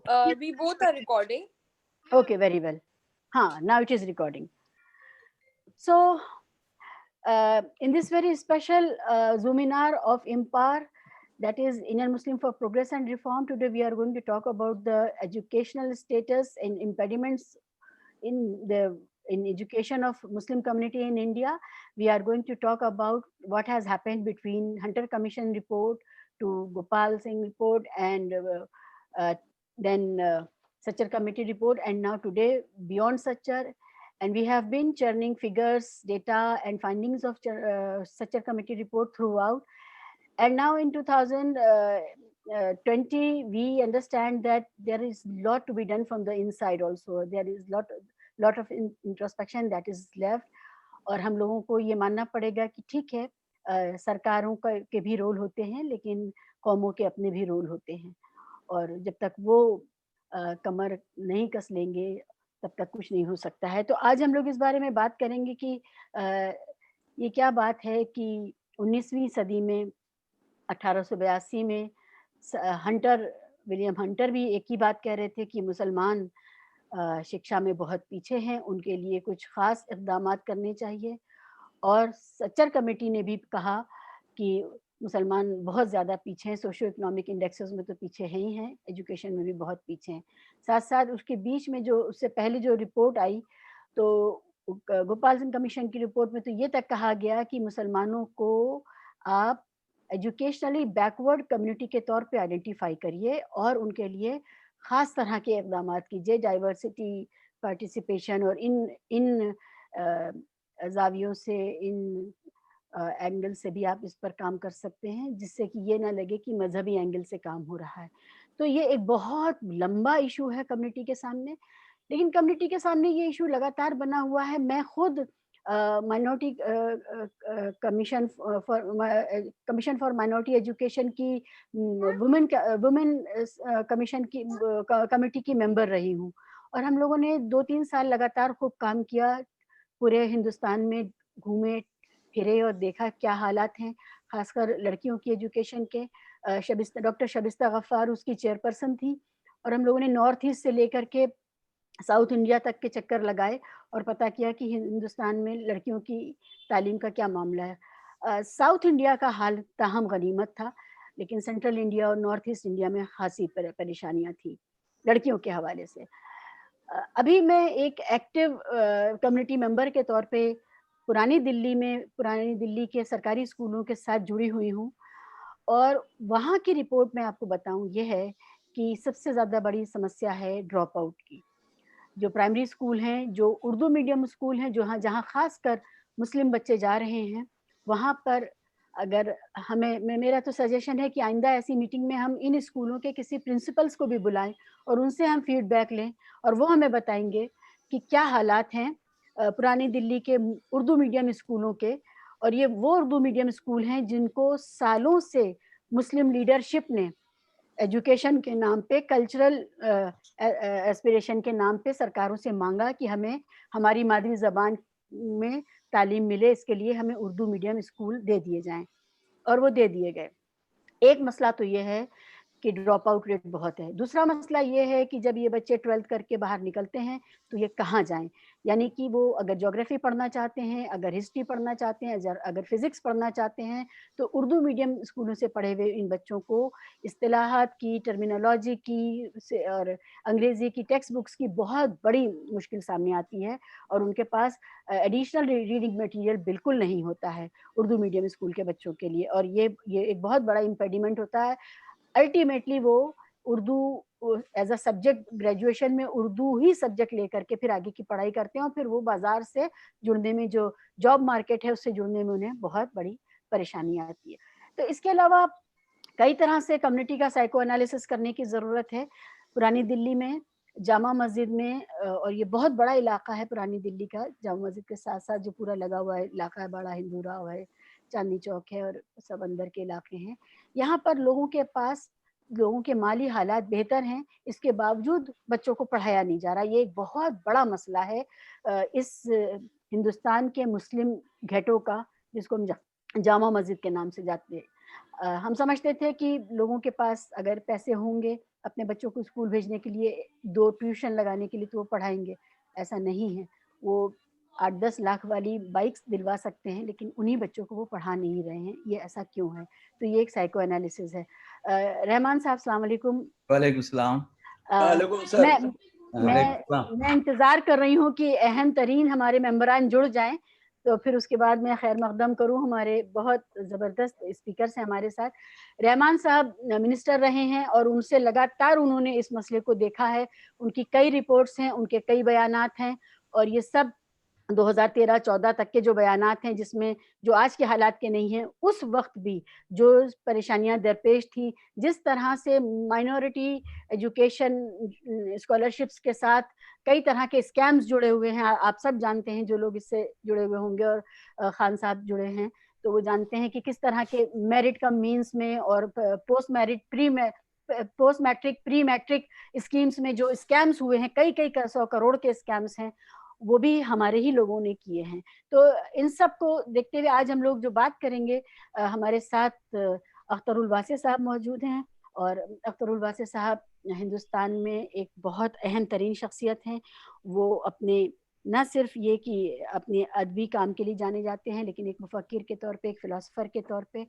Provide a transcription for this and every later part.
We both are recording. Okay, very well. Now it is recording. So, in this very special Zoominar of IMPAR, that is Indian Muslim for Progress and Reform, today we are going to talk about the educational status and impediments in education of Muslim community in India. We are going to talk about what has happened between Hunter Commission report to Gopal Singh report and uh, then Sachar committee report, and now today beyond Sachar. And we have been churning figures, data, and findings of Sachar committee report throughout. And now in 2020, we understand that there is lot to be done from the inside also. There is lot of introspection that is left. और हम लोगों को ये मानना पड़ेगा कि ठीक है, सरकारों के भी रोल होते हैं, लेकिन कौमों के अपने भी रोल होते हैं, और जब तक वो कमर नहीं कस लेंगे तब तक कुछ नहीं हो सकता है। तो आज हम लोग इस बारे में बात करेंगे कि ये क्या बात है कि 19वीं सदी में 1882 में हंटर विलियम हंटर भी एक ही बात कह रहे थे कि मुसलमान शिक्षा में बहुत पीछे हैं, उनके लिए कुछ खास इक़दामात करने चाहिए। और सच्चर कमेटी ने भी कहा कि मुसलमान बहुत ज़्यादा पीछे हैं, सोशियो इकोनॉमिक इंडेक्सेस में तो पीछे हैं ही हैं, एजुकेशन में भी बहुत पीछे हैं। साथ-साथ उसके बीच में जो उससे पहले जो रिपोर्ट आई, तो गोपाल सिंह कमीशन की रिपोर्ट में तो ये तक कहा गया कि मुसलमानों को आप एजुकेशनली बैकवर्ड कम्युनिटी के तौर पे आइडेंटिफ़ाई करिए और उनके लिए ख़ास तरह के इक़दामात कीजिए, डाइवर्सिटी, पार्टिसिपेशन, और इन ज़ावियों से, इन एंगल से भी आप इस पर काम कर सकते हैं, जिससे कि ये ना लगे कि मज़हबी एंगल से काम हो रहा है। तो ये एक बहुत लंबा इश्यू है कम्युनिटी के सामने, लेकिन कम्युनिटी के सामने ये इश्यू लगातार बना हुआ है। मैं खुद minority commission for minority education की वुमेन कमीशन की कमिटी की मेंबर रही हूँ, और हम लोगों ने 2-3 साल लगातार खूब काम किया, पूरे हिंदुस्तान में घूमे फिरे और देखा क्या हालात हैं, खासकर लड़कियों की एजुकेशन के। डॉक्टर शबिस्ता गफ्फार उसकी चेयरपर्सन थी, और हम लोगों ने नॉर्थ ईस्ट से लेकर के साउथ इंडिया तक के चक्कर लगाए और पता किया कि हिंदुस्तान में लड़कियों की तालीम का क्या मामला है। साउथ इंडिया का हाल ताहम गनीमत था, लेकिन सेंट्रल इंडिया और नॉर्थ ईस्ट इंडिया में खासी परेशानियाँ थी, लड़कियों के हवाले से। अभी मैं एक एक्टिव कम्युनिटी मेंबर के तौर पे पुरानी दिल्ली के सरकारी स्कूलों के साथ जुड़ी हुई हूँ, और वहाँ की रिपोर्ट मैं आपको बताऊँ ये है कि सबसे ज़्यादा बड़ी समस्या है ड्रॉप आउट की। जो प्राइमरी स्कूल हैं, जो उर्दू मीडियम स्कूल हैं, जहाँ जहाँ ख़ासकर मुस्लिम बच्चे जा रहे हैं, वहाँ पर अगर मेरा तो सजेशन है कि आइंदा ऐसी मीटिंग में हम इन स्कूलों के किसी प्रिंसिपल्स को भी बुलाएँ और उनसे हम फीडबैक लें, और वो हमें बताएँगे कि क्या हालात हैं पुरानी दिल्ली के उर्दू मीडियम स्कूलों के। और ये वो उर्दू मीडियम स्कूल हैं जिनको सालों से मुस्लिम लीडरशिप ने एजुकेशन के नाम पे, कल्चरल एस्पिरेशन के नाम पे सरकारों से मांगा कि हमें हमारी मादरी ज़बान में तालीम मिले, इसके लिए हमें उर्दू मीडियम स्कूल दे दिए जाएँ, और वो दे दिए गए। एक मसला तो ये है कि ड्रॉप आउट रेट बहुत है। दूसरा मसला ये है कि जब ये बच्चे 12th करके बाहर निकलते हैं, तो ये कहाँ जाएँ? यानी कि वो अगर ज्योग्राफी पढ़ना चाहते हैं, अगर हिस्ट्री पढ़ना चाहते हैं, अगर फिज़िक्स पढ़ना चाहते हैं, तो उर्दू मीडियम स्कूलों से पढ़े हुए इन बच्चों को इस्तिलाहात की, टर्मिनोलॉजी की से और अंग्रेज़ी की टेक्स्ट बुक्स की बहुत बड़ी मुश्किल सामने आती है, और उनके पास एडिशनल रीडिंग मटीरियल बिल्कुल नहीं होता है उर्दू मीडियम स्कूल के बच्चों के लिए, और ये एक बहुत बड़ा इम्पेडिमेंट होता है। अल्टीमेटली वो Urdu as a subject graduation में उर्दू ही सब्जेक्ट लेकर के फिर आगे की पढ़ाई करते हैं, और फिर वो बाज़ार से जुड़ने में, जो जॉब मार्केट है उससे जुड़ने में उन्हें बहुत बड़ी परेशानी आती है। तो इसके अलावा कई तरह से कम्युनिटी का साइको एनालिसिस करने की ज़रूरत है। पुरानी दिल्ली में जामा मस्जिद में और ये बहुत बड़ा इलाका है पुरानी दिल्ली का, जामा मस्जिद के साथ-साथ जो पूरा लगा हुआ है इलाका है, बड़ा हिंदू राव है, चांदनी चौक है और सब अंदर के इलाके हैं। यहाँ पर लोगों के माली हालात बेहतर हैं, इसके बावजूद बच्चों को पढ़ाया नहीं जा रहा। ये एक बहुत बड़ा मसला है इस हिंदुस्तान के मुस्लिम घेटों का, जिसको हम जामा मस्जिद के नाम से जाते हैं। हम समझते थे कि लोगों के पास अगर पैसे होंगे, अपने बच्चों को स्कूल भेजने के लिए 2 ट्यूशन लगाने के लिए तो वो पढ़ाएँगे, ऐसा नहीं है। वो 8-10 लाख वाली बाइक्स दिलवा सकते हैं, लेकिन उन्हीं बच्चों को वो पढ़ा नहीं रहे हैं, ये ऐसा क्यों है? तो ये एक साइको एनालिसिस है। रहमान साहब अस्सलाम वालेकुम। वालेकुम सलाम। वालेकुम सर। मैं वालेकुम सलाम। मैं इंतज़ार कर रही हूँ कि अहम तरीन हमारे मेंबरान जुड़ जाएँ, तो फिर उसके बाद मैं खैर मक़दम करूँ। हमारे बहुत ज़बरदस्त स्पीकर्स हैं हमारे साथ। रहमान साहब मिनिस्टर रहे हैं और उनसे लगातार उन्होंने इस मसले को देखा है। उनकी कई रिपोर्ट्स हैं, उनके कई बयानात हैं और ये सब 2013-14 तक के जो बयानात हैं, जिसमें जो आज के हालात के नहीं हैं, उस वक़्त भी जो परेशानियाँ दरपेश थी, जिस तरह से माइनॉरिटी एजुकेशन स्कॉलरशिप्स के साथ कई तरह के स्कैम्स जुड़े हुए हैं। आप सब जानते हैं, जो लोग इससे जुड़े हुए होंगे और खान साहब जुड़े हैं, तो वो जानते हैं कि किस तरह के मेरिट कम मीन्स में और post merit post matric, pre matric schemes में जो स्कैम्स हुए हैं, कई-कई 100 करोड़ के स्कैम्स हैं, वो भी हमारे ही लोगों ने किए हैं। तो इन सब को देखते हुए आज हम लोग जो बात करेंगे, हमारे साथ अख्तरुल वासी साहब मौजूद हैं और अख्तरुल वासी साहब हिंदुस्तान में एक बहुत अहम तरीन शख्सियत हैं। वो अपने ना सिर्फ़ ये कि अपने अदबी काम के लिए जाने जाते हैं, लेकिन एक मुफ़क्किर के तौर पे, एक फ़िलॉसफ़र के तौर पे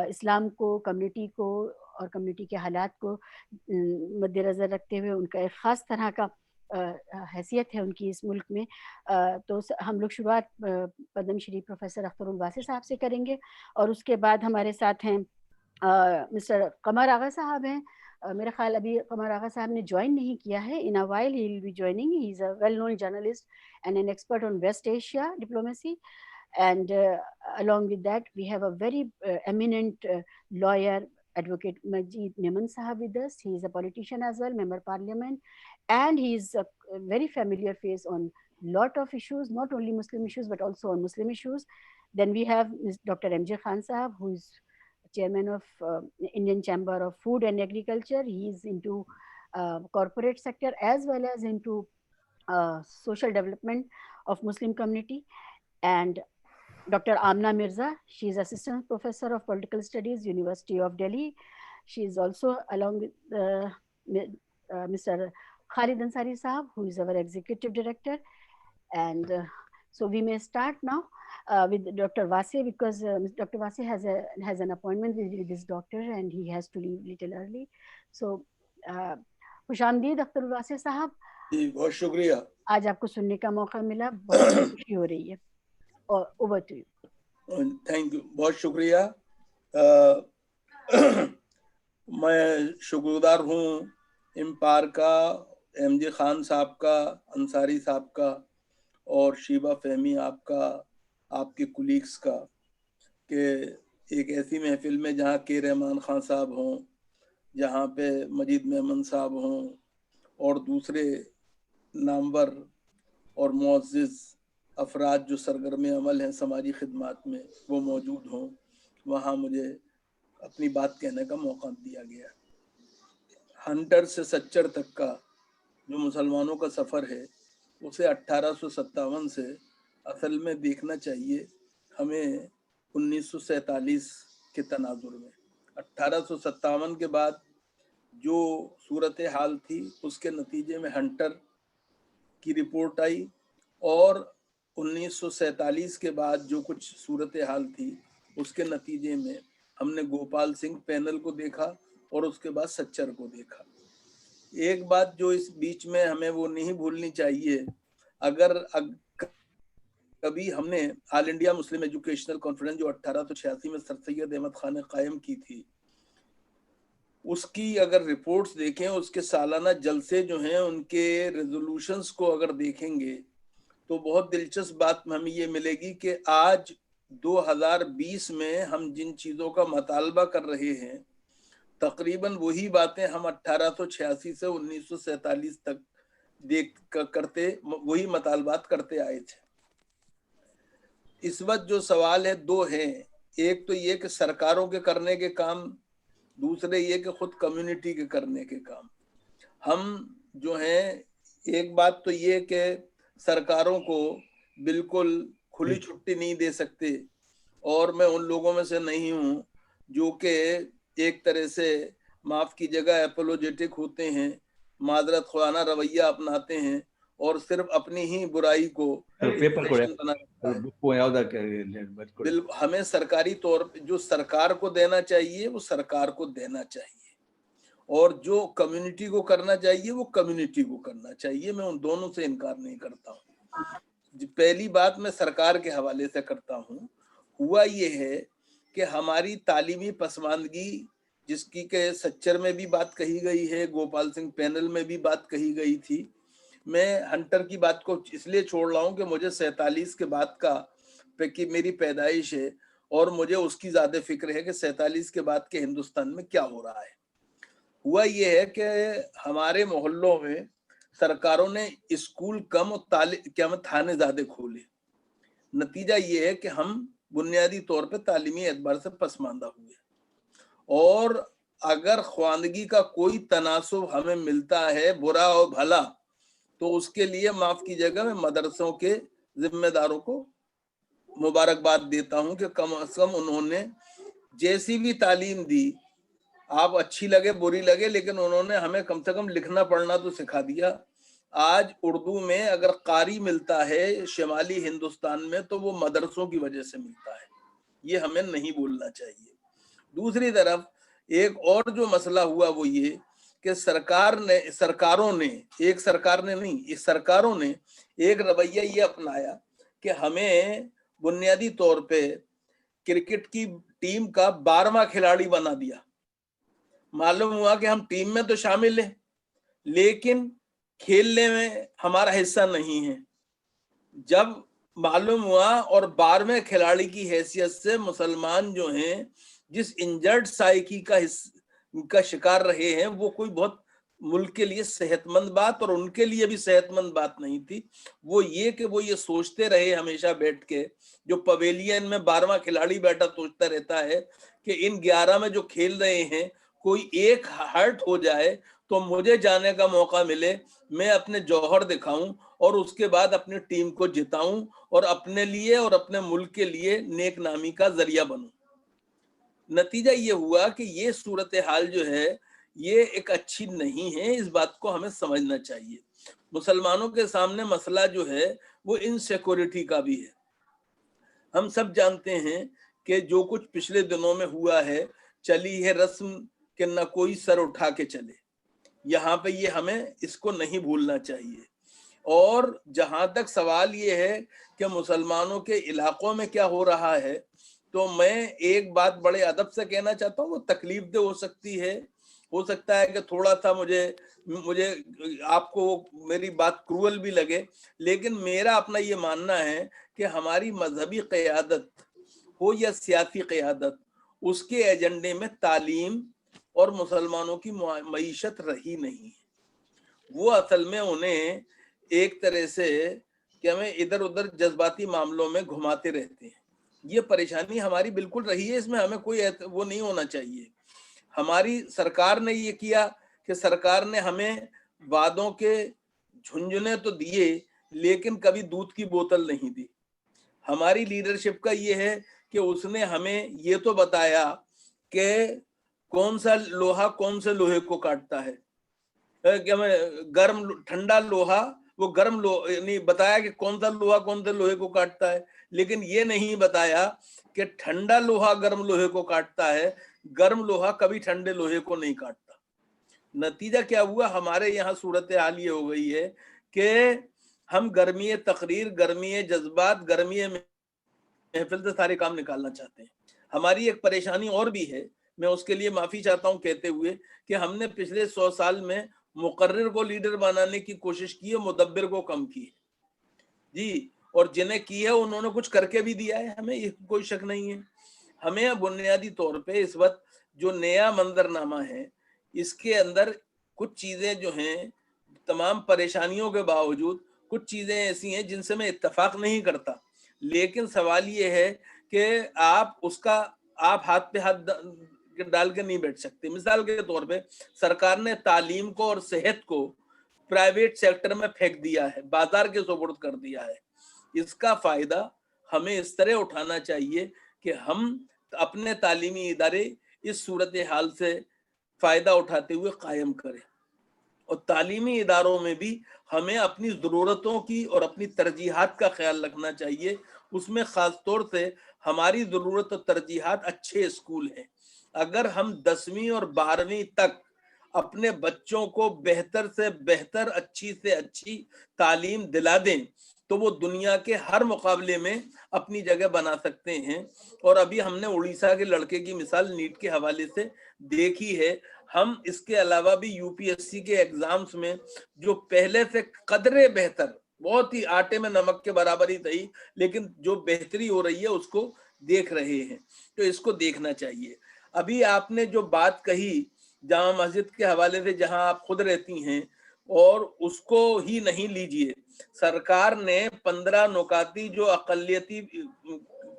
इस्लाम को, कम्युनिटी को और कम्युनिटी के हालात को मद्देनज़र रखते हुए उनका एक ख़ास तरह का हैसियत है उनकी इस मुल्क में। तो हम लोग शुरुआत पद्मश्री प्रोफेसर अख्तरुल वासी साहब से करेंगे और उसके बाद हमारे साथ हैं मिस्टर कमर आगा साहब हैं। मेरा ख़्याल अभी कमर आगा साहब ने जॉइन नहीं किया है। In a while he will be joining. He is a well known journalist and an expert on West Asia diplomacy and along with that we have a very eminent lawyer, advocate Majid Memon Sahab with us. He is a politician as well, member parliament, and he is a very familiar face on lot of issues, not only Muslim issues but also on Muslim issues. Then we have Dr. MJ Khan Sahab, who is chairman of Indian Chamber of Food and Agriculture. He is into corporate sector as well as into social development of Muslim community. And Dr. Amna Mirza, she is Assistant Professor of Political Studies, University of Delhi. She is also along with Mr. Khalid Ansari Sahab, who is our Executive Director. And so we may start now with Dr. Vase, because Dr. Vase has an appointment with his doctor and he has to leave little early. So खुशामदीद अख्तर वासे साहब। जी बहुत शुक्रिया। आज आपको सुनने का मौका मिला, बहुत खुशी हो रही है। और over to you. Thank you, बहुत शुक्रिया। मैं शुक्रगुजार हूँ इम्पार का, एमजे खान साहब का, अंसारी साहब का और शीबा फहमी आपका, आपके कुलीग्स का, कि एक ऐसी महफिल में जहाँ के रहमान खान साहब हों, जहाँ पे मजीद मेमन साहब हों और दूसरे नामवर और मुअज़्ज़िज़ अफराद जो सरगर्म अमल हैं समाजी खिदमात में, वो मौजूद हों, वहाँ मुझे अपनी बात कहने का मौका दिया गया। हंटर से सच्चर तक का जो मुसलमानों का सफ़र है, उसे 1857 से असल में देखना चाहिए हमें 1947 के तनाजुर में। 1857 के बाद जो सूरत हाल थी, उसके नतीजे में हंटर की रिपोर्ट आई और 1947 के बाद जो कुछ सूरत हाल थी, उसके नतीजे में हमने गोपाल सिंह पैनल को देखा और उसके बाद सच्चर को देखा। एक बात जो इस बीच में हमें वो नहीं भूलनी चाहिए, अगर कभी हमने all India Muslim educational conference जो 1886 में सर सैयद अहमद खान ने कायम की थी, उसकी अगर रिपोर्ट्स देखें, उसके सालाना जलसे जो हैं, उनके रेजोल्यूशंस को अगर देखेंगे तो बहुत दिलचस्प बात हमें ये मिलेगी कि आज 2020 में हम जिन चीज़ों का मतालबा कर रहे हैं, तकरीबन वही बातें हम 1886 से 1947 तक करते, वही मतालबात करते आए थे। इस वक्त जो सवाल है दो हैं, एक तो ये कि सरकारों के करने के काम, दूसरे ये कि खुद कम्युनिटी के करने के काम। हम जो हैं, एक बात तो ये कि सरकारों को बिल्कुल खुली छुट्टी नहीं दे सकते, और मैं उन लोगों में से नहीं हूँ जो कि एक तरह से माफ की जगह एपोलोजेटिक होते हैं, मादरत खुराना रवैया अपनाते हैं और सिर्फ अपनी ही बुराई को फैशन बना रखता है। हमें सरकारी तौर पे जो सरकार को देना चाहिए वो सरकार को देना चाहिए, और जो कम्युनिटी को करना चाहिए वो कम्युनिटी को करना चाहिए। मैं उन दोनों से इनकार नहीं करता हूँ। पहली बात मैं सरकार के हवाले से करता हूँ। हुआ ये है कि हमारी तालीमी पसमानदगी, जिसकी के सच्चर में भी बात कही गई है, गोपाल सिंह पैनल में भी बात कही गई थी। मैं हंटर की बात को इसलिए छोड़ रहा हूँ कि मुझे 47 के बाद का की मेरी पैदाइश है और मुझे उसकी ज्यादा फिक्र है कि 47 के बाद के हिंदुस्तान में क्या हो रहा है। हुआ ये है कि हमारे मोहल्लों में सरकारों ने स्कूल कम और थाने ज्यादा खोले। नतीजा ये है कि हम बुनियादी तौर पे तालीमी एतबार से पसमानदा हुए, और अगर ख्वानगी का कोई तनासुब हमें मिलता है बुरा और भला, तो उसके लिए माफ कीजिएगा मैं मदरसों के जिम्मेदारों को मुबारकबाद देता हूं कि कम से कम उन्होंने जैसी भी तालीम दी, आप अच्छी लगे बुरी लगे, लेकिन उन्होंने हमें कम से कम लिखना पढ़ना तो सिखा दिया। आज उर्दू में अगर कारी मिलता है शिमाली हिंदुस्तान में तो वो मदरसों की वजह से मिलता है, ये हमें नहीं बोलना चाहिए। दूसरी तरफ एक और जो मसला हुआ वो ये कि सरकारों ने एक रवैया ये अपनाया कि हमें बुनियादी तौर पे क्रिकेट की टीम का 12वां खिलाड़ी बना दिया। मालूम हुआ कि हम टीम में तो शामिल हैं लेकिन खेलने में हमारा हिस्सा नहीं है। जब मालूम हुआ और 12वें खिलाड़ी की हैसियत से मुसलमान जो हैं जिस इंजर्ड साइकी का शिकार रहे हैं, वो कोई बहुत मुल्क के लिए सेहतमंद बात और उनके लिए भी सेहतमंद बात नहीं थी। वो ये सोचते रहे हमेशा बैठ के, जो पवेलियन में 12वां खिलाड़ी बैठा सोचता रहता है कि इन 11 में जो खेल रहे हैं कोई एक हर्ट हो जाए तो मुझे जाने का मौका मिले, मैं अपने जौहर दिखाऊं और उसके बाद अपनी टीम को जिताऊं और अपने लिए और अपने मुल्क के लिए नेक नामी का जरिया बनूं। नतीजा ये हुआ कि ये सूरत हाल जो है ये एक अच्छी नहीं है, इस बात को हमें समझना चाहिए। मुसलमानों के सामने मसला जो है वो इनसिक्योरिटी का भी है। हम सब जानते हैं कि जो कुछ पिछले दिनों में हुआ है, चली है रस्म कि न कोई सर उठा के चले, यहाँ पे ये हमें इसको नहीं भूलना चाहिए। और जहां तक सवाल ये है कि मुसलमानों के इलाकों में क्या हो रहा है, तो मैं एक बात बड़े अदब से कहना चाहता हूँ, वो तकलीफ दे हो सकती है, हो सकता है कि थोड़ा सा मुझे आपको मेरी बात क्रूअल भी लगे, लेकिन मेरा अपना ये मानना है कि हमारी मजहबी क़यादत हो या सियासी क़यादत, उसके एजेंडे में तालीम और मुसलमानों की मईशत रही नहीं है। वो असल में उन्हें एक तरह से कि हमें इधर उधर जज्बाती मामलों में घुमाते रहते हैं। ये परेशानी हमारी बिल्कुल रही है, इसमें हमें कोई वो नहीं होना चाहिए। हमारी सरकार ने ये किया कि सरकार ने हमें वादों के झुंझुने तो दिए लेकिन कभी दूध की बोतल नहीं दी। हमारी लीडरशिप का ये है कि उसने हमें ये तो बताया कि कौन सा लोहा कौन से लोहे को काटता है, क्या मैं गर्म ठंडा लोहा वो गर्म नहीं बताया कि कौन सा लोहा कौन से लोहे को काटता है, लेकिन ये नहीं बताया कि ठंडा लोहा गर्म लोहे को काटता है, गर्म लोहा कभी ठंडे लोहे को नहीं काटता। नतीजा क्या हुआ, हमारे यहाँ सूरत हाल ये हो गई है कि हम गर्मी तकरीर, गर्मी जज्बात, गर्मी महफिल से सारे काम निकालना चाहते हैं। हमारी एक परेशानी और भी है, मैं उसके लिए माफी चाहता हूं कहते हुए कि हमने पिछले 100 साल में मुकर्रिर को लीडर बनाने की कोशिश की है, मुदब्बिर को कम की है जी, और जिन्हें की है उन्होंने कुछ करके भी दिया है, हमें ये कोई शक नहीं है। हमें बुनियादी तौर पे इस वक्त जो नया मंजरनामा है इसके अंदर कुछ चीजें जो हैं, तमाम परेशानियों के बावजूद कुछ चीजें ऐसी हैं जिनसे मैं इत्तेफाक नहीं करता, लेकिन सवाल ये है कि आप हाथ पे हाथ डाल के नहीं बैठ सकते। मिसाल के तौर पे सरकार ने तालीम को और सेहत को प्राइवेट सेक्टर में फेंक दिया है, बाजार के सुपुर्द कर दिया है। इसका फायदा हमें इस तरह उठाना चाहिए कि हम अपने तालीमी इदारे इस सूरत हाल से फायदा उठाते हुए कायम करें। और तालीमी इदारों में भी हमें अपनी ज़रूरतों की और अपनी तरजीहात का ख्याल रखना चाहिए। उसमें ख़ास तौर से हमारी ज़रूरत और तरजीहात अच्छे स्कूल हैं। अगर हम 10वीं और 12वीं तक अपने बच्चों को बेहतर से बेहतर, अच्छी से अच्छी तालीम दिला दें, तो वो दुनिया के हर मुकाबले में अपनी जगह बना सकते हैं। और अभी हमने उड़ीसा के लड़के की मिसाल नीट के हवाले से देखी है। हम इसके अलावा भी यूपीएससी के एग्जाम्स में जो पहले से कदरे बेहतर, बहुत ही आटे में नमक के बराबर ही सही, लेकिन जो बेहतरी हो रही है उसको देख रहे हैं, तो इसको देखना चाहिए। अभी आपने जो बात कही जामा मस्जिद के हवाले से, जहां आप खुद रहती हैं, और उसको ही नहीं लीजिए, सरकार ने 15 नुकाती जो अकलियती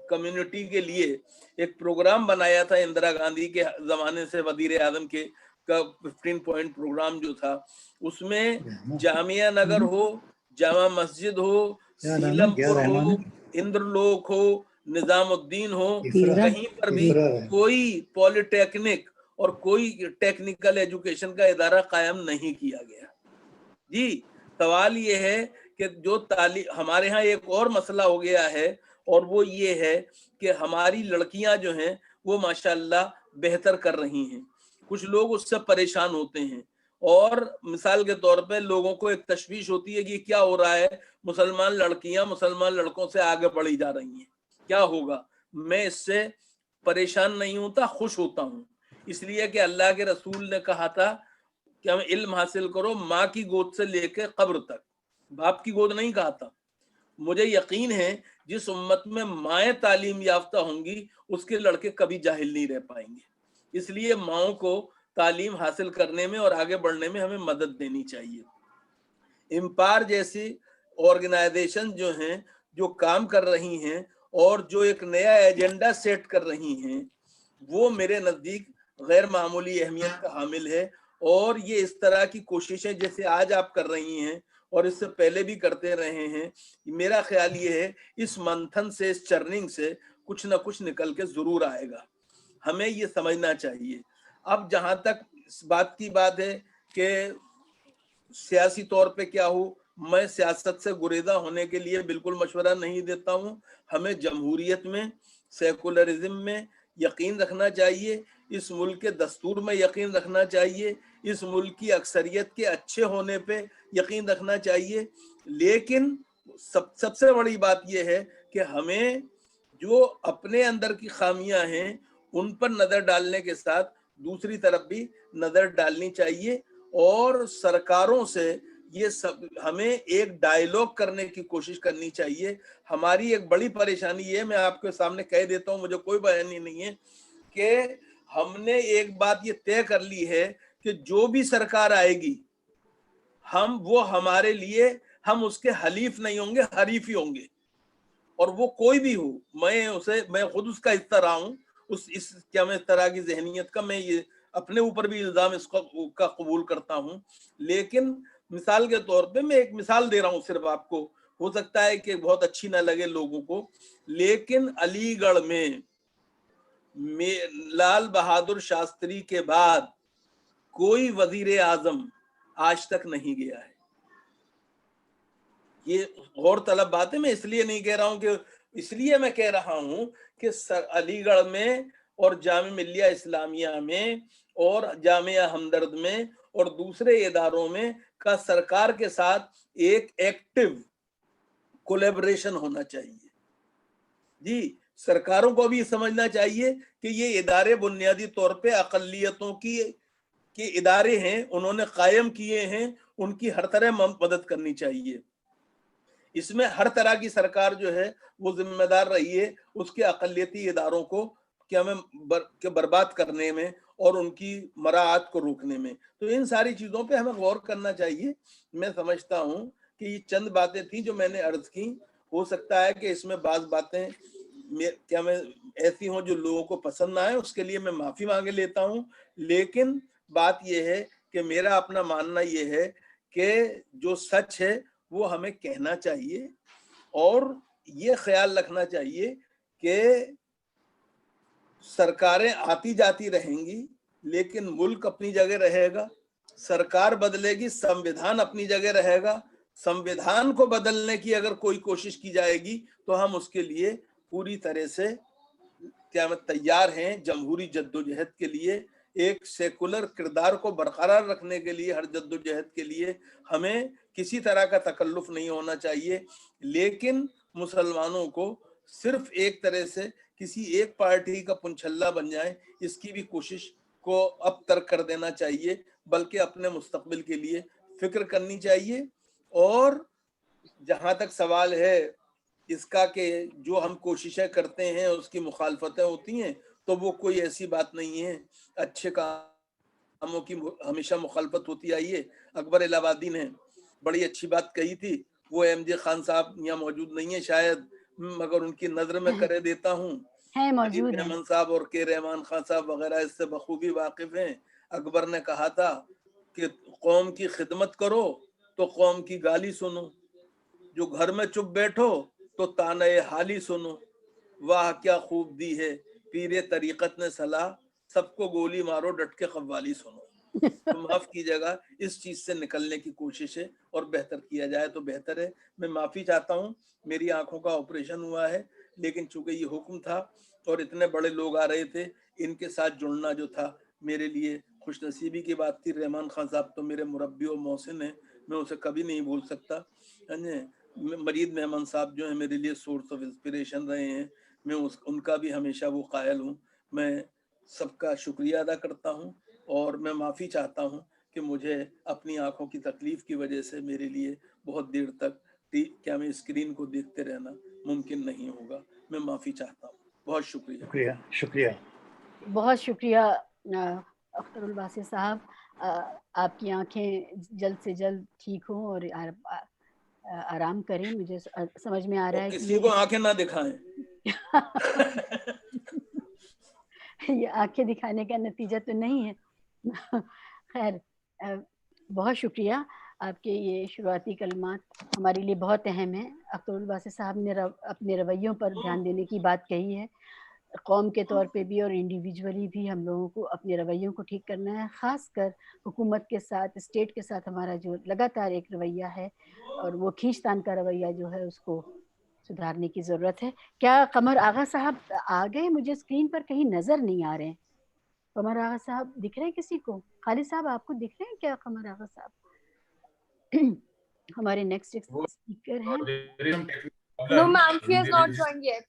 कम्युनिटी के लिए एक प्रोग्राम बनाया था इंदिरा गांधी के जमाने से, वजीर आजम के का 15 पॉइंट प्रोग्राम जो था, उसमें जामिया नगर हो, जामा मस्जिद हो, सीलमपुर हो, इंद्रलोक हो, निजामुद्दीन हो, कहीं पर भी कोई पॉलिटेक्निक और कोई टेक्निकल एजुकेशन का इदारा कायम नहीं किया गया। जी, सवाल ये है कि जो हमारे यहाँ एक और मसला हो गया है, और वो ये है कि हमारी लड़कियां जो हैं वो माशाल्लाह बेहतर कर रही हैं। कुछ लोग उससे परेशान होते हैं, और मिसाल के तौर पे लोगों को एक तशवीश होती है कि क्या हो रहा है, मुसलमान लड़कियां मुसलमान लड़कों से आगे बढ़ी जा रही हैं, क्या होगा। मैं इससे परेशान नहीं होता, खुश होता हूँ, इसलिए कि अल्लाह के रसूल ने कहा था कि हम इल्म हासिल करो माँ की गोद से लेकर कब्र तक, बाप की गोद नहीं कहा था। मुझे यकीन है जिस उम्मत में माएँ तालीम याफ्ता होंगी उसके लड़के कभी जाहिल नहीं रह पाएंगे। इसलिए माओं को तालीम हासिल करने में और आगे बढ़ने में हमें मदद देनी चाहिए। इम्पार जैसी ऑर्गेनाइजेशन जो हैं, जो काम कर रही हैं और जो एक नया एजेंडा सेट कर रही हैं, वो मेरे नज़दीक गैर मामूली अहमियत का हामिल है। और ये इस तरह की कोशिशें जैसे आज आप कर रही हैं और इससे पहले भी करते रहे हैं, मेरा ख्याल ये है इस मंथन से, इस चर्निंग से कुछ ना कुछ निकल के जरूर आएगा। हमें ये समझना चाहिए। अब जहां तक इस बात की बात है कि सियासी तौर पे क्या हो, मैं सियासत से गुरेजा होने के लिए बिल्कुल मशवरा नहीं देता हूं। हमें जमहूरियत में, सेकुलरिज्म में यकीन रखना चाहिए, इस मुल्क के दस्तूर में यकीन रखना चाहिए, इस मुल्क की अक्सरियत के अच्छे होने पे यकीन रखना चाहिए। लेकिन सबसे बड़ी बात यह है कि हमें जो अपने अंदर की खामियां हैं उन पर नजर डालने के साथ दूसरी तरफ भी नजर डालनी चाहिए। और सरकारों से ये सब हमें एक डायलॉग करने की कोशिश करनी चाहिए। हमारी एक बड़ी परेशानी ये, मैं आपके सामने कह देता हूँ, मुझे कोई बयानी नहीं है, कि हमने एक बात ये तय कर ली है कि जो भी सरकार आएगी वो हमारे लिए, हम उसके हलीफ नहीं होंगे, हरीफ ही होंगे। और वो कोई भी हो, मैं खुद उसका हिस्सा रहा हूँ, इस तरह की जहनीत का मैं ये अपने ऊपर भी इल्जाम इसका कबूल करता हूँ। लेकिन मिसाल के तौर पे मैं एक मिसाल दे रहा हूँ सिर्फ आपको, हो सकता है कि बहुत अच्छी ना लगे लोगों को, लेकिन अलीगढ़ में लाल बहादुर शास्त्री के बाद कोई वजीर आजम आज तक नहीं गया है। ये गौर तलब बात है। मैं इसलिए नहीं कह रहा हूं कि, इसलिए मैं कह रहा हूं कि अलीगढ़ में और जामिया मिल्लिया इस्लामिया में और जामिया हमदर्द में और दूसरे इदारों में का सरकार के साथ एक एक्टिव कोलैबोरेशन होना चाहिए। जी, सरकारों को भी समझना चाहिए कि ये इदारे बुनियादी तौर पे अकलियतों के इदारे हैं, उन्होंने कायम किए हैं, उनकी हर तरह मदद करनी चाहिए। इसमें हर तरह की सरकार जो है वो जिम्मेदार रही है उसके अकलियती इदारों को बर्बाद करने में और उनकी मराआत को रोकने में। तो इन सारी चीजों पे हमें गौर करना चाहिए। मैं समझता हूँ कि ये चंद बातें थी जो मैंने अर्ज की। हो सकता है कि इसमें बात बातें मैं ऐसी हों जो लोगों को पसंद ना आए, उसके लिए मैं माफी मांगे लेता हूँ। लेकिन बात यह है कि मेरा अपना मानना यह है कि जो सच है वो हमें कहना चाहिए, और ये ख्याल रखना चाहिए कि सरकारें आती जाती रहेंगी, लेकिन मुल्क अपनी जगह रहेगा, सरकार बदलेगी, संविधान अपनी जगह रहेगा। संविधान को बदलने की अगर कोई कोशिश की जाएगी तो हम उसके लिए पूरी तरह से तैयार हैं। जमहूरी जद्दोजहद के लिए, एक सेकुलर किरदार को बरकरार रखने के लिए, हर जद्दोजहद के लिए हमें किसी तरह का तकल्लुफ नहीं होना चाहिए। लेकिन मुसलमानों को सिर्फ एक तरह से किसी एक पार्टी का पुंछल्ला बन जाए, इसकी भी कोशिश को अब तर्क कर देना चाहिए, बल्कि अपने मुस्तकबिल के लिए फिक्र करनी चाहिए। और जहां तक सवाल है इसका कि जो हम कोशिशें करते हैं उसकी मुखालफतें होती हैं, तो वो कोई ऐसी बात नहीं है। अच्छे कामों की हमेशा मुखालफत होती आई है। अकबर इलाहाबादी ने बड़ी अच्छी बात कही थी। वो एमजे खान साहब यहाँ मौजूद नहीं है शायद, मगर उनकी नजर में करे देता हूँ। मजीद मेमन साहब और के रहमान खान साहब वगैरह इससे बखूबी वाकिफ हैं। अकबर ने कहा था कि कौम की खिदमत करो तो कौम की गाली सुनो, जो घर में चुप बैठो तो ताने हाली सुनो। वाह क्या खूब दी है पीरे तरीकत ने सलाह, सबको गोली मारो डट के कव्वाली सुनो। तो माफ कीजिएगा, इस चीज से निकलने की कोशिश है और बेहतर किया जाए तो बेहतर है। मैं माफी चाहता हूँ, मेरी आंखों का ऑपरेशन हुआ है, लेकिन चूंकि ये हुक्म था और इतने बड़े लोग आ रहे थे, इनके साथ जुड़ना जो था मेरे लिए खुशनसीबी की बात थी। रहमान खान साहब तो मेरे मुरब्बी और मोहसिन है, मैं उसे कभी नहीं भूल सकता। मजीद मेमन साहब जो है मेरे लिए सोर्स ऑफ इंस्पिरेशन रहे हैं, मैं उनका भी हमेशा वो कायल हूँ। मैं सबका शुक्रिया अदा करता हूँ और मैं माफ़ी चाहता हूँ कि मुझे अपनी आंखों की तकलीफ की वजह से मेरे लिए बहुत देर तक क्या मैं स्क्रीन को देखते रहना मुमकिन नहीं होगा। मैं माफ़ी चाहता हूँ। बहुत शुक्रिया। शुक्रिया। बहुत शुक्रिया अख्तरुल बासी साहब। आपकी आंखें जल्द से जल्द ठीक हों और आराम करें। मुझे समझ में आ रहा है किसी को आंखें ना दिखाएं। ये आंखें दिखाने का नतीजा तो नहीं है। खैर, बहुत शुक्रिया। आपके ये शुरुआती कलमात हमारे लिए बहुत अहम है। अख्तरुल बासी साहब ने अपने रवैयों पर ध्यान देने की बात कही है। कौम के तौर पे भी और इंडिविजुअली भी हम लोगों को अपने रवैयों को ठीक करना है। ख़ासकर हुकूमत के साथ, स्टेट के साथ हमारा जो लगातार एक रवैया है और वो खींचतान का रवैया जो है, उसको सुधारने की ज़रूरत है। क्या कमर आगा साहब आ गए? मुझे स्क्रीन पर कहीं नज़र नहीं आ रहे हैं। कमर आगा साहब दिख रहे हैं किसी को? खालिद साहब आपको दिख रहे हैं क्या कमर आगा साहब? हमारे नेक्स्ट स्पीकर हैं। No ma'am, she has not joined yet.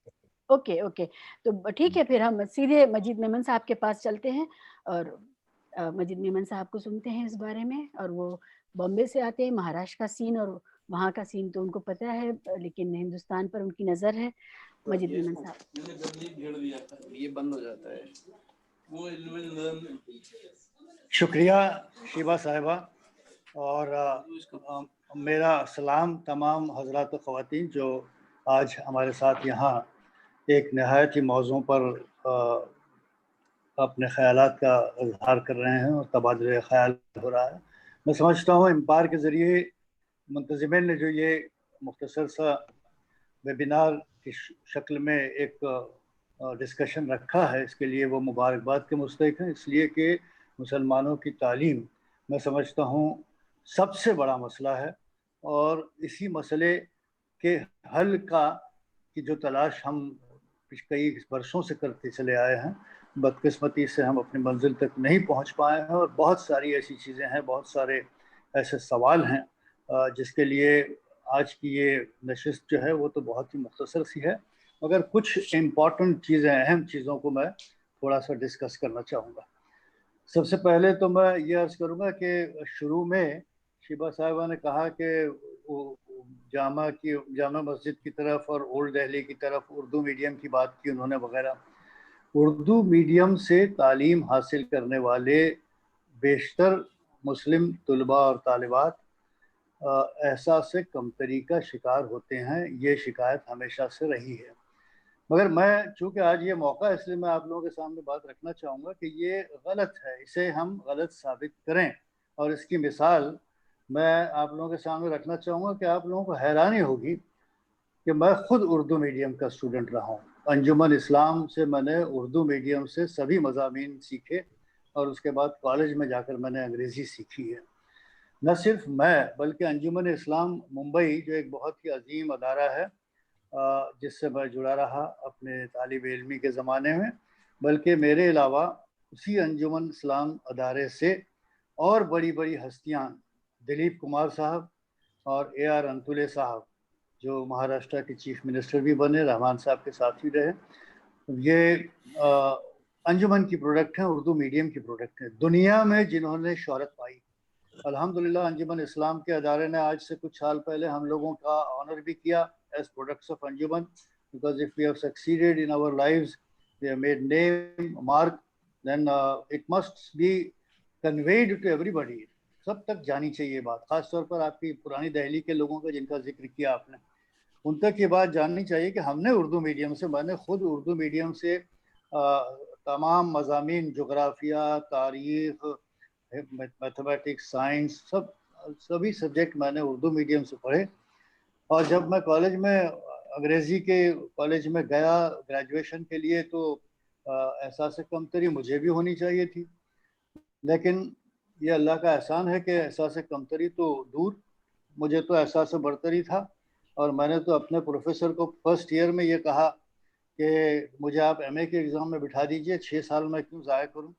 Okay, तो ठीक है, फिर हम सीधे मजीद मेमन साहब के पास चलते हैं और मजीद मेमन साहब को सुनते हैं इस बारे में। और वो बॉम्बे से आते हैं। महाराष्ट्र का सीन और वहाँ का सीन तो उनको पता है, लेकिन हिंदुस्तान पर उनकी नज़र है। मजीद मेमन साहब। ये बंद हो जाता है। शुक्रिया शीबा साहिबा, और मेरा सलाम तमाम हजरात व ख़वातीन जो आज हमारे साथ यहाँ एक नहायत ही मौज़ू पर अपने ख़यालात का इज़हार कर रहे हैं और तबादले ख़याल हो रहा है। मैं समझता हूँ इम्पार के ज़रिए मुंतज़िमीन ने जो ये मुख्तसर सा वेबिनार की शक्ल में एक डिस्कशन रखा है, इसके लिए वो मुबारकबाद के मुस्तहिक़ हैं। इसलिए कि मुसलमानों की तालीम मैं समझता हूँ सबसे बड़ा मसला है, और इसी मसले के हल की जो तलाश हम कई वर्षों से करते चले आए हैं, बदकिस्मती से हम अपनी मंजिल तक नहीं पहुंच पाए हैं। और बहुत सारी ऐसी चीज़ें हैं, बहुत सारे ऐसे सवाल हैं जिसके लिए आज की ये नशिस्त जो है वो तो बहुत ही मुख्तसर सी है, मगर कुछ इम्पॉर्टेंट चीज़ें, अहम चीज़ों को मैं थोड़ा सा डिस्कस करना चाहूँगा। सबसे पहले तो मैं ये अर्ज़ करूँगा कि शुरू में शीबा साहिबा ने कहा कि जामा मस्जिद की तरफ और ओल्ड दिल्ली की तरफ उर्दू मीडियम की बात की उन्होंने वगैरह। उर्दू मीडियम से तालीम हासिल करने वाले बेशतर मुस्लिम तलबा और तालिबात एहसास कमतरी का शिकार होते हैं। ये शिकायत हमेशा से रही है, मगर मैं चूँकि आज ये मौका, इसलिए मैं आप लोगों के सामने बात रखना चाहूँगा कि ये गलत है, इसे हम गलत साबित करें। और इसकी मिसाल मैं आप लोगों के सामने रखना चाहूँगा कि आप लोगों को हैरानी होगी कि मैं ख़ुद उर्दू मीडियम का स्टूडेंट रहा हूँ। अंजुमन इस्लाम से मैंने उर्दू मीडियम से सभी मज़ामीन सीखे और उसके बाद कॉलेज में जाकर मैंने अंग्रेज़ी सीखी है। न सिर्फ मैं बल्कि अंजुमन इस्लाम मुंबई जो एक बहुत ही अजीम अदारा है जिससे मैं जुड़ा रहा अपने तालिब इल्मी के ज़माने में, बल्कि मेरे अलावा उसी अंजुमन इस्लाम अदारे से और बड़ी बड़ी हस्तियाँ, दिलीप कुमार साहब और AR अंतुले साहब जो महाराष्ट्र के चीफ मिनिस्टर भी बने, रहमान साहब के साथ ही रहे, ये अंजुमन की प्रोडक्ट हैं, उर्दू मीडियम की प्रोडक्ट हैं दुनिया में जिन्होंने शोहरत पाई। अल्हम्दुलिल्लाह अंजुमन इस्लाम के अदारे ने आज से कुछ साल पहले हम लोगों का ऑनर भी किया as products of Anjuman, because if we have succeeded in our lives, we have made name mark, then it must be conveyed to everybody. सब तक जानी चाहिए बात, खासतौर पर आपकी पुरानी दिल्ली के लोगों का जिनका जिक्र किया आपने, उन तक ये बात जाननी चाहिए कि हमने उर्दू मीडियम से, मैंने खुद उर्दू मीडियम से तमाम मज़ामीन, जोग्राफिया, तारीख़, मैथमेटिक्स, साइंस, सभी सब्जेक्ट मैंने उर्दू मीडियम से पढ़े। और जब मैं कॉलेज में अंग्रेज़ी के कॉलेज में गया ग्रेजुएशन के लिए तो एहसास कमतरी मुझे भी होनी चाहिए थी, लेकिन ये अल्लाह का एहसान है कि एहसास कमतरी तो दूर, मुझे तो एहसास बरतरी था। और मैंने तो अपने प्रोफेसर को फर्स्ट ईयर में ये कहा कि मुझे आप MA के एग्ज़ाम में बिठा दीजिए, 6 साल मैं क्यों ज़ाया करूं,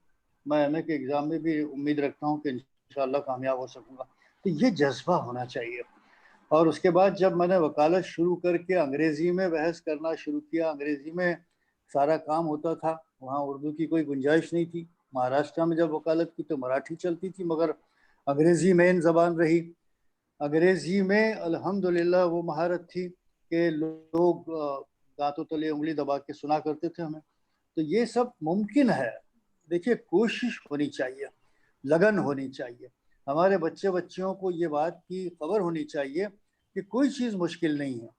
मैं MA के एग्ज़ाम में भी उम्मीद रखता हूं कि इंशाअल्लाह कामयाब हो सकूंगा। तो ये जज्बा होना चाहिए। और उसके बाद जब मैंने वकालत शुरू करके अंग्रेज़ी में बहस करना शुरू किया, अंग्रेज़ी में सारा काम होता था, वहाँ उर्दू की कोई गुंजाइश नहीं थी। महाराष्ट्र में जब वकालत की तो मराठी चलती थी, मगर अंग्रेज़ी मेन ज़बान रही। अंग्रेज़ी में अल्हम्दुलिल्लाह वो महारत थी कि लोग दांतों तले उंगली दबा के सुना करते थे हमें। तो ये सब मुमकिन है। देखिए, कोशिश होनी चाहिए, लगन होनी चाहिए, हमारे बच्चे बच्चियों को ये बात की खबर होनी चाहिए कि कोई चीज़ मुश्किल नहीं है।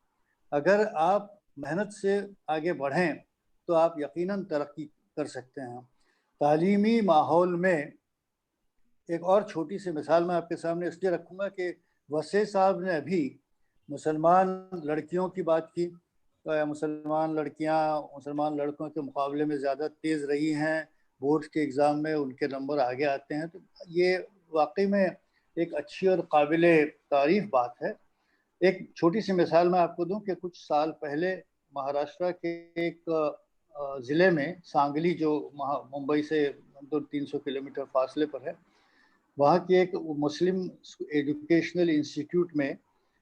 अगर आप मेहनत से आगे बढ़ें तो आप यकीनन तरक्की कर सकते हैं। तालीमी माहौल में एक और छोटी सी मिसाल मैं आपके सामने इसलिए रखूँगा कि वसे साहब ने अभी मुसलमान लड़कियों की बात की, तो मुसलमान लड़कियां मुसलमान लड़कों के मुकाबले में ज़्यादा तेज़ रही हैं, बोर्ड के एग्ज़ाम में उनके नंबर आगे आते हैं। तो ये वाकई में एक अच्छी और काबिल तारीफ़ बात है। एक छोटी सी मिसाल मैं आपको दूं कि कुछ साल पहले महाराष्ट्र के एक ज़िले में, सांगली जो मुंबई से 200-300 किलोमीटर फासले पर है, वहाँ की एक मुस्लिम एजुकेशनल इंस्टीट्यूट में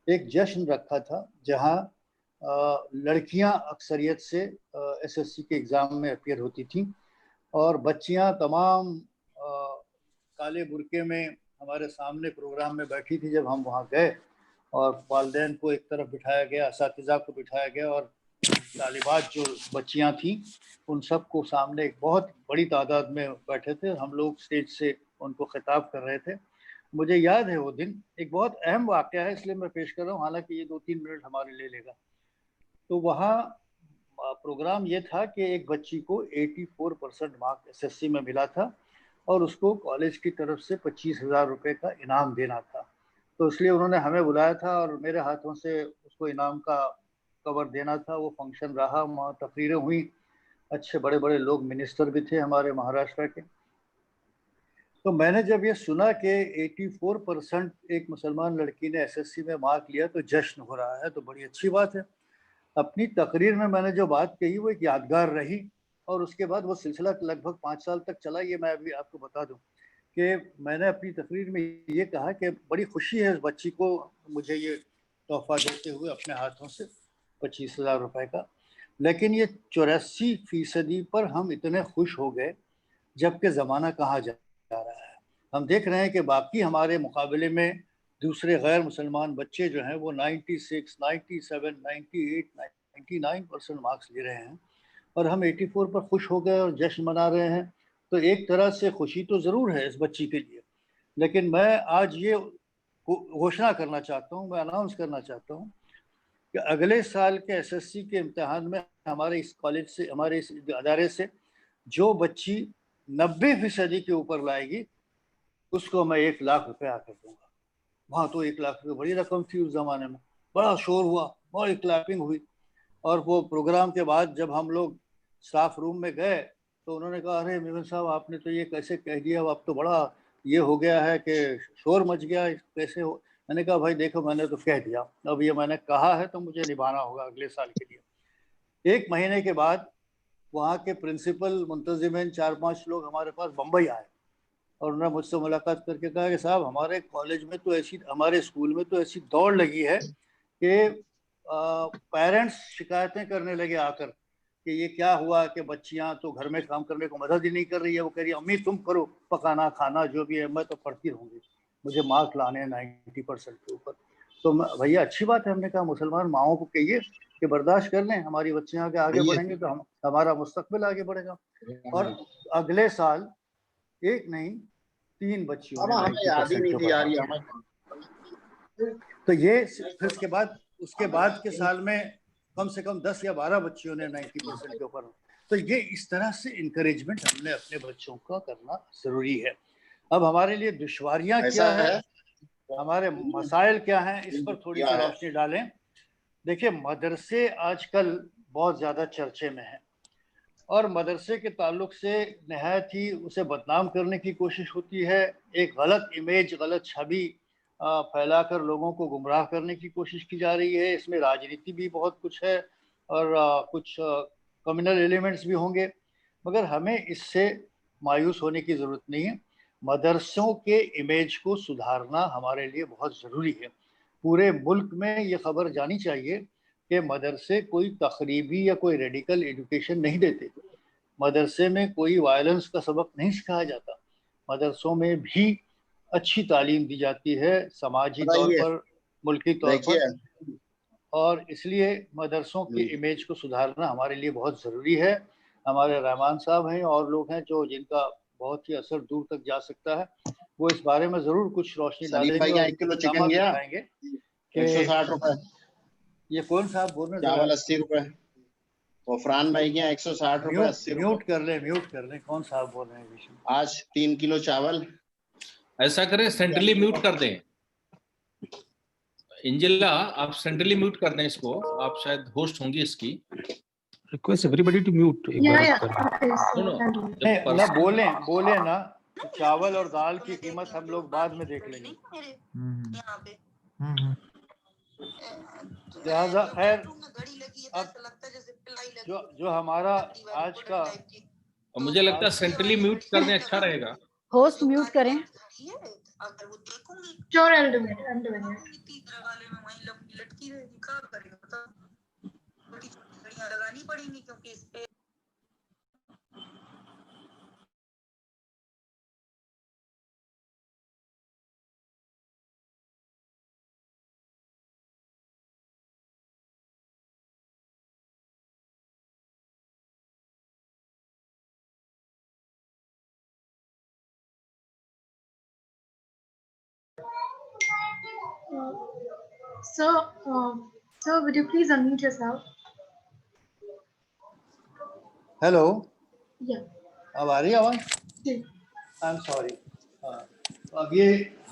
एक जश्न रखा था जहाँ लड़कियाँ अक्सरियत से SSC के एग्ज़ाम में अपीयर होती थीं और बच्चियाँ तमाम काले बुरके में हमारे सामने प्रोग्राम में बैठी थी। जब हम वहाँ गए और वालिदैन को एक तरफ बिठाया गया, असातिज़ा को बिठाया गया और तालिबात जो बच्चियाँ थीं उन सबको सामने एक बहुत बड़ी तादाद में बैठे थे, हम लोग स्टेज से उनको खिताब कर रहे थे। मुझे याद है वो दिन, एक बहुत अहम वाक़या है इसलिए मैं पेश कर रहा हूँ, हालांकि ये 2-3 मिनट हमारे ले लेगा। तो वहाँ प्रोग्राम ये था कि एक बच्ची को 84% मार्क SSC में मिला था और उसको कॉलेज की तरफ से 25,000 रुपये का इनाम देना था। तो इसलिए उन्होंने हमें बुलाया था और मेरे हाथों से उसको इनाम का कवर देना था। वो फंक्शन रहा, वहाँ तकरीरें हुई, अच्छे बड़े बड़े लोग, मिनिस्टर भी थे हमारे महाराष्ट्र के। तो मैंने जब ये सुना कि 84% एक मुसलमान लड़की ने SSC में मार्क लिया तो जश्न हो रहा है, तो बड़ी अच्छी बात है। अपनी तकरीर में मैंने जो बात कही वो एक यादगार रही और उसके बाद वो सिलसिला लगभग 5 साल तक चला। ये मैं अभी आपको बता दूं कि मैंने अपनी तकरीर में ये कहा कि बड़ी खुशी है इस बच्ची को मुझे ये तोहफा देते हुए अपने हाथों से 25,000 रुपये का, लेकिन ये 84% पर हम इतने खुश हो गए जबकि ज़माना कहाँ जा रहा है। हम देख रहे हैं कि बाकी हमारे मुकाबले में दूसरे गैर मुसलमान बच्चे जो हैं वो 96, 97, 98, 99% मार्क्स ले रहे हैं और हम 84 पर खुश हो गए और जश्न मना रहे हैं। तो एक तरह से खुशी तो ज़रूर है इस बच्ची के लिए, लेकिन मैं आज ये घोषणा करना चाहता हूँ, मैं अनाउंस करना चाहता हूँ कि अगले साल के SSC के इम्तिहान में हमारे इस कॉलेज से, हमारे इस अदारे से जो बच्ची 90% के ऊपर लाएगी उसको मैं 1 लाख रुपये आकर दूंगा। वहाँ तो 1 लाख रुपये बड़ी रकम थी उस ज़माने में, बड़ा शोर हुआ, बड़ी क्लैपिंग हुई। और वो प्रोग्राम के बाद जब हम लोग स्टाफ रूम में गए तो उन्होंने कहा अरे मेमन साहब आपने तो ये कैसे कह दिया, अब तो बड़ा ये हो गया है कि शोर मच गया, कैसे हो। मैंने कहा भाई देखो मैंने तो कह दिया, अब ये मैंने कहा है तो मुझे निभाना होगा अगले साल के लिए। 1 महीने के बाद वहाँ के प्रिंसिपल मुंतजिमिन 4-5 लोग हमारे पास बम्बई आए और उन्होंने मुझसे मुलाकात करके कहा कि साहब हमारे कॉलेज में तो ऐसी, हमारे स्कूल में तो ऐसी दौड़ लगी है कि पेरेंट्स शिकायतें करने लगे आकर कि ये क्या हुआ कि बच्चियां तो घर में काम करने को मदद ही नहीं कर रही है। वो कह रही है अम्मी तुम करो पकाना खाना जो भी है, मैं तो पढ़ती रहूँगी, मुझे मार्क्स लाने हैं 90% के ऊपर। तो भैया अच्छी बात है, हमने कहा मुसलमान माओं को कहिए कि बर्दाश्त कर लें, हमारी बच्चियां आगे बढ़ेंगे तो हमारा मुस्तकबिल आगे बढ़ेगा। और अगले साल 1 नहीं 3 बच्चियों ने 90% के ऊपर। तो ये फिर उसके बाद के साल में कम से कम 10 या 12 बच्चियों ने 90% के ऊपर। तो ये इस तरह से इंकरेजमेंट हमने अपने बच्चों का करना जरूरी है। अब हमारे लिए दुश्वारियां क्या है, हमारे मसाइल क्या हैं, इस पर थोड़ी सी रोशनी डालें। देखिए मदरसे आजकल बहुत ज्यादा चर्चे में हैं और मदरसे के ताल्लुक से नहायत ही उसे बदनाम करने की कोशिश होती है। एक गलत इमेज, गलत छवि फैलाकर लोगों को गुमराह करने की कोशिश की जा रही है। इसमें राजनीति भी बहुत कुछ है और कुछ कम्युनल एलिमेंट्स भी होंगे, मगर हमें इससे मायूस होने की ज़रूरत नहीं है। मदरसों के इमेज को सुधारना हमारे लिए बहुत ज़रूरी है। पूरे मुल्क में ये खबर जानी चाहिए कि मदरसे कोई तखरीबी या कोई रेडिकल एजुकेशन नहीं देते, मदरसे में कोई वायलेंस का सबक नहीं सिखाया जाता, मदरसों में भी अच्छी तालीम दी जाती है समाजी तौर पर, मुल्की तौर पर। और इसलिए मदरसों की इमेज को सुधारना हमारे लिए बहुत ज़रूरी है। हमारे रहमान साहब हैं और लोग हैं जो जिनका बहुत ही असर दूर तक जा सकता है, वो इस बारे में ज़रूर कुछ रोशनी डालेंगे और 1 किलो चिकन गया 160 रुपए। ये कौन साहब बोल रहे हैं? चावल 80 रुपए। गफरान भाई गया 160 रुपए 80 रुपए। म्यूट कर ले, कौन साहब बोल रहे हैं? आज 3 किलो चावल। ऐसा करें सेंट्रली म्यूट कर दें। इंजिला आप सेंट्रली म्यूट कर दें इसको, आप शायद होस्ट होंगी इसकी। Request everybody to mute. ना बोले ना, चावल और दाल की कीमत हम लोग बाद में देख लेंगे। लिहाजा खैर अब जो हमारा आज का, मुझे लगता है सेंट्रली म्यूट कर दें अच्छा रहेगा। होस्ट म्यूट करें। अगर वो देखूंगी चोर लटकी रहेगी, क्या करेगा, घड़ियां लगानी पड़ेंगी क्योंकि इस पे Sir, would you please unmute yourself? Hello, Yeah. अब आ रही आवाज? I am sorry. अब ये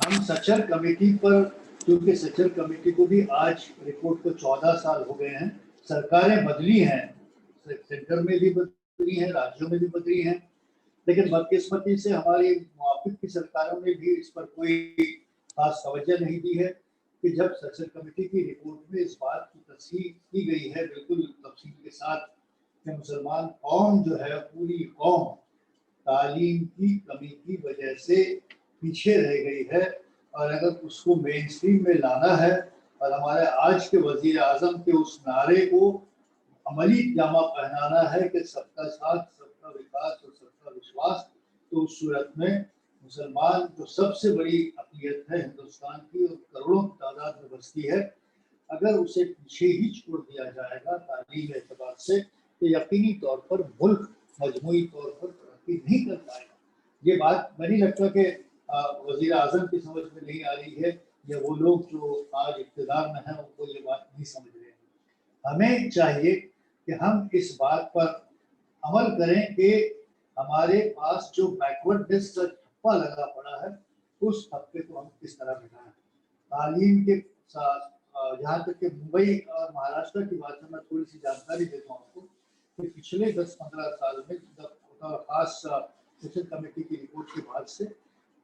हम सचर कमेटी पर, क्योंकि सचर कमेटी को भी आज रिपोर्ट को 14 साल हो गए हैं, सरकारें बदली हैं, सेंटर में भी बदली हैं, राज्यों में भी बदली हैं, लेकिन बदकिस्मती से हमारी मुआफिक की सरकारों ने भी इस पर कोई खास तवज्जो नहीं दी है कि जब सचर कमेटी की रिपोर्ट में इस बात की तस्दीक की गई है बिल्कुल तफसील के साथ कि मुसलमान कौम जो है, पूरी कौम तालीम की कमी की वजह से पीछे रह गई है और अगर उसको मेन स्ट्रीम में लाना है और हमारे आज के वजीर आजम के उस नारे को अमली जामा पहनाना है कि सबका साथ, सबका विकास और सबका विश्वास, तो उस सूरत में मुसलमान जो सबसे बड़ी अक़लियत है हिंदुस्तान की और करोड़ों की तादाद में बसती है, अगर उसे पीछे ही छोड़ दिया जाएगा तालीम के एतबार से, तो यकीनी तौर पर मुल्क मजमूई तौर पर तरक्की नहीं कर पाएगा। ये बात नहीं लगता कि वज़ीर आज़म की समझ में नहीं आ रही है या वो लोग जो आज इक़्तिदार में हैं उनको ये बात नहीं समझ रहे हैं। हमें चाहिए कि हम इस बात पर अमल करें कि हमारे पास जो बैकवर्डनेस का ठप्पा लगा पड़ा है उस ठप्पे को हम किस तरह मिटाएं। तालीम के साथ जहाँ तक कि मुंबई और महाराष्ट्र की बात है, मैं थोड़ी सी जानकारी देता हूँ आपको कि पिछले 10-15 साल में खास सेशन कमेटी की रिपोर्ट के बाद से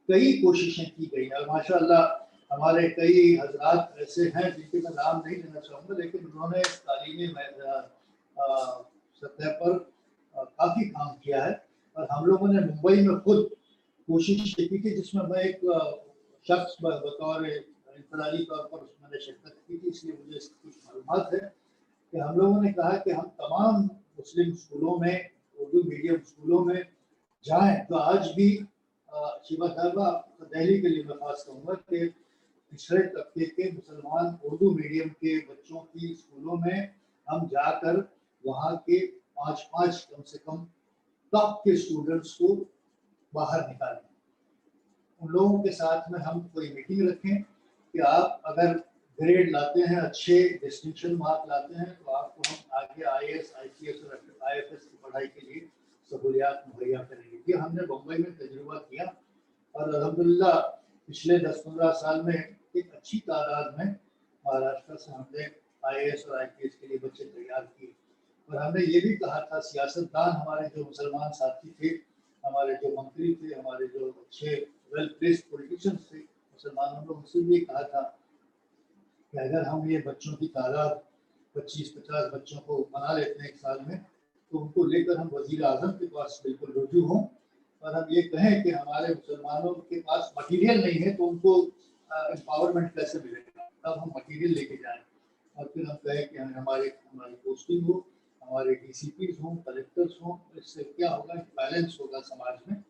कई कोशिशें की गई और माशाअल्लाह हमारे कई हजरात ऐसे हैं जिनके मैं नाम नहीं लेना चाहूँगा, लेकिन उन्होंने तालीमी सतह पर काफ़ी काम किया है। और हम लोगों ने मुंबई में खुद कोशिश की थी, जिसमें मैं एक शख्स बतौर इंफरादी तौर पर मैंने शिरकत की थी, इसलिए मुझे इसकी कुछ मालूमात है कि हम लोगों ने कहा कि हम तमाम मुस्लिम स्कूलों में, उर्दू मीडियम स्कूलों में जाएं। तो आज भी शिवा साहबा दिल्ली के लिए मैं खास कहूँगा कि पिछड़े तबके के मुसलमान उर्दू मीडियम के बच्चों की स्कूलों में हम जाकर वहाँ के 5 कम से कम टॉप के स्टूडेंट्स को बाहर निकालें। उन लोगों के साथ में हम कोई मीटिंग रखें कि आप अगर ग्रेड लाते हैं, अच्छे डिस्टिंक्शन मार्क लाते हैं, तो आपको हम आगे IAS, IPS और IFS की पढ़ाई के लिए सहूलियात मुहैया करेंगे। ये हमने मुंबई में तजुर्बा किया और अल्हम्दुलिल्लाह पिछले 10-15 साल में एक अच्छी तादाद में महाराष्ट्र से हमने IAS और IPS के लिए बच्चे तैयार किए। और हमने ये भी कहा था, सियासतदान हमारे जो मुसलमान साथी थे, हमारे जो मंत्री थे, हमारे जो अच्छे वेल प्लेस्ड पॉलिटिशियंस थे मुसलमानों ने, उनसे भी कहा था कि अगर हम ये बच्चों की तादाद 25-50 बच्चों को बना लेते हैं एक साल में, तो उनको लेकर हम वज़ीर आज़म के पास बिल्कुल रुजू हों और हम ये कहें कि हमारे मुसलमानों के पास मटीरियल नहीं है तो उनको एम्पावरमेंट कैसे मिलेगा, तब हम मटीरियल लेके जाएं। और फिर हम कहें कि हमारी पोस्टिंग हो, हमारे DCPs हों, कलेक्टर्स हों। इससे क्या होगा, बैलेंस होगा समाज में।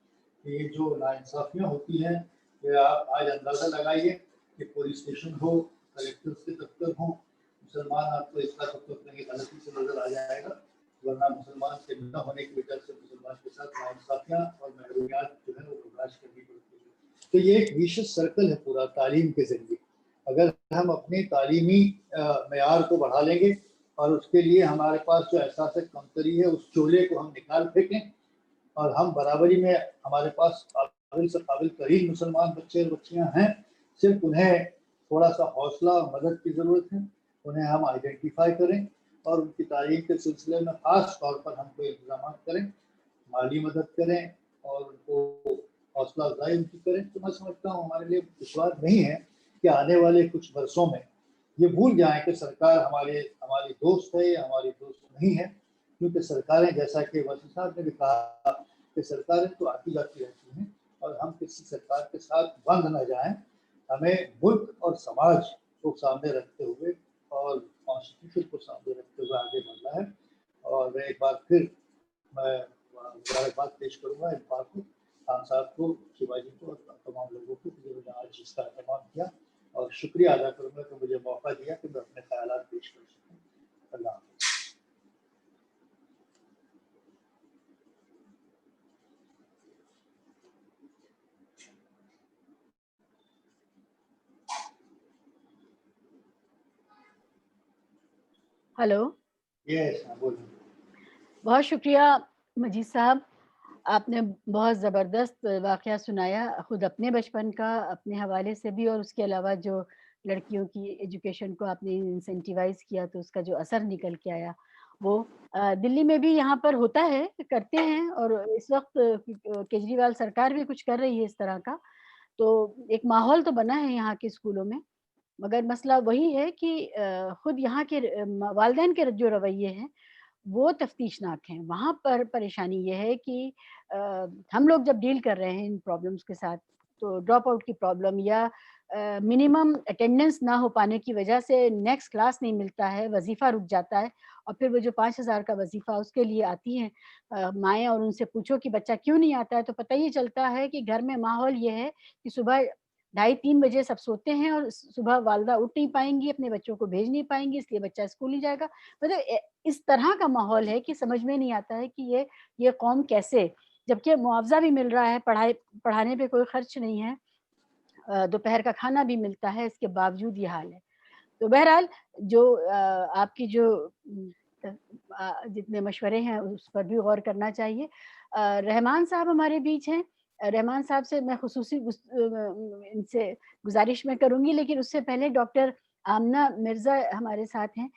ये जो नाइंसाफियाँ होती हैं, ये आप आज अंदाज़ा लगाइए कि पुलिस स्टेशन हो, कलेक्टर्स के दफ्तर हों, मुसलमान आपको इसका दफ्तर कहीं गलती से नजर आ जाएगा, वरना मुसलमान के न होने की वजह से मुसलमान के साथ नाइंसाफियाँ और महरूमियात जो है वो बर्दाश्त करनी पड़ती है। तो ये एक विशेष सर्कल है पूरा तालीम के जरिए। अगर हम अपने तालीमी मेयार को बढ़ा लेंगे और उसके लिए हमारे पास जो एहसास कमतरी है उस चोले को हम निकाल फेंकें और हम बराबरी में, हमारे पास काबिल से काबिल तरीन मुसलमान बच्चे और बच्चियाँ हैं, सिर्फ उन्हें थोड़ा सा हौसला और मदद की ज़रूरत है। उन्हें हम आइडेंटिफाई करें और उनकी तालीम के सिलसिले में ख़ास तौर पर हम कोई इंतजाम करें, माली मदद करें और उनको हौसला अफजाई उनकी करें। तो मैं समझता हूँ हमारे लिए दुश्वार नहीं है कि आने वाले कुछ वर्षों में ये भूल जाएं कि सरकार हमारी दोस्त है या हमारी दोस्त नहीं है, क्योंकि सरकारें, जैसा कि वसी साहब ने भी कहा कि सरकारें तो आती जाती रहती हैं और हम किसी सरकार के साथ बंद न जाएं। हमें मुल्क और समाज को सामने रखते हुए और कॉन्स्टिट्यूशन को सामने रखते हुए आगे बढ़ना है। और एक बार फिर मैं मुबारकबाद पेश करूँगा इकबाल को, खान साहब को, शिवाजी को और तमाम लोगों को जिन्होंने आज इसका एहतमाम किया, और शुक्रिया अदा करूँगा कि मुझे मौका दिया कि मैं अपने ख्यालात पेश कर सकूँ। अल्लाह। हेलो। यस, बोलिए। बहुत शुक्रिया मजीद साहब, आपने बहुत ज़बरदस्त वाक़या सुनाया, ख़ुद अपने बचपन का, अपने हवाले से भी, और उसके अलावा जो लड़कियों की एजुकेशन को आपने इंसेंटिवाइज़ किया तो उसका जो असर निकल के आया वो दिल्ली में भी यहाँ पर होता है, करते हैं, और इस वक्त केजरीवाल सरकार भी कुछ कर रही है इस तरह का। तो एक माहौल तो बना है यहाँ के स्कूलों में, मगर मसला वही है कि खुद यहाँ के वालिदैन के जो रवैये हैं वो तफ्तीशनाक हैं। वहाँ पर परेशानी ये है कि हम लोग जब डील कर रहे हैं इन प्रॉब्लम्स के साथ, तो ड्रॉप आउट की प्रॉब्लम या मिनिमम अटेंडेंस ना हो पाने की वजह से नेक्स्ट क्लास नहीं मिलता है, वजीफ़ा रुक जाता है, और फिर वो जो 5000 का वजीफ़ा उसके लिए आती हैं माएँ और उनसे पूछो कि बच्चा क्यों नहीं आता है, तो पता ही चलता है कि घर में माहौल ये है कि सुबह 2:30-3 बजे सब सोते हैं और सुबह वालिदा उठ नहीं पाएँगी, अपने बच्चों को भेज नहीं पाएँगी, इसलिए बच्चा स्कूल नहीं जाएगा। मतलब इस तरह का माहौल है कि समझ में नहीं आता है कि ये कौम कैसे, जबकि मुआवज़ा भी मिल रहा है, पढ़ाने पे कोई खर्च नहीं है, दोपहर का खाना भी मिलता है, इसके बावजूद ये हाल है। तो बहरहाल जो आपकी जो जितने मशवरे हैं उस पर भी गौर करना चाहिए। रहमान साहब हमारे बीच हैं, रहमान साहब से मैं खुसूसी इनसे गुज़ारिश मैं करूँगी, लेकिन उससे पहले डॉक्टर आमना मिर्ज़ा हमारे साथ हैं,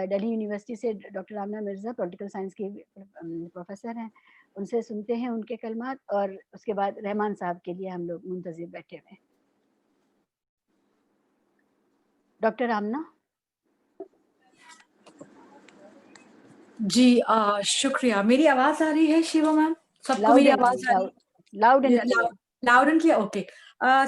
दिल्ली यूनिवर्सिटी से डॉक्टर आमना मिर्ज़ा पॉलिटिकल साइंस की प्रोफ़ेसर हैं, उनसे सुनते हैं उनके कलमात और उसके बाद रहमान साहब के लिए हम लोग मुंतजिर बैठे हुए हैं। डॉक्टर आमना। जी शुक्रिया। मेरी आवाज आ रही है शिवा मैम? सबको लाउड मेरी एंड आवाज आ रही है? Loud and clear. Loud and clear, okay.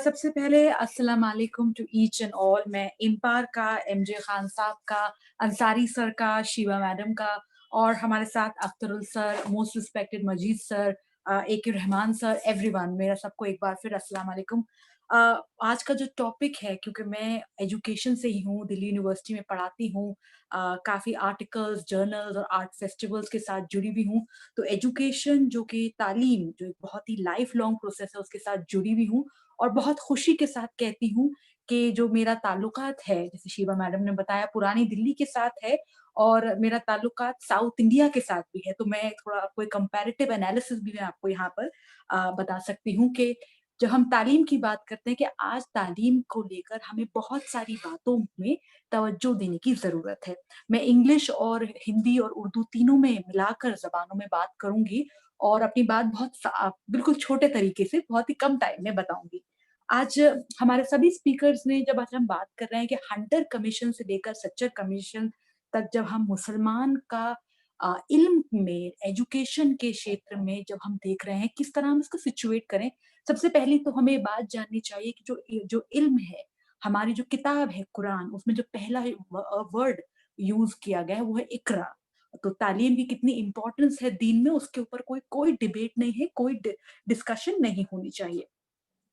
सबसे पहले अस्सलाम वालेकुम टू ईच एंड ऑल। मैं इम्पार का, एमजे खान साहब का, अंसारी सर का, शिवा मैडम का और हमारे साथ Akhtarul sir, most respected Majeed sir, A K. Rahman sir, everyone, मेरा सबको एक बार फिर अस्सलाम वालेकुम। आज का जो टॉपिक है, क्योंकि मैं एजुकेशन से ही हूँ, दिल्ली यूनिवर्सिटी में पढ़ाती हूँ, काफ़ी आर्टिकल्स, जर्नल्स और आर्ट फेस्टिवल्स के साथ जुड़ी भी हूँ, तो एजुकेशन जो कि तालीम जो एक बहुत ही लाइफ लॉन्ग प्रोसेस है उसके साथ जुड़ी हुई हूँ और बहुत खुशी के साथ कहती हूँ कि जो मेरा ताल्लुकात है, जैसे शिवा मैडम ने बताया, पुरानी दिल्ली के साथ है और मेरा ताल्लुकात साउथ इंडिया के साथ भी है। तो मैं थोड़ा कोई कंपैरेटिव एनालिसिस भी मैं आपको यहाँ पर बता सकती हूँ कि जब हम तालीम की बात करते हैं कि आज तालीम को लेकर हमें बहुत सारी बातों में तवज्जो देने की ज़रूरत है। मैं इंग्लिश और हिंदी और उर्दू तीनों में मिलाकर ज़बानों में बात करूँगी और अपनी बात बिल्कुल छोटे तरीके से बहुत ही कम टाइम में बताऊँगी। आज हमारे सभी स्पीकर्स ने जब आज हम बात कर रहे हैं कि हंटर कमीशन से लेकर सच्चर कमीशन तक, जब हम मुसलमान का इल्म में, एजुकेशन के क्षेत्र में जब हम देख रहे हैं किस तरह हम इसको सिचुएट करें, सबसे पहले तो हमें बात जाननी चाहिए कि जो इल्म है, हमारी जो किताब है कुरान, उसमें जो पहला वर्ड यूज किया गया है वो है इकरा। तो तालीम की कितनी इंपॉर्टेंस है दीन में, उसके ऊपर कोई डिबेट नहीं है, कोई डिस्कशन नहीं होनी चाहिए।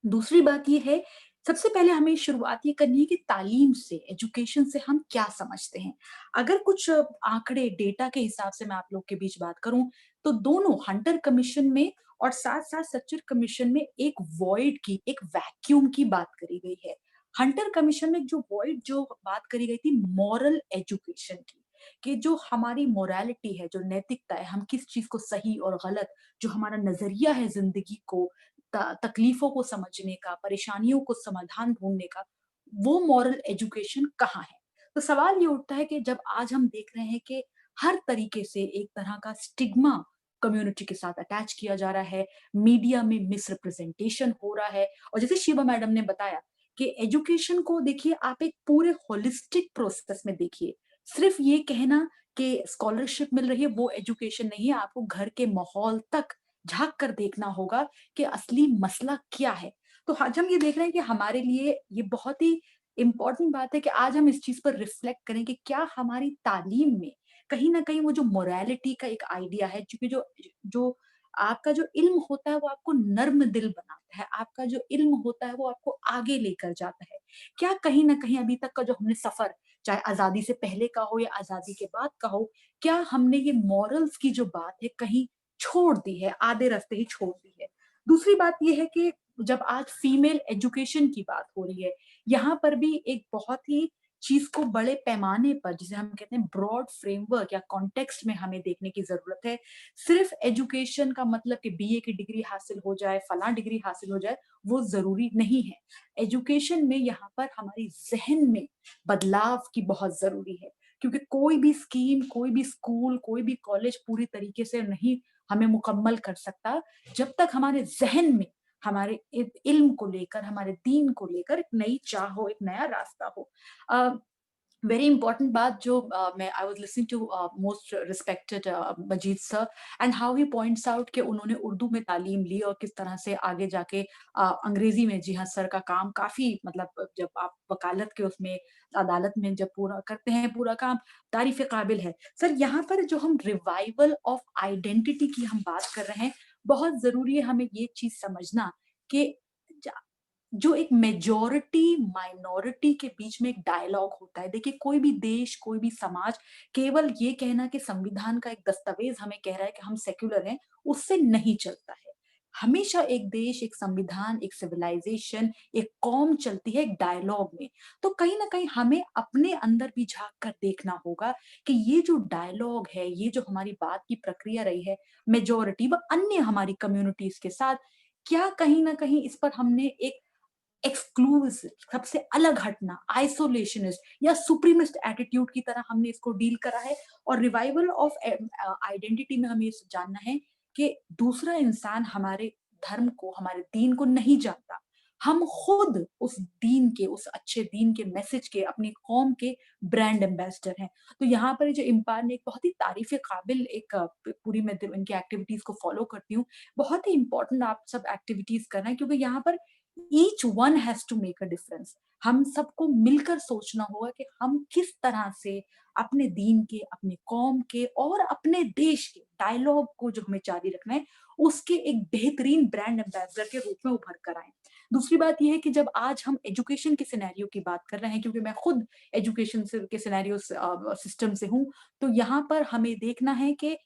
दूसरी बात ये है, सबसे पहले हमें शुरुआत ये करनी है कि तालीम से, एजुकेशन से हम क्या समझते हैं। अगर कुछ आंकड़े, डेटा के हिसाब से मैं आप लोग के बीच बात करूं, तो दोनों हंटर कमीशन में और साथ साथ सच्चर कमीशन में एक वॉइड की, एक वैक्यूम की बात करी गई है। हंटर कमीशन में जो बात करी गई थी मॉरल एजुकेशन की, कि जो हमारी मोरालिटी है, जो नैतिकता है, हम किस चीज को सही और गलत, जो हमारा नजरिया है जिंदगी को, तकलीफों को समझने का, परेशानियों को समाधान ढूंढने का, वो मॉरल एजुकेशन कहाँ है। तो सवाल ये उठता है कि जब आज हम देख रहे हैं कि हर तरीके से एक तरह का स्टिग्मा कम्युनिटी के साथ अटैच किया जा रहा है, मीडिया में मिसरिप्रेजेंटेशन हो रहा है, और जैसे शिवा मैडम ने बताया कि एजुकेशन को देखिए आप एक पूरे होलिस्टिक प्रोसेस में देखिए। सिर्फ ये कहना कि स्कॉलरशिप मिल रही है वो एजुकेशन नहीं है, आपको घर के माहौल तक झांक कर देखना होगा कि असली मसला क्या है। तो आज हम ये देख रहे हैं कि हमारे लिए ये बहुत ही इम्पोर्टेंट बात है कि आज हम इस चीज पर रिफ्लेक्ट करें कि क्या हमारी तालीम में कहीं ना कहीं वो जो मोरालिटी का एक आइडिया है, क्योंकि जो जो आपका जो इल्म होता है वो आपको नर्म दिल बनाता है, आपका जो इल्म होता है वो आपको आगे लेकर जाता है। क्या कहीं ना कहीं अभी तक का जो हमने सफर, चाहे आजादी से पहले का हो या आजादी के बाद का हो, क्या हमने ये मॉरल्स की जो बात है कहीं छोड़ दी है, आधे रास्ते ही छोड़ दी है। दूसरी बात ये है कि जब आज फीमेल एजुकेशन की बात हो रही है, यहाँ पर भी एक बहुत ही चीज को बड़े पैमाने पर, जिसे हम कहते हैं ब्रॉड फ्रेमवर्क या कॉन्टेक्स्ट में हमें देखने की जरूरत है। सिर्फ एजुकेशन का मतलब कि बीए की डिग्री हासिल हो जाए, फलां डिग्री हासिल हो जाए, वो जरूरी नहीं है। एजुकेशन में यहाँ पर हमारी जहन में बदलाव की बहुत जरूरी है, क्योंकि कोई भी स्कीम, कोई भी स्कूल, कोई भी कॉलेज पूरी तरीके से नहीं हमें मुकम्मल कर सकता जब तक हमारे जहन में, हमारे इल्म को लेकर, हमारे दीन को लेकर एक नई चाह हो, एक नया रास्ता हो। वेरी इंपॉर्टेंट बात जो मैं I was listening to most respected Majeed sir and how he points out कि उन्होंने उर्दू में तालीम ली और किस तरह से आगे जाके अंग्रेजी में, जी हाँ सर का काम काफी, मतलब जब आप वकालत के उसमें अदालत में जब पूरा करते हैं पूरा काम, तारीफ काबिल है। सर यहाँ पर जो हम रिवाइवल ऑफ आइडेंटिटी की हम बात कर रहे हैं, बहुत जरूरी है हमें ये चीज समझना कि जो एक मेजॉरिटी माइनॉरिटी के बीच में एक डायलॉग होता है। देखिए कोई भी देश, कोई भी समाज केवल ये कहना कि संविधान का एक दस्तावेज हमें कह रहा है कि हम सेक्युलर हैं, उससे नहीं चलता है। हमेशा एक देश, एक संविधान, एक सिविलाइजेशन, एक कौम चलती है एक डायलॉग में। तो कहीं ना कहीं हमें अपने अंदर भी झांक कर देखना होगा कि ये जो डायलॉग है, ये जो हमारी बात की प्रक्रिया रही है मेजॉरिटी व अन्य हमारी कम्युनिटीज के साथ, क्या कहीं ना कहीं इस पर हमने एक एक्सक्लूसिव, सबसे अलग हटना, आइसोलेशनिस्ट या सुप्रीमिस्ट एटीट्यूड की तरह हमने इसको डील करा है। और रिवाइवल ऑफ आइडेंटिटी में हमें जानना है कि दूसरा इंसान हमारे धर्म को, हमारे दीन को नहीं जानता। हम खुद उस दीन के, उस अच्छे दीन के मैसेज के, अपनी कौम के ब्रांड एम्बेसडर हैं। तो यहाँ पर जो इम्पायर ने एक बहुत ही तारीफ़ काबिल एक पूरी मैं इनकी एक्टिविटीज़ को फ़ॉलो करती हूँ। बहुत ही इम्पोर्टेंट आप सब एक्टिविटीज़ कर रहे हैं क्योंकि यहाँ पर each one has to make a difference. हम सबको मिलकर सोचना होगा कि हम किस तरह से अपने दीन के, अपने कौम के और अपने देश के डायलॉग को जो हमें जारी रखना है, उसके एक बेहतरीन ब्रांड एम्बेसडर के रूप में उभर कर आएँ। दूसरी बात ये है कि जब आज हम एजुकेशन के सिनेरियो की बात कर रहे हैं, क्योंकि मैं खुद एजुकेशन से के सिनेरियो सिस्टम से हूँ, तो यहाँ पर हमें देखना है कि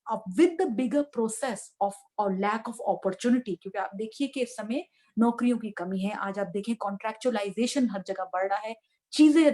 with the bigger process of और लैक ऑफ अपॉर्चुनिटी, क्योंकि आप देखिए कि इस समय नौकरियों की कमी है। आज आप देखें कॉन्ट्रैक्चुअलाइजेशन हर जगह बढ़ रहा है, चीजें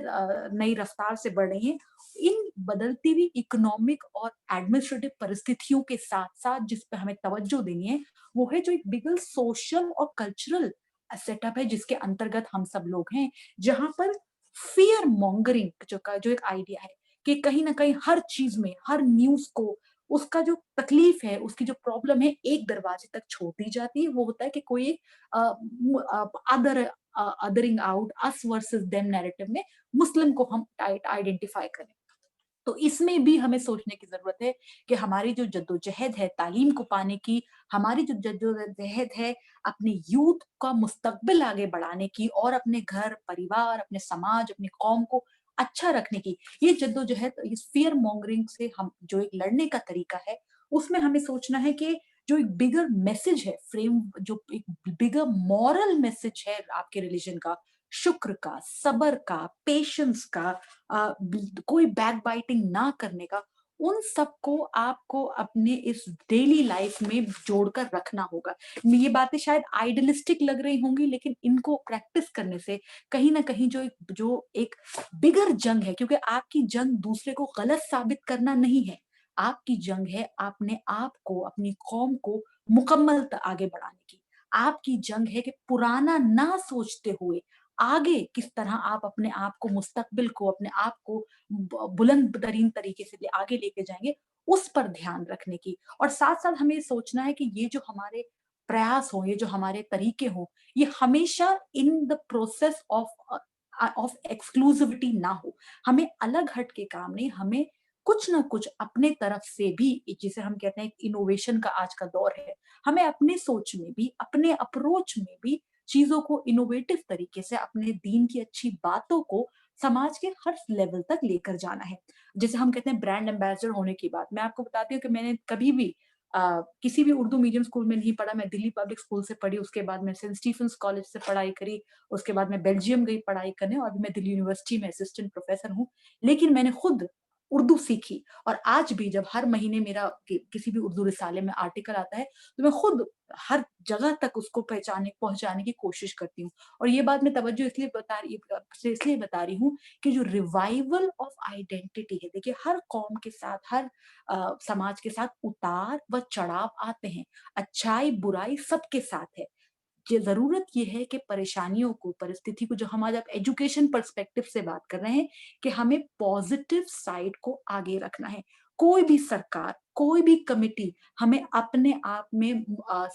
नई रफ्तार से बढ़ रही हैं। इन बदलती हुई इकोनॉमिक और एडमिनिस्ट्रेटिव परिस्थितियों के साथ-साथ जिस पे हमें तवज्जो देनी है, वो है जो एक बिगर सोशल और कल्चरल सेटअप है जिसके अंतर्गत हम सब लोग हैं, जहाँ पर फियर मॉन्गरिंग जो एक आइडिया है कि कहीं न कहीं हर चीज़ में, हर न्यूज़ को उसका जो तकलीफ है, उसकी जो प्रॉब्लम है, एक दरवाजे तक छोड़ दी जाती है। वो होता है कि कोई adhering out us versus them narrative में मुस्लिम को हम आइडेंटिफाई करें। तो इसमें भी हमें सोचने की ज़रूरत है कि हमारी जो जद्दोजहद है तालीम को पाने की, हमारी जो जद्दोजहद है अपने यूथ का मुस्तकबिल आगे बढ़ाने की और अपने घर, परिवार, अपने समाज, अपनी कौम को अच्छा रखने की, ये जद्दोजहद इस फ़ियर मॉन्गरिंग से हम जो एक लड़ने का तरीका है, उसमें हमें सोचना है कि जो एक बिगर मैसेज है, जो एक बिगर मॉरल मैसेज है आपके रिलिजन का, शुक्र का, सब्र का, पेशेंस का, कोई बैकबाइटिंग ना करने का, उन सबको आपको अपने इस डेली लाइफ में जोड़कर रखना होगा। ये बातें शायद आइडियलिस्टिक लग रही होंगी, लेकिन इनको प्रैक्टिस करने से कहीं न कहीं जो एक बिगर जंग है, क्योंकि आपकी जंग दूसरे को गलत साबित करना नहीं है। आपकी जंग है अपने आप को, अपनी कौम को मुकम्मल आगे बढ़ाने की। आपकी जंग है कि पुराना ना सोचते हुए आगे किस तरह आप अपने आप को, मुस्तकबिल को, अपने आप को बुलंद तरीन तरीके से आगे लेके जाएंगे, उस पर ध्यान रखने की। और साथ साथ हमें सोचना है कि ये जो हमारे प्रयास हो, ये जो हमारे तरीके हो, ये हमेशा in the process of exclusivity ना हो। हमें अलग हट के काम नहीं, हमें कुछ ना कुछ अपने तरफ से भी, जिसे हम कहते हैं इनोवेशन का आज का दौर है, हमें अपने सोच में भी, अपने अप्रोच में भी चीजों को इनोवेटिव तरीके से, अपने दीन की अच्छी बातों को समाज के हर लेवल तक लेकर जाना है। जैसे हम कहते हैं ब्रांड एम्बेसडर होने की बात, मैं आपको बताती हूँ कि मैंने कभी भी किसी भी उर्दू मीडियम स्कूल में नहीं पढ़ा। मैं दिल्ली पब्लिक स्कूल से पढ़ी, उसके बाद मैं सेंट स्टीफेंस कॉलेज से पढ़ाई करी, उसके बाद मैं बेल्जियम गई पढ़ाई करने, और अभी मैं दिल्ली यूनिवर्सिटी में असिस्टेंट प्रोफेसर हूँ। लेकिन मैंने खुद उर्दू सीखी, और आज भी जब हर महीने मेरा किसी भी उर्दू रिसाले में आर्टिकल आता है, तो मैं खुद हर जगह तक उसको पहुंचाने की कोशिश करती हूँ। और ये बात मैं तवज्जो इसलिए बता रही हूँ कि जो रिवाइवल ऑफ आइडेंटिटी है, देखिए हर कौम के साथ, हर समाज के साथ उतार व चढ़ाव आते हैं, अच्छाई बुराई सबके साथ है। ये ज़रूरत ये है कि परेशानियों को, परिस्थिति को, जो हम आज आप एजुकेशन पर्सपेक्टिव से बात कर रहे हैं, कि हमें पॉजिटिव साइड को आगे रखना है। कोई भी सरकार, कोई भी कमिटी हमें अपने आप में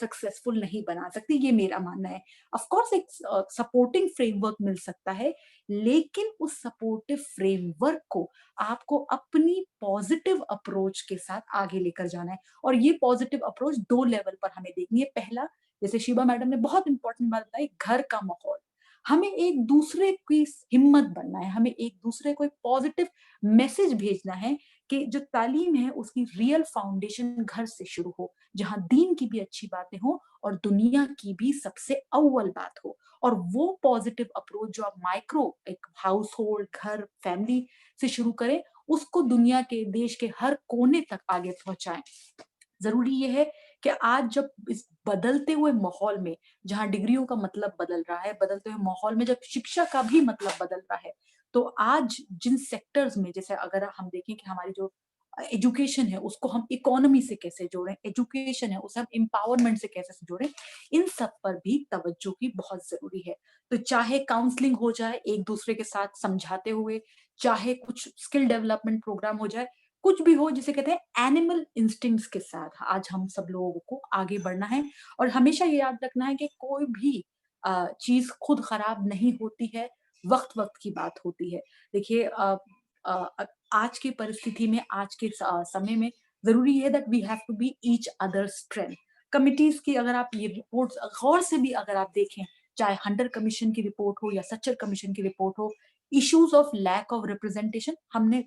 सक्सेसफुल नहीं बना सकती, ये मेरा मानना है। ऑफ कोर्स एक सपोर्टिंग फ्रेमवर्क मिल सकता है, लेकिन उस सपोर्टिव फ्रेमवर्क को आपको अपनी पॉजिटिव अप्रोच के साथ आगे लेकर जाना है। और ये पॉजिटिव अप्रोच 2 लेवल पर हमें देखनी है। पहला, जैसे शिबा मैडम ने बहुत इंपॉर्टेंट बात बताई, घर का माहौल। हमें एक दूसरे की हिम्मत बनना है, हमें एक दूसरे को एक पॉजिटिव मैसेज भेजना है कि जो तालीम है उसकी रियल फाउंडेशन घर से शुरू हो, जहां दीन की भी अच्छी बातें हो और दुनिया की भी सबसे अव्वल बात हो। और वो पॉजिटिव अप्रोच जो आप माइक्रो, एक हाउस होल्ड, घर, फैमिली से शुरू करें, उसको दुनिया के, देश के हर कोने तक आगे पहुंचाएं। जरूरी ये है कि आज जब इस बदलते हुए माहौल में, जहां डिग्रियों का मतलब बदल रहा है, बदलते हुए माहौल में जब शिक्षा का भी मतलब बदल रहा है, तो आज जिन सेक्टर्स में, जैसे अगर हम देखें कि हमारी जो एजुकेशन है उसको हम इकोनॉमी से कैसे जोड़ें, एजुकेशन है उसे हम एम्पावरमेंट से कैसे जोड़ें, इन सब पर भी तवज्जो की बहुत जरूरी है। तो चाहे काउंसलिंग हो जाए एक दूसरे के साथ समझाते हुए, चाहे कुछ स्किल डेवलपमेंट प्रोग्राम हो जाए, कुछ भी हो, जिसे कहते हैं एनिमल इंस्टिंक्ट्स के साथ आज हम सब लोगों को आगे बढ़ना है और हमेशा ये याद रखना है कि कोई भी चीज खुद खराब नहीं होती है, वक्त वक्त की बात होती है। देखिए आज की परिस्थिति में, आज के समय में जरूरी है that we have to be each other strength. Committees की अगर आप ये रिपोर्ट्स गौर से भी अगर आप देखें, चाहे हंटर कमीशन की रिपोर्ट हो या सच्चर कमीशन की रिपोर्ट हो, issues of lack of representation हमने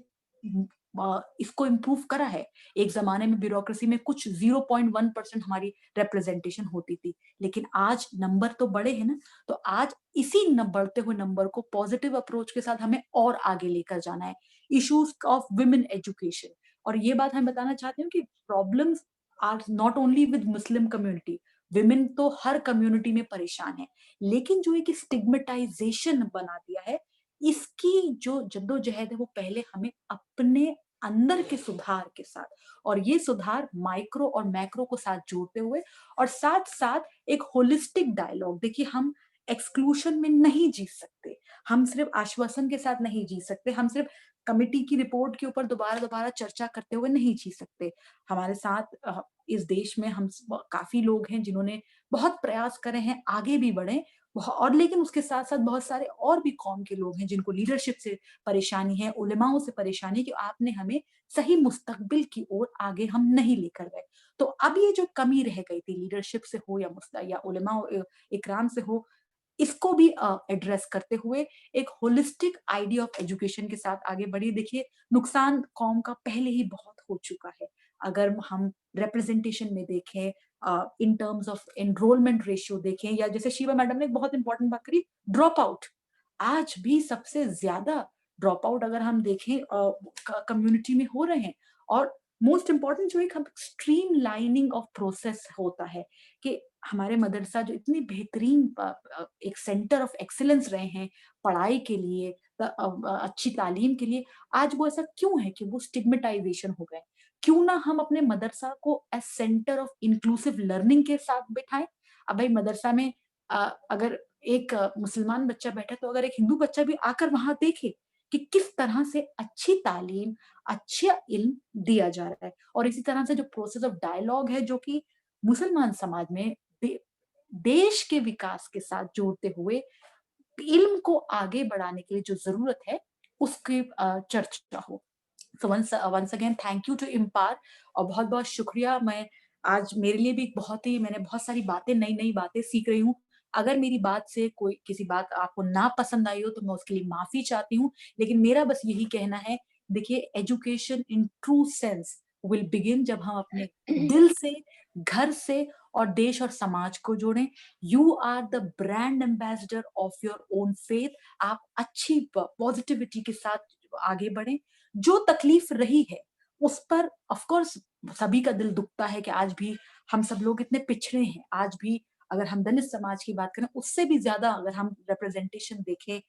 इसको इम्प्रूव करा है। एक जमाने में ब्यूरोक्रेसी में कुछ 0.1% हमारी रिप्रेजेंटेशन होती थी, लेकिन आज नंबर तो बड़े हैं ना, तो आज इसी बढ़ते हुए नंबर को पॉजिटिव अप्रोच के साथ हमें और आगे लेकर जाना है। इश्यूज ऑफ विमेन एजुकेशन, और ये बात हम बताना चाहते हैं कि problems are not only with Muslim community, women तो हर कम्युनिटी में परेशान है, लेकिन जो एक स्टिग्मेटाइजेशन बना दिया है, इसकी जो जद्दोजहद है वो पहले हमें अपने अंदर के सुधार के साथ, और ये सुधार माइक्रो और मैक्रो को साथ जोड़ते हुए और साथ साथ एक होलिस्टिक डायलॉग। देखिए हम एक्सक्लूशन में नहीं जी सकते, हम सिर्फ आश्वासन के साथ नहीं जी सकते, हम सिर्फ कमिटी की रिपोर्ट के ऊपर दोबारा दोबारा चर्चा करते हुए नहीं जी सकते। हमारे साथ इस देश में हम काफी लोग हैं जिन्होंने बहुत प्रयास करे हैं आगे भी बढ़े, और लेकिन उसके साथ साथ बहुत सारे और भी कौम के लोग हैं जिनको लीडरशिप से परेशानी है, उलेमाओं से परेशानी है कि आपने हमें सही मुस्तकबिल की ओर आगे हम नहीं लेकर गए। तो अब ये जो कमी रह गई थी लीडरशिप से हो या उलेमा इकराम से हो, इसको भी एड्रेस करते हुए एक होलिस्टिक आइडिया ऑफ एजुकेशन के साथ आगे बढ़ी। देखिए नुकसान कौम का पहले ही बहुत हो चुका है। अगर हम रिप्रेजेंटेशन में देखें, in terms of enrolment ratio देखें, या जैसे शिवा मैडम ने एक बहुत इंपॉर्टेंट बात करी, ड्रॉप आउट। आज भी सबसे ज्यादा ड्रॉप आउट अगर हम देखें कम्युनिटी में हो रहे हैं, और मोस्ट इंपॉर्टेंट जो एक स्ट्रीम लाइनिंग ऑफ प्रोसेस होता है कि हमारे मदरसा जो इतनी बेहतरीन एक सेंटर ऑफ एक्सीलेंस रहे हैं पढ़ाई के लिए, अच्छी तालीम के लिए, आज वो ऐसा क्यों है कि वो स्टिग्मेटाइजेशन हो गए। क्यों ना हम अपने मदरसा को as centre of inclusive learning के साथ बिठाएं। अब भाई मदरसा में अगर एक मुसलमान बच्चा बैठा, तो अगर एक हिंदू बच्चा भी आकर वहां देखे कि किस तरह से अच्छी तालीम, अच्छा इल्म दिया जा रहा है, और इसी तरह से जो प्रोसेस ऑफ डायलॉग है जो कि मुसलमान समाज में देश के विकास के साथ जोड़ते हुए इल्म को आगे बढ़ाने के लिए जो जरूरत है उसकी चर्चा हो। So once again thank you to इम्पार, और बहुत बहुत शुक्रिया। मैं आज मेरे लिए भी मैंने बहुत सारी बातें, नई नई बातें सीख रही हूँ। अगर मेरी बात से कोई किसी बात आपको ना पसंद आई हो तो मैं उसके लिए माफी चाहती हूँ, लेकिन मेरा बस यही कहना है, देखिए education in true sense will begin जब हम अपने दिल से, घर से और देश और समाज को जोड़ें। You are the brand ambassador of your own faith. आप अच्छी पॉजिटिविटी के साथ आगे बढ़ें। जो तकलीफ रही है उस पर ऑफ कोर्स सभी का दिल दुखता है कि आज भी हम सब लोग इतने पिछड़े हैं। आज भी अगर हम दलित समाज की बात करें, उससे भी ज्यादा अगर हम रिप्रेजेंटेशन देखें,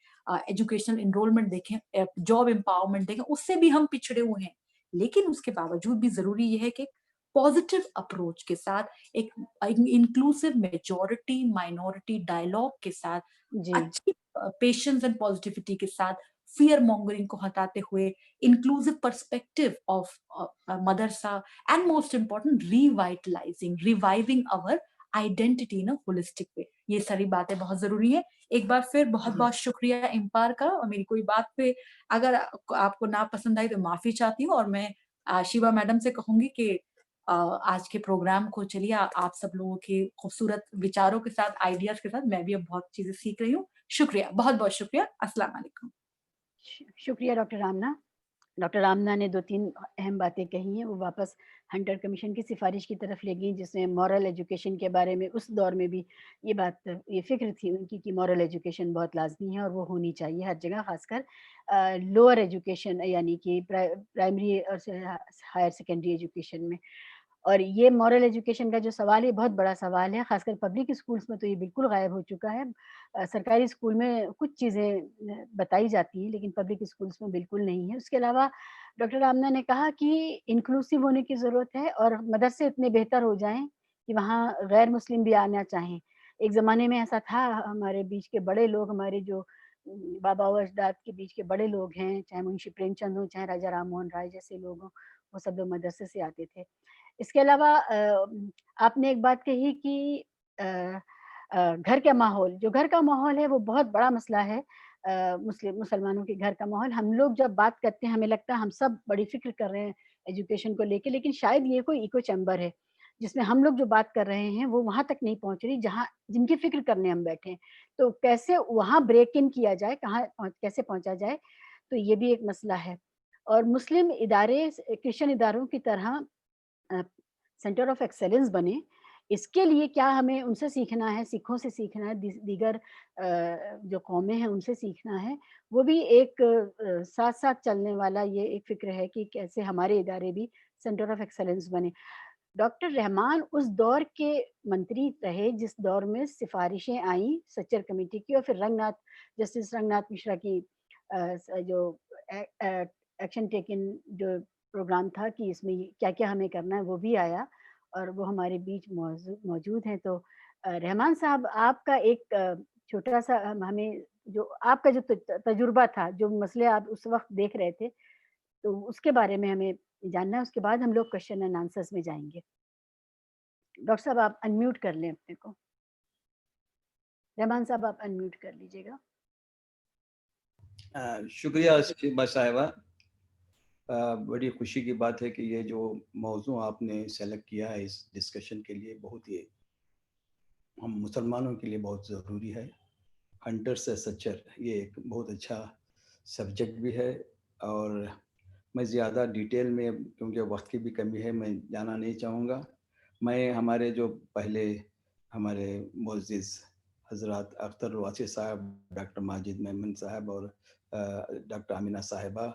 एजुकेशनल एनरोलमेंट देखें, जॉब एम्पावरमेंट देखें, उससे भी हम पिछड़े हुए हैं। लेकिन उसके बावजूद भी जरूरी यह है कि पॉजिटिव अप्रोच के साथ, एक इंक्लूसिव मेजॉरिटी माइनॉरिटी डायलॉग के साथ, अच्छी पेशेंस एंड पॉजिटिविटी के साथ, फियर मॉन्गरिंग को हटाते हुए, inclusive perspective of Madrasa, and most important reviving our identity in a holistic way. ये सारी बातें बहुत जरूरी है। एक बार फिर बहुत बहुत शुक्रिया इम्पार का, और मेरी कोई बात पे अगर आपको ना पसंद आई तो माफी चाहती हूँ। और मैं शिवा मैडम से कहूंगी कि आज के प्रोग्राम को चलिए आप सब लोगों के खूबसूरत विचारों के साथ, आइडियाज के साथ मैं भी अब बहुत चीजें सीख रही हूँ। शुक्रिया, बहुत बहुत शुक्रिया। अस्सलाम वालेकुम। शुक्रिया डॉक्टर रामना। डॉक्टर रामना ने 2-3 अहम बातें कही हैं, वो वापस हंटर कमीशन की सिफारिश की तरफ ले गई, जिसमें मॉरल एजुकेशन के बारे में उस दौर में भी ये फिक्र थी उनकी कि मॉरल एजुकेशन बहुत लाजमी है और वो होनी चाहिए हर जगह, खासकर लोअर एजुकेशन यानी कि प्राइमरी और हायर सेकेंडरी एजुकेशन में। और ये मॉरल एजुकेशन का जो सवाल है बहुत बड़ा सवाल है, खासकर पब्लिक स्कूल्स में तो ये बिल्कुल गायब हो चुका है। सरकारी स्कूल में कुछ चीज़ें बताई जाती हैं, लेकिन पब्लिक स्कूल्स में बिल्कुल नहीं है। उसके अलावा डॉक्टर रामना ने कहा कि इंक्लूसिव होने की ज़रूरत है और मदरसे इतने बेहतर हो जाएँ कि वहाँ गैर मुस्लिम भी आना चाहें। एक ज़माने में ऐसा था, हमारे बीच के बड़े लोग, हमारे जो बाबा और अजदाद के बीच के बड़े लोग हैं, चाहे मुंशी प्रेमचंद हो, चाहे राजा राम मोहन राय जैसे लोग हों, वो सब लोग मदरसे से आते थे। इसके अलावा आपने एक बात कही कि घर का माहौल, जो घर का माहौल है वो बहुत बड़ा मसला है। मुसलमानों के घर का माहौल, हम लोग जब बात करते हैं हमें लगता है हम सब बड़ी फ़िक्र कर रहे हैं एजुकेशन को लेके, लेकिन शायद ये कोई इको चैम्बर है, जिसमें हम लोग जो बात कर रहे हैं वो वहाँ तक नहीं पहुँच रही जहाँ जिनकी फ़िक्र करने हम बैठे हैं। तो कैसे वहाँ ब्रेक इन किया जाए, कैसे पहुँचा जाए, तो ये भी एक मसला है। और मुस्लिम इदारे क्रिश्चियन इदारों की तरह सेंटर ऑफ एक्सेलेंस बने, इसके लिए क्या हमें उनसे सीखना है, सिखों से सीखना है, दीगर जो कौमें हैं उनसे सीखना है। वो भी एक साथ-साथ चलने वाला ये एक फ़िक्र है कि कैसे हमारे इदारे भी सेंटर ऑफ एक्सेलेंस बने। डॉक्टर रहमान उस दौर के मंत्री रहे जिस दौर में सिफ़ारिशें आईं सच्चर कमेटी की, और फिर जस्टिस रंगनाथ मिश्रा की जो एक्शन टेकन जो प्रोग्राम था कि इसमें क्या-क्या हमें करना है, वो भी आया और वो हमारे बीच मौजूद हैं। तो रहमान साहब, आपका एक छोटा-सा हमें जो आपका जो तजुर्बा था, जो मसले आप उस वक़्त देख रहे थे, तो उसके बारे में हमें जानना है। उसके बाद हम लोग क्वेश्चन एंड आंसर्स में जाएँगे। डॉक्टर साहब, आप अनम्यूट कर लें अपने को। रहमान साहब, आप अनम्यूट कर लीजिएगा। शुक्रिया शिबा साहिबा। बड़ी खुशी की बात है कि ये जो मौजू आपने सेलेक्ट किया है इस डिस्कशन के लिए, बहुत ही हम मुसलमानों के लिए बहुत ज़रूरी है। हंटर से सच्चर, ये एक बहुत अच्छा सब्जेक्ट भी है, और मैं ज़्यादा डिटेल में, क्योंकि वक्त की भी कमी है, मैं जाना नहीं चाहूँगा। मैं हमारे जो पहले हमारे मोअज़्ज़िज़ हज़रात अख्तर वासी साहब, डॉक्टर माजिद मेमन साहब और डॉक्टर आमिना साहिबा,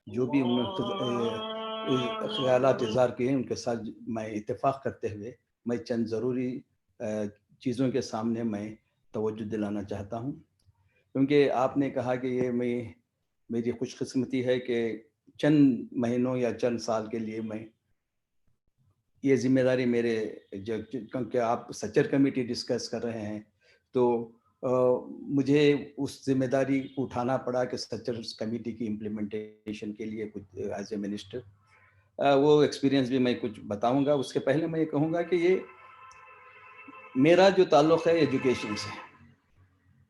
जो भी उन्होंने ख़यालात इज़हार किए, उनके साथ मैं इत्तेफ़ाक करते हुए मैं चंद ज़रूरी चीज़ों के सामने मैं तवज्जो दिलाना चाहता हूँ। क्योंकि आपने कहा कि ये मेरी खुशकिस्मती है कि चंद महीनों या चंद साल के लिए मैं ये ज़िम्मेदारी मेरे, क्योंकि आप सच्चर कमेटी डिस्कस कर रहे हैं, तो मुझे उस ज़िम्मेदारी को उठाना पड़ा कि सच्चर कमेटी की इम्प्लीमेंटेशन के लिए कुछ एज ए मिनिस्टर, वो एक्सपीरियंस भी मैं कुछ बताऊंगा। उसके पहले मैं ये कहूँगा कि ये मेरा जो ताल्लुक़ है एजुकेशन से,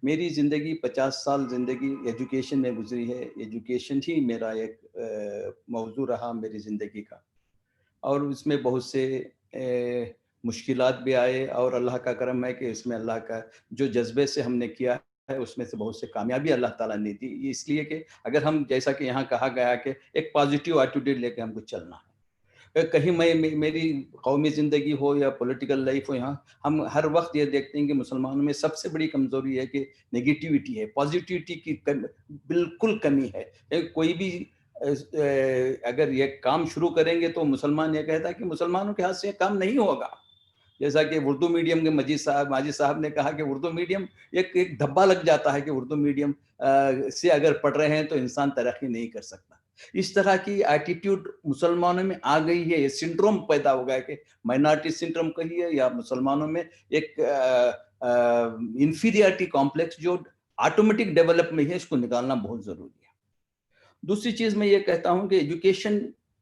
मेरी ज़िंदगी 50 साल ज़िंदगी एजुकेशन में गुजरी है। एजुकेशन ही मेरा एक मौजू रहा मेरी ज़िंदगी का, और उसमें बहुत से मुश्किलात भी आए, और अल्लाह का करम है कि इसमें अल्लाह का जो जज्बे से हमने किया है उसमें से बहुत से कामयाबी अल्लाह ताला ने दी। इसलिए कि अगर हम, जैसा कि यहाँ कहा गया कि एक पॉजिटिव एटीट्यूड लेके हमको चलना है, कहीं मेरी कौमी ज़िंदगी हो या पॉलिटिकल लाइफ हो, यहाँ हम हर वक्त ये देखते हैं कि मुसलमानों में सबसे बड़ी कमज़ोरी है कि नेगेटिविटी है, पॉजिटिविटी की बिल्कुल कमी है। कोई भी अगर ये काम शुरू करेंगे तो मुसलमान ये कहता है कि मुसलमानों के हाथ से ये काम नहीं होगा। जैसा कि उर्दू मीडियम के माजिद साहब ने कहा कि उर्दू मीडियम एक धब्बा लग जाता है कि उर्दू मीडियम से अगर पढ़ रहे हैं तो इंसान तरक्की नहीं कर सकता। इस तरह की एटीट्यूड मुसलमानों में आ गई है, ये सिंड्रोम पैदा हो गया कि माइनॉरिटी सिंड्रोम कहिए या मुसलमानों में एक इंफीरियरिटी कॉम्प्लेक्स जो ऑटोमेटिक डेवलप में है, इसको निकालना बहुत जरूरी है। दूसरी चीज मैं ये कहता हूं कि एजुकेशन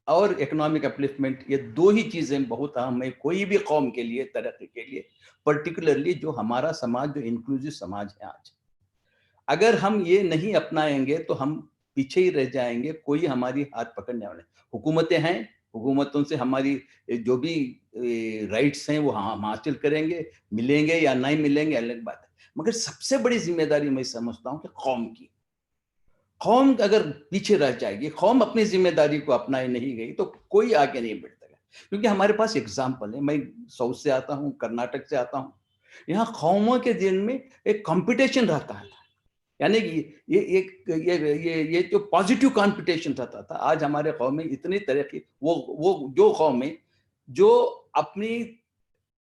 और इकोनॉमिक अपलिफ्टमेंट, ये दो ही चीजें बहुत अहम है कोई भी कौम के लिए, तरक्की के लिए, पर्टिकुलरली जो हमारा समाज, जो इंक्लूसिव समाज है आज। अगर हम ये नहीं अपनाएंगे तो हम पीछे ही रह जाएंगे, कोई हमारी हाथ पकड़ने वाले। हुकूमतें हैं, हुकूमतों से हमारी जो भी राइट्स हैं वो हम हासिल करेंगे, मिलेंगे या नहीं मिलेंगे अलग बात है, मगर सबसे बड़ी जिम्मेदारी मैं समझता हूँ कि कौम की। कौम अगर पीछे रह जाएगी, कौम अपनी जिम्मेदारी को अपनाए नहीं गई तो कोई आगे नहीं बढ़ सकेगा। क्योंकि हमारे पास एग्जाम्पल है, मैं साउथ से आता हूँ, कर्नाटक से आता हूँ, यहाँ कौमों के दिन में एक कंपटीशन रहता था, यानी कि ये जो पॉजिटिव कंपटीशन रहता था। आज हमारे कौम में इतनी तरक्की, वो जो कौमें जो अपनी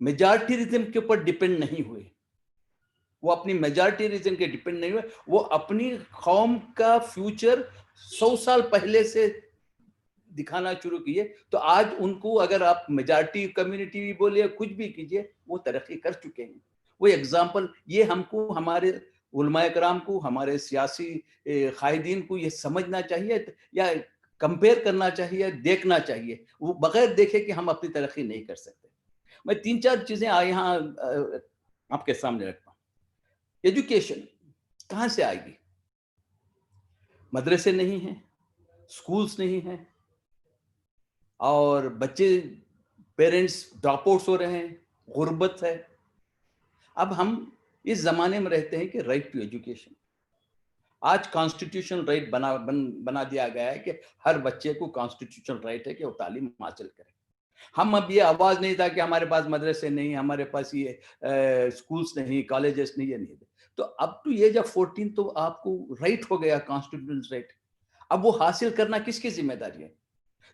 मेजॉरिटीरिज्म के ऊपर डिपेंड नहीं हुए, वो अपनी मेजॉरिटीरिज्म के डिपेंड नहीं हुए, वो अपनी कौम का फ्यूचर 100 साल पहले से दिखाना शुरू किए, तो आज उनको अगर आप मेजॉरिटी कम्युनिटी भी बोलिए, कुछ भी कीजिए, वो तरक्की कर चुके हैं। वो एग्जाम्पल ये हमको हमारे उलमाए कराम को, हमारे सियासी कायदीन को ये समझना चाहिए या कंपेयर करना चाहिए, देखना चाहिए। वो बगैर देखे कि हम अपनी तरक्की नहीं कर सकते। मैं 3-4 चीजें यहाँ आपके सामने रखता हूँ। एजुकेशन कहाँ से आएगी? मदरसे नहीं हैं, स्कूल्स नहीं हैं, और बच्चे, पेरेंट्स ड्रॉप आउट्स हो रहे हैं, गुर्बत है। अब हम इस जमाने में रहते हैं कि राइट टू एजुकेशन, आज कॉन्स्टिट्यूशनल राइट बना दिया गया है कि हर बच्चे को कॉन्स्टिट्यूशनल राइट है कि वो तालीम हासिल करे। हम अब ये आवाज नहीं था कि हमारे पास मदरसे नहीं, हमारे पास ये स्कूल्स नहीं, कॉलेजेस नहीं, ये नहीं। तो अब टू एज ऑफ 14 तो आपको राइट हो गया, कॉन्स्टिट्यूशनल राइट। अब वो हासिल करना किसकी जिम्मेदारी है?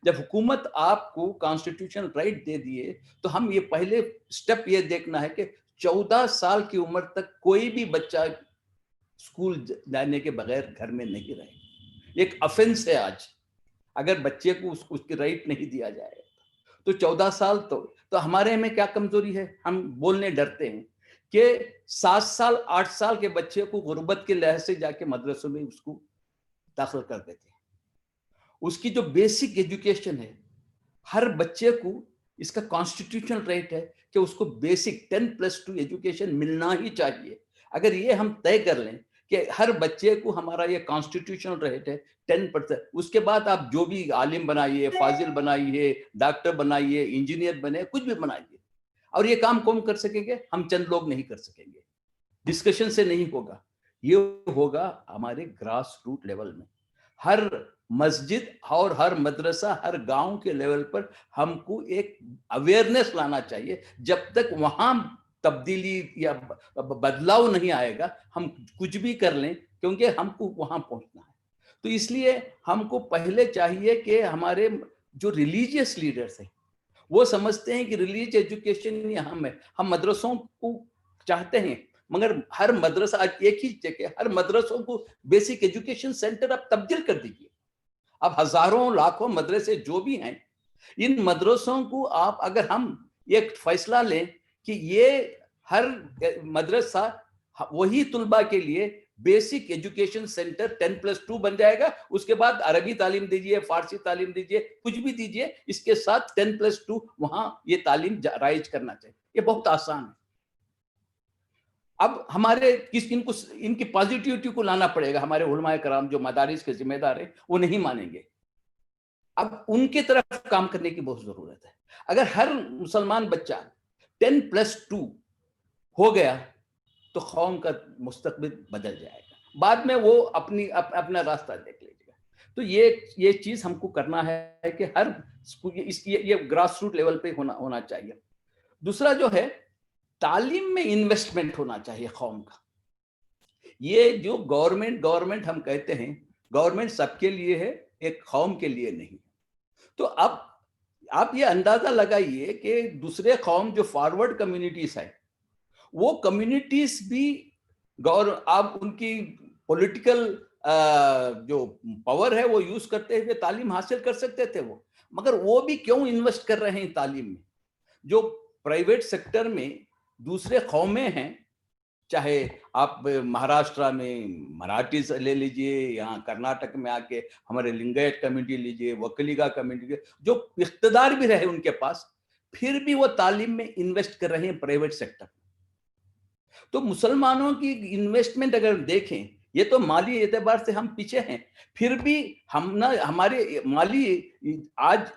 जब हुकूमत आपको कॉन्स्टिट्यूशनल राइट दे दिए तो हम ये पहले स्टेप ये देखना है कि 14 साल की उम्र तक कोई भी बच्चा स्कूल जाने के बगैर घर में नहीं रहे। एक ऑफेंस है आज, अगर बच्चे को उसकी राइट नहीं दिया जाए तो 14 साल तो हमारे में क्या कमजोरी है? हम बोलने डरते हैं कि 7 साल 8 साल के बच्चे को गुर्बत के लिहाज से जाके मदरसों में उसको दाखिल कर देते हैं। उसकी जो बेसिक एजुकेशन है, हर बच्चे को इसका कॉन्स्टिट्यूशनल राइट है कि उसको बेसिक 10+2 एजुकेशन मिलना ही चाहिए। अगर ये हम तय कर लें कि हर बच्चे को हमारा ये कॉन्स्टिट्यूशनल राइट है 10%, उसके बाद आप जो भी आलिम बनाइए, फाजिल बनाइए, डॉक्टर बनाइए, इंजीनियर बने, कुछ भी बनाइए, और ये काम कौन कर सकेंगे? हम चंद लोग नहीं कर सकेंगे, डिस्कशन से नहीं होगा। ये होगा हमारे ग्रास रूट लेवल में, हर मस्जिद और हर मदरसा, हर गांव के लेवल पर हमको एक अवेयरनेस लाना चाहिए। जब तक वहां तब्दीली या बदलाव नहीं आएगा, हम कुछ भी कर लें, क्योंकि हमको वहां पहुंचना है। तो इसलिए हमको पहले चाहिए कि हमारे जो रिलीजियस लीडर्स हैं वो समझते हैं कि रिलीजियस एजुकेशन यहाँ में, हम मदरसों को चाहते हैं, मगर हर मदरसा, आज एक ही जगह हर मदरसों को बेसिक एजुकेशन सेंटर आप तब्दील कर दीजिए। अब हजारों लाखों मदरसे जो भी हैं, इन मदरसों को आप, अगर हम एक फैसला लें कि ये हर मदरसा वही तुलबा के लिए बेसिक एजुकेशन सेंटर 10+2 बन जाएगा, उसके बाद अरबी तालीम दीजिए, फारसी तालीम दीजिए, कुछ भी दीजिए, इसके साथ 10+2 वहां ये तालीम राइज करना चाहिए। ये बहुत आसान है। अब हमारे इनकी पॉजिटिविटी को लाना पड़ेगा। हमारे उलमाए कराम जो मदारिस के जिम्मेदार हैं वो नहीं मानेंगे। अब उनके तरफ काम करने की बहुत जरूरत है। अगर हर मुसलमान बच्चा 10+2 हो गया तो कौम का मुस्तकबिल बदल जाएगा, बाद में वो अपना रास्ता देख लीजिएगा। तो ये चीज हमको करना है कि हर ये ग्रास रूट लेवल पे होना चाहिए। दूसरा जो है, तालीम में इन्वेस्टमेंट होना चाहिए कौम का। ये जो गवर्नमेंट हम कहते हैं, गवर्नमेंट सबके लिए है, एक कौम के लिए नहीं। तो अब आप ये अंदाजा लगाइए कि दूसरे कौम जो फॉरवर्ड कम्युनिटीज है, वो कम्युनिटीज भी आप उनकी पॉलिटिकल जो पावर है वो यूज करते हुए तालीम हासिल कर सकते थे वो, मगर वो भी क्यों इन्वेस्ट कर रहे हैं तालीम में? जो प्राइवेट सेक्टर में दूसरे कौमें हैं, चाहे आप महाराष्ट्र में मराठी ले लीजिए, यहाँ कर्नाटक में आके हमारे लिंगायत कम्युनिटी लीजिए, वकलीगा कम्युनिटी, जो इख्तिदार भी रहे उनके पास, फिर भी वो तालीम में इन्वेस्ट कर रहे हैं प्राइवेट सेक्टर। तो मुसलमानों की इन्वेस्टमेंट अगर देखें, ये तो माली एतबार से हम पीछे हैं, फिर भी हमारे माली आज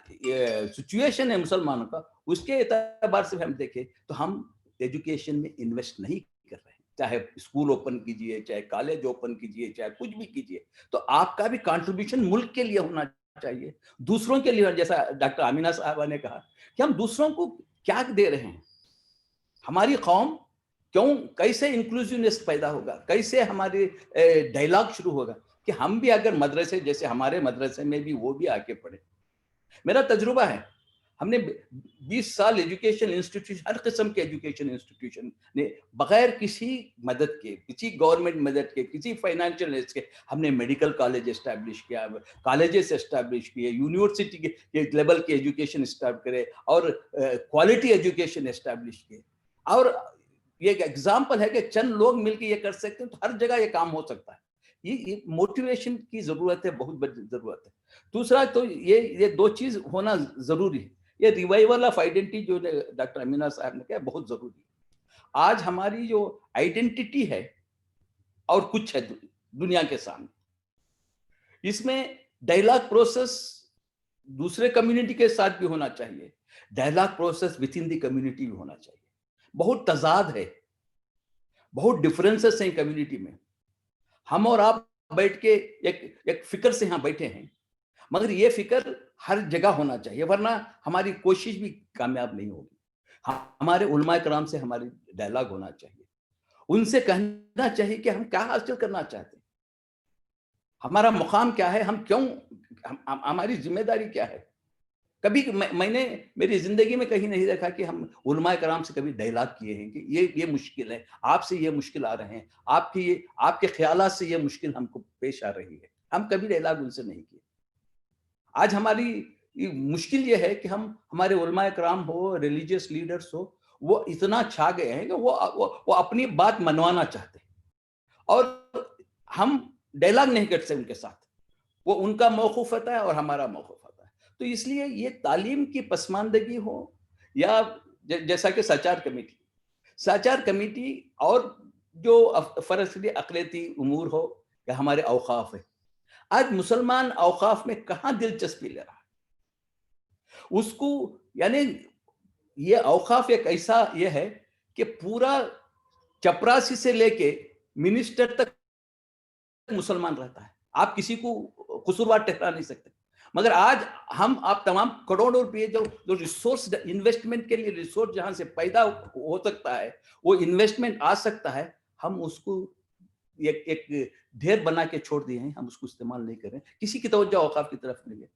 सिचुएशन है मुसलमानों का, उसके एतबार से हम देखें तो हम एजुकेशन में इन्वेस्ट नहीं कर रहे हैं। चाहे स्कूल ओपन कीजिए, चाहे कॉलेज ओपन कीजिए, चाहे कुछ भी कीजिए, तो आपका भी कंट्रीब्यूशन मुल्क के लिए होना चाहिए, दूसरों के लिए। जैसा डॉक्टर आमिना साहबा ने कहा कि हम दूसरों को क्या दे रहे हैं, हमारी कौम क्यों, कैसे इंक्लूसिवनेस पैदा होगा, कैसे हमारे डायलॉग शुरू होगा कि हम भी अगर मदरसे, जैसे हमारे मदरसे में भी वो भी आके पढ़े। मेरा तजुर्बा है, हमने 20 साल एजुकेशन इंस्टीट्यूशन, हर किस्म के एजुकेशन इंस्टीट्यूशन ने बगैर किसी मदद के, किसी गवर्नमेंट मदद के, किसी फाइनेंशियल एड के, हमने मेडिकल कॉलेज एस्टैब्लिश किया, कॉलेजेस एस्टैब्लिश किए, यूनिवर्सिटी के लेवल के एजुकेशन स्टार्ट करे और क्वालिटी एजुकेशन एस्टैब्लिश किए। और ये एक एग्जाम्पल है कि चंद लोग मिलकर ये कर सकते हैं तो हर जगह ये काम हो सकता है। ये मोटिवेशन की जरूरत है, बहुत बड़ी जरूरत है। दूसरा तो ये दो चीज होना जरूरी है। ये रिवाइवल ऑफ आइडेंटिटी जो डॉक्टर अमीना साहब ने कहा बहुत जरूरी है। आज हमारी जो आइडेंटिटी है और कुछ है दुनिया के सामने, इसमें डायलॉग प्रोसेस दूसरे कम्युनिटी के साथ भी होना चाहिए, dialogue process within the community भी होना चाहिए। बहुत तजाद है, बहुत डिफरेंसेस हैं कम्युनिटी में। हम और आप बैठ के एक फिक्र से यहाँ बैठे हैं, मगर ये फिक्र हर जगह होना चाहिए, वरना हमारी कोशिश भी कामयाब नहीं होगी। हमारे उलमाए कराम से हमारी डायलॉग होना चाहिए, उनसे कहना चाहिए कि हम क्या हासिल करना चाहते हैं, हमारा मुकाम क्या है, हम क्यों, हमारी जिम्मेदारी क्या है। कभी मैंने मेरी जिंदगी में कहीं नहीं देखा कि हम उलमाए कराम से कभी डायलॉग किए हैं कि ये मुश्किल है, आपसे ये मुश्किल आ रहे हैं, आपके ख्यालात से ये मुश्किल हमको पेश आ रही है। हम कभी डायलॉग उनसे नहीं किए। आज हमारी मुश्किल ये है कि हमारे उलमाए कराम हो, रिलीजियस लीडर्स हो, वो इतना छा गए हैं कि वो अपनी बात मनवाना चाहते हैं और हम डायलॉग नहीं करते उनके साथ। वो उनका मौकूफ होता है और हमारा मौकूफ होता है। तो इसलिए ये तालीम की पसमानदगी हो या जैसा कि साचार कमेटी और जो फरसली अक़लियती उमूर हो या हमारे औकाफ है, आज मुसलमान औकाफ में कहाँ दिलचस्पी ले रहा है उसको, यानी ये औकाफ एक ऐसा ये है कि पूरा चपरासी से लेके मिनिस्टर तक मुसलमान रहता है, आप किसी को कसूरवार ठहरा नहीं सकते। मगर आज आप तमाम करोड़ों रुपये जो रिसोर्स इन्वेस्टमेंट के लिए रिसोर्स जहां से पैदा हो सकता है, वो इन्वेस्टमेंट आ सकता है, हम उसको एक ढेर बना के छोड़ दिए हैं, हम उसको इस्तेमाल नहीं कर रहे, किसी की तवज्जो औकाफ की तरफ नहीं है।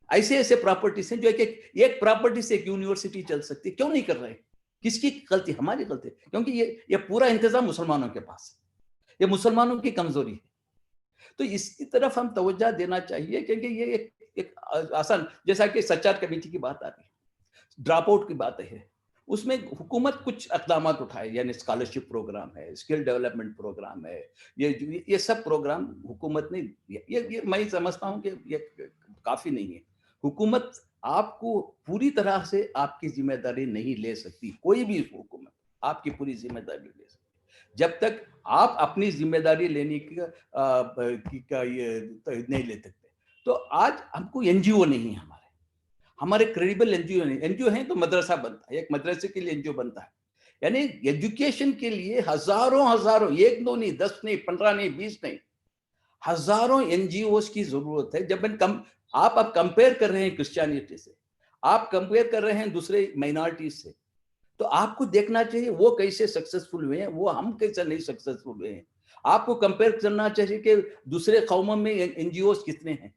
ऐसे प्रॉपर्टीज हैं जो एक प्रॉपर्टी से एक यूनिवर्सिटी चल सकती है, क्यों नहीं कर रहे? किसकी गलती? हमारी गलती, क्योंकि ये पूरा इंतजाम मुसलमानों के पास है, ये मुसलमानों की कमजोरी है। तो इसकी तरफ हम तवज्जो देना चाहिए, क्योंकि ये एक आसान, जैसा कि सच्चार कमेटी की बात आ रही है, ड्रॉप आउट की बात है, उसमें हुकूमत कुछ इक़दाम उठाए, यानी स्कॉलरशिप प्रोग्राम है, स्किल डेवलपमेंट प्रोग्राम है, ये सब प्रोग्राम हुकूमत ने, ये मैं समझता हूँ कि ये काफ़ी नहीं है। हुकूमत आपको पूरी तरह से आपकी जिम्मेदारी नहीं ले सकती, कोई भी हुकूमत आपकी पूरी जिम्मेदारी नहीं ले सकती जब तक आप अपनी जिम्मेदारी लेने की नहीं ले सकते। तो आज हमको एनजीओ नहीं है, हमारे क्रेडिबल एनजीओ नहीं, एनजीओ है तो मदरसा बनता है, एक मदरसे के लिए एनजीओ बनता है, यानी एजुकेशन के लिए हजारों, एक दो नहीं, 10 नहीं, 15 नहीं, 20 नहीं, हजारों एनजीओस की जरूरत है। जब आप कंपेयर कर रहे हैं क्रिश्चियनिटी से, आप कंपेयर कर रहे हैं दूसरे माइनॉरिटीज से, तो आपको देखना चाहिए वो कैसे सक्सेसफुल हुए हैं, वो हम कैसे नहीं सक्सेसफुल हुए हैं। आपको कंपेयर करना चाहिए कि दूसरे कौमों में एनजीओस कितने हैं।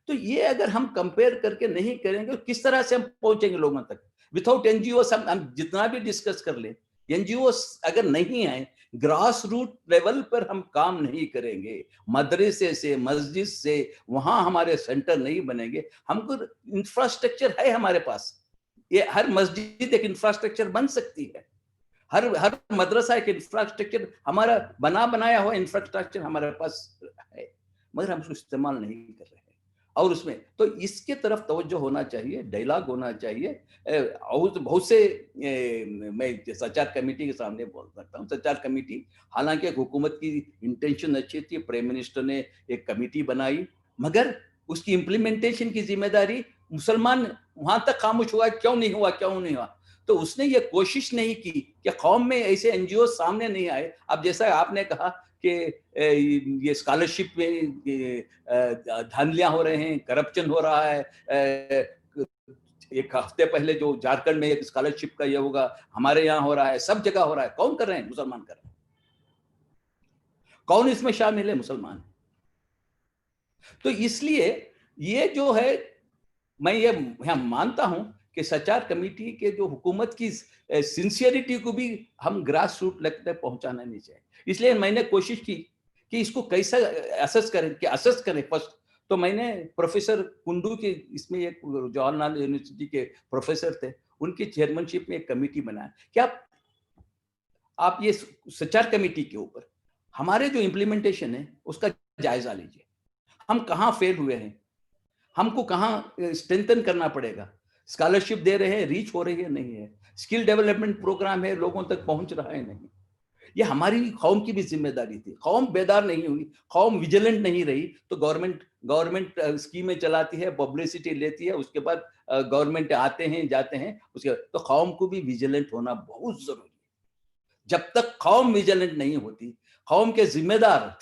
तो ये अगर हम कंपेयर करके नहीं करेंगे तो किस तरह से हम पहुंचेंगे लोगों तक? विदाउट एनजीओस हम जितना भी डिस्कस कर ले, एनजीओस अगर नहीं आए, ग्रास रूट लेवल पर हम काम नहीं करेंगे, मदरसे से, मस्जिद से, वहां हमारे सेंटर नहीं बनेंगे। हमको इंफ्रास्ट्रक्चर है हमारे पास, ये हर मस्जिद एक इंफ्रास्ट्रक्चर बन सकती है, हर मदरसा एक इंफ्रास्ट्रक्चर, हमारा बनाया हुआ इंफ्रास्ट्रक्चर हमारे पास है, मगर हम उसको इस्तेमाल नहीं कर रहे हैं। और उसमें तो इसके तरफ तवज्जो होना चाहिए, डायलॉग होना चाहिए। और बहुत से मैं सचार कमेटी के सामने बोल सकता हूँ, सचार कमेटी हालांकि हुकूमत की इंटेंशन अच्छी थी, प्राइम मिनिस्टर ने एक कमेटी बनाई, मगर उसकी इम्प्लीमेंटेशन की जिम्मेदारी मुसलमान वहां तक खामोश हुआ, क्यों नहीं हुआ? तो उसने ये कोशिश नहीं की कि कौम में ऐसे एनजीओ सामने नहीं आए। अब जैसा आपने कहा कि ये स्कॉलरशिप में धांधलियां हो रहे हैं, करप्शन हो रहा है, एक हफ्ते पहले जो झारखंड में एक स्कॉलरशिप का ये होगा, हमारे यहाँ हो रहा है, सब जगह हो रहा है, कौन कर रहे हैं? मुसलमान कर रहे हैं। कौन इसमें शामिल है? मुसलमान। तो इसलिए ये जो है, मैं ये मानता हूं कि सचार कमेटी के जो हुकूमत की सिंसियरिटी को भी हम ग्रास रूट लेवल तक पहुंचाना नहीं चाहिए। इसलिए मैंने कोशिश की कि इसको कैसा असेस करें फर्स्ट। तो मैंने प्रोफेसर कुंडू के, इसमें एक जवाहरलाल यूनिवर्सिटी के प्रोफेसर थे, उनकी चेयरमैनशिप में एक कमेटी बनाया कि आप आप ये सचार कमेटी के ऊपर हमारे जो इम्प्लीमेंटेशन है उसका जायजा लीजिए, हम कहाँ फेल हुए हैं, हमको कहाँ स्ट्रेंथन करना पड़ेगा। स्कॉलरशिप दे रहे हैं, रीच हो रही है नहीं है, स्किल डेवलपमेंट प्रोग्राम है, लोगों तक पहुंच रहा है नहीं। ये हमारी कौम की भी जिम्मेदारी थी। कौम बेदार नहीं हुई, कौम विजिलेंट नहीं रही तो गवर्नमेंट स्कीमें चलाती है, पब्लिसिटी लेती है, उसके बाद गवर्नमेंट आते हैं जाते हैं, उसके तो कौम को भी विजिलेंट होना बहुत जरूरी है। जब तक कौम विजिलेंट नहीं होती, कौम के जिम्मेदार,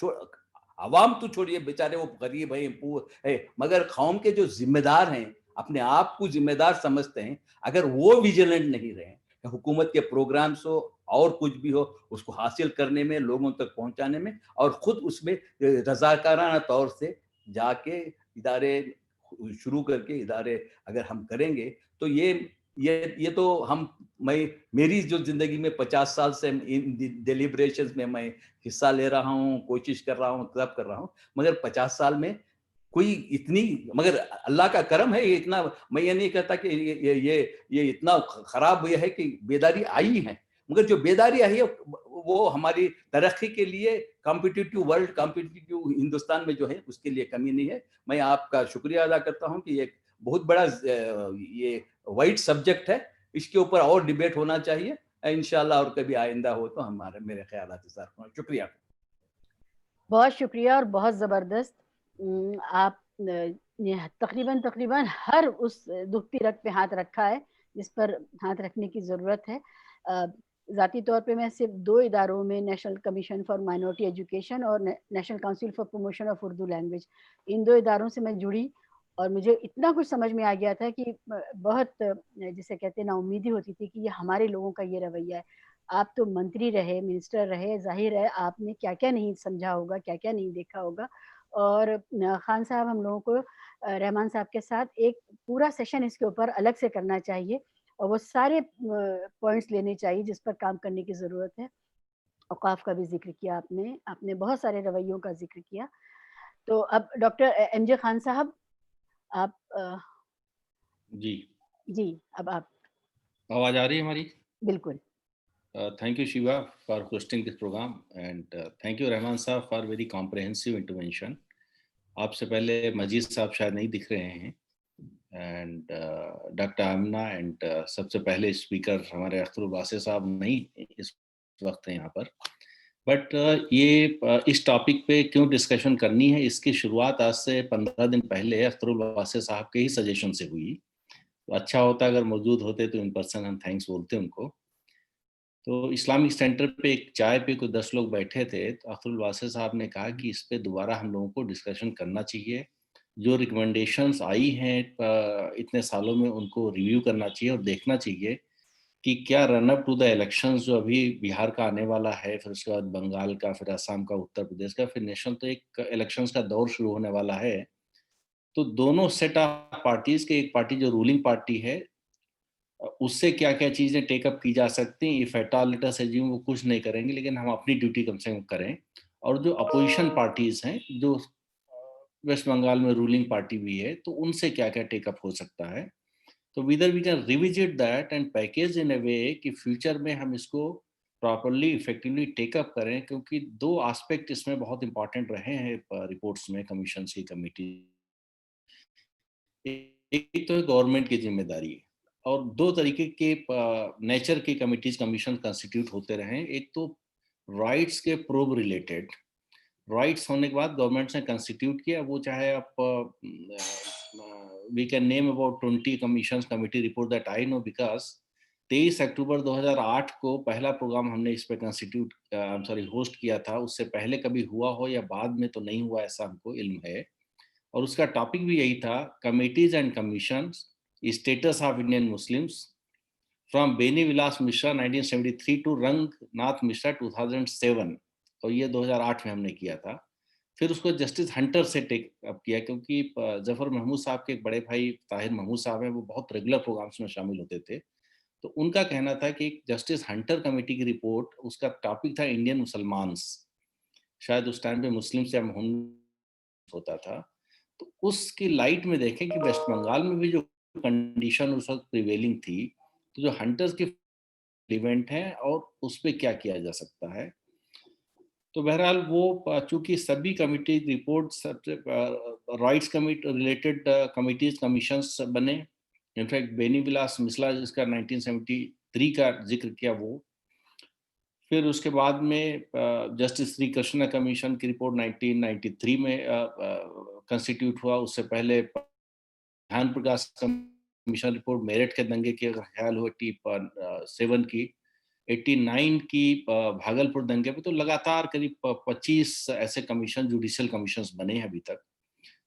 अवाम तो छोड़िए, बेचारे वो गरीब है, मगर कौम के जो जिम्मेदार हैं, अपने आप को जिम्मेदार समझते हैं, अगर वो विजिलेंट नहीं रहे, हुकूमत के प्रोग्राम्स हो और कुछ भी हो, उसको हासिल करने में, लोगों तक पहुंचाने में, और खुद उसमें रजाकाराना तौर से जाके इदारे शुरू करके इदारे अगर हम करेंगे तो ये तो मेरी जो जिंदगी में 50 साल से इन डिलिब्रेशंस में मैं हिस्सा ले रहा हूँ, कोशिश कर रहा हूँ, तब कर रहा हूँ, मगर 50 साल में कोई इतनी, मगर अल्लाह का करम है, ये इतना, मैं ये नहीं कहता कि ये इतना खराब हुआ है कि बेदारी आई है, मगर जो बेदारी आई है वो हमारी तरक्की के लिए, कॉम्पिटिटिव वर्ल्ड, कॉम्पिटिटिव हिंदुस्तान में जो है उसके लिए कमी नहीं है। मैं आपका शुक्रिया अदा करता हूं कि ये बहुत बड़ा ये वाइड सब्जेक्ट है, इसके ऊपर और डिबेट होना चाहिए इंशाल्लाह, और कभी आइंदा हो तो हमारे मेरे ख्यालात सर। शुक्रिया, बहुत शुक्रिया और बहुत ज़बरदस्त। आप ने तकरीबन हर उस दुख की रग पे हाथ रखा है जिस पर हाथ रखने की ज़रूरत है। ज़ाती तौर पे मैं सिर्फ 2 इदारों में, national commission for minority education और national council for promotion of Urdu language, इन 2 इदारों से मैं जुड़ी और मुझे इतना कुछ समझ में आ गया था कि बहुत, जिसे कहते ना, उम्मीद ही होती थी कि ये हमारे लोगों का ये रवैया है। आप तो मंत्री रहे, मिनिस्टर रहे, जाहिर है आपने क्या क्या नहीं समझा होगा, क्या क्या नहीं देखा होगा। और खान साहब, हम लोगों को रहमान साहब के साथ एक पूरा सेशन इसके ऊपर अलग से करना चाहिए और वो सारे पॉइंट्स लेने चाहिए जिस पर काम करने की ज़रूरत है। औकाफ का भी जिक्र किया आपने बहुत सारे रवैयों का जिक्र किया। तो अब डॉक्टर एमजे खान साहब, आप जी, अब आप। आवाज आ रही है हमारी? बिल्कुल। Thank you, Shiva, for hosting this program, and thank you, Rahman साहब, for very comprehensive intervention. आपसे पहले मजीद साहब शायद नहीं दिख रहे हैं, एंड डॉक्टर आमना, एंड सबसे पहले स्पीकर हमारे अख्तर वासे साहब नहीं इस वक्त हैं यहाँ पर, बट ये इस टॉपिक पे क्यों डिस्कशन करनी है, इसकी शुरुआत आज से 15 दिन पहले अख्तर वासे साहब के ही सजेशन से हुई। तो अच्छा होता अगर मौजूद होते तो इन पर्सन हम थैंक्स बोलते उनको। तो इस्लामिक सेंटर पे एक चाय पे कोई 10 लोग बैठे थे, तो अख्तरुल वासे साहब ने कहा कि इस पे दोबारा हम लोगों को डिस्कशन करना चाहिए, जो रिकमेंडेशंस आई हैं इतने सालों में उनको रिव्यू करना चाहिए और देखना चाहिए कि क्या run up to the elections जो अभी बिहार का आने वाला है, फिर उसके बाद बंगाल का, फिर असम का, उत्तर प्रदेश का, फिर नेशनल, तो एक इलेक्शंस का दौर शुरू होने वाला है। तो दोनों सेट ऑफ पार्टीज के, एक पार्टी जो रूलिंग पार्टी है उससे क्या क्या चीज़ें टेकअप की जा सकती हैं, if at all let us assume वो कुछ नहीं करेंगे, लेकिन हम अपनी ड्यूटी कम से कम करें। और जो अपोजिशन पार्टीज हैं, जो वेस्ट बंगाल में रूलिंग पार्टी भी है, तो उनसे क्या क्या टेकअप हो सकता है। तो whether we can revisit that and package in a way कि फ्यूचर में हम इसको प्रॉपरली इफेक्टिवली टेकअप करें, क्योंकि 2 एस्पेक्ट इसमें बहुत इंपॉर्टेंट रहे हैं रिपोर्ट्स में, कमीशन की कमेटी। एक तो गवर्नमेंट की जिम्मेदारी है, और 2 तरीके के नेचर के कमिटीज, कमीशन कंस्टिट्यूट होते रहे। एक तो राइट्स के प्रोब रिलेटेड, राइट्स होने के बाद गवर्नमेंट ने कंस्टिट्यूट किया, वो चाहे आप we can name about 20 commissions committee report that I know, because 23 October 2008 को पहला प्रोग्राम हमने इस पे कंस्टिट्यूट होस्ट किया था। उससे पहले कभी हुआ हो या बाद में तो नहीं हुआ, ऐसा हमको इल्म है। और उसका टॉपिक भी यही था, committees and commissions, status of Indian Muslims from Beni Vilas Mishra 1973 to Ranganath Mishra 2007, और ये 2008 में हमने किया था। फिर उसको जस्टिस हंटर से टेक अप किया, क्योंकि जफर महमूद साहब के एक बड़े भाई ताहिर महमूद साहब हैं, वो बहुत रेगुलर प्रोग्राम्स में शामिल होते थे। तो उनका कहना था कि जस्टिस हंटर कमेटी की रिपोर्ट, उसका टॉपिक था इंडियन मुसलमान, शायद उस टाइम पे मुस्लिम से होता था। तो उसकी लाइट में देखें कि वेस्ट बंगाल में भी जो कंडीशन उस वक्त प्रिवेलिंग थी, तो जो हंटर्स की इवेंट हैं और उस पर क्या किया जा सकता है। तो बहरहाल वो चूंकि सभी कमिटी रिपोर्ट सबसे rights committee related committees commissions बने, इनफैक्ट बेनी विलास मिश्रा जिसका 1973 का जिक्र किया वो, फिर उसके बाद में जस्टिस श्री कृष्ण कमीशन की रिपोर्ट 1993 में कंस्टिट्यूट हुआ। उससे पहले ध्यान प्रकाश कमीशन रिपोर्ट मेरठ के दंगे की अगर ख्याल हो 87 की, 89 की भागलपुर दंगे पे, तो लगातार करीब 25 ऐसे कमीशन जुडिशियल कमीशंस बने हैं अभी तक।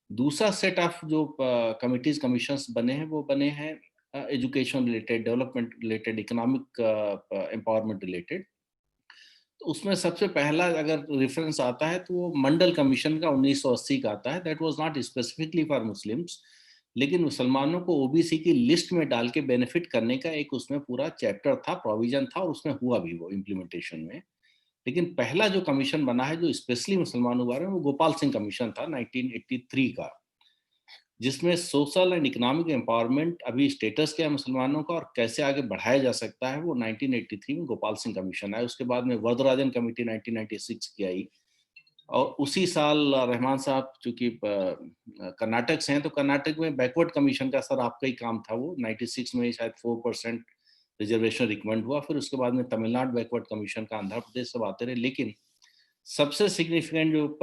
दूसरा सेट ऑफ जो कमिटीज कमीशंस बने हैं वो बने हैं education related, development related, economic empowerment related. तो उसमें सबसे पहला अगर रेफरेंस आता है तो वो मंडल कमीशन का 1980 का आता है। That was not specifically for Muslims, लेकिन मुसलमानों को ओबीसी की लिस्ट में डाल के बेनिफिट करने का एक उसमें पूरा चैप्टर था, प्रोविजन था, और उसमें हुआ भी वो इम्प्लीमेंटेशन में। लेकिन पहला जो कमीशन बना है जो स्पेशली मुसलमानों के बारे में, वो गोपाल सिंह कमीशन था 1983 का, जिसमें सोशल एंड इकोनॉमिक एम्पावरमेंट अभी स्टेटस क्या है मुसलमानों का और कैसे आगे बढ़ाया जा सकता है, वो 1983 में गोपाल सिंह कमीशन आया। उसके बाद में वरदराजन कमेटी 1996 की आई, और उसी साल रहमान साहब चूंकि कर्नाटक से हैं तो कर्नाटक में बैकवर्ड कमीशन का सर आपका ही काम था, वो 96 में शायद 4% रिजर्वेशन रिकमेंड हुआ। फिर उसके बाद में तमिलनाडु बैकवर्ड कमीशन का, आंध्र प्रदेश सब आते रहे, लेकिन सबसे सिग्निफिकेंट जो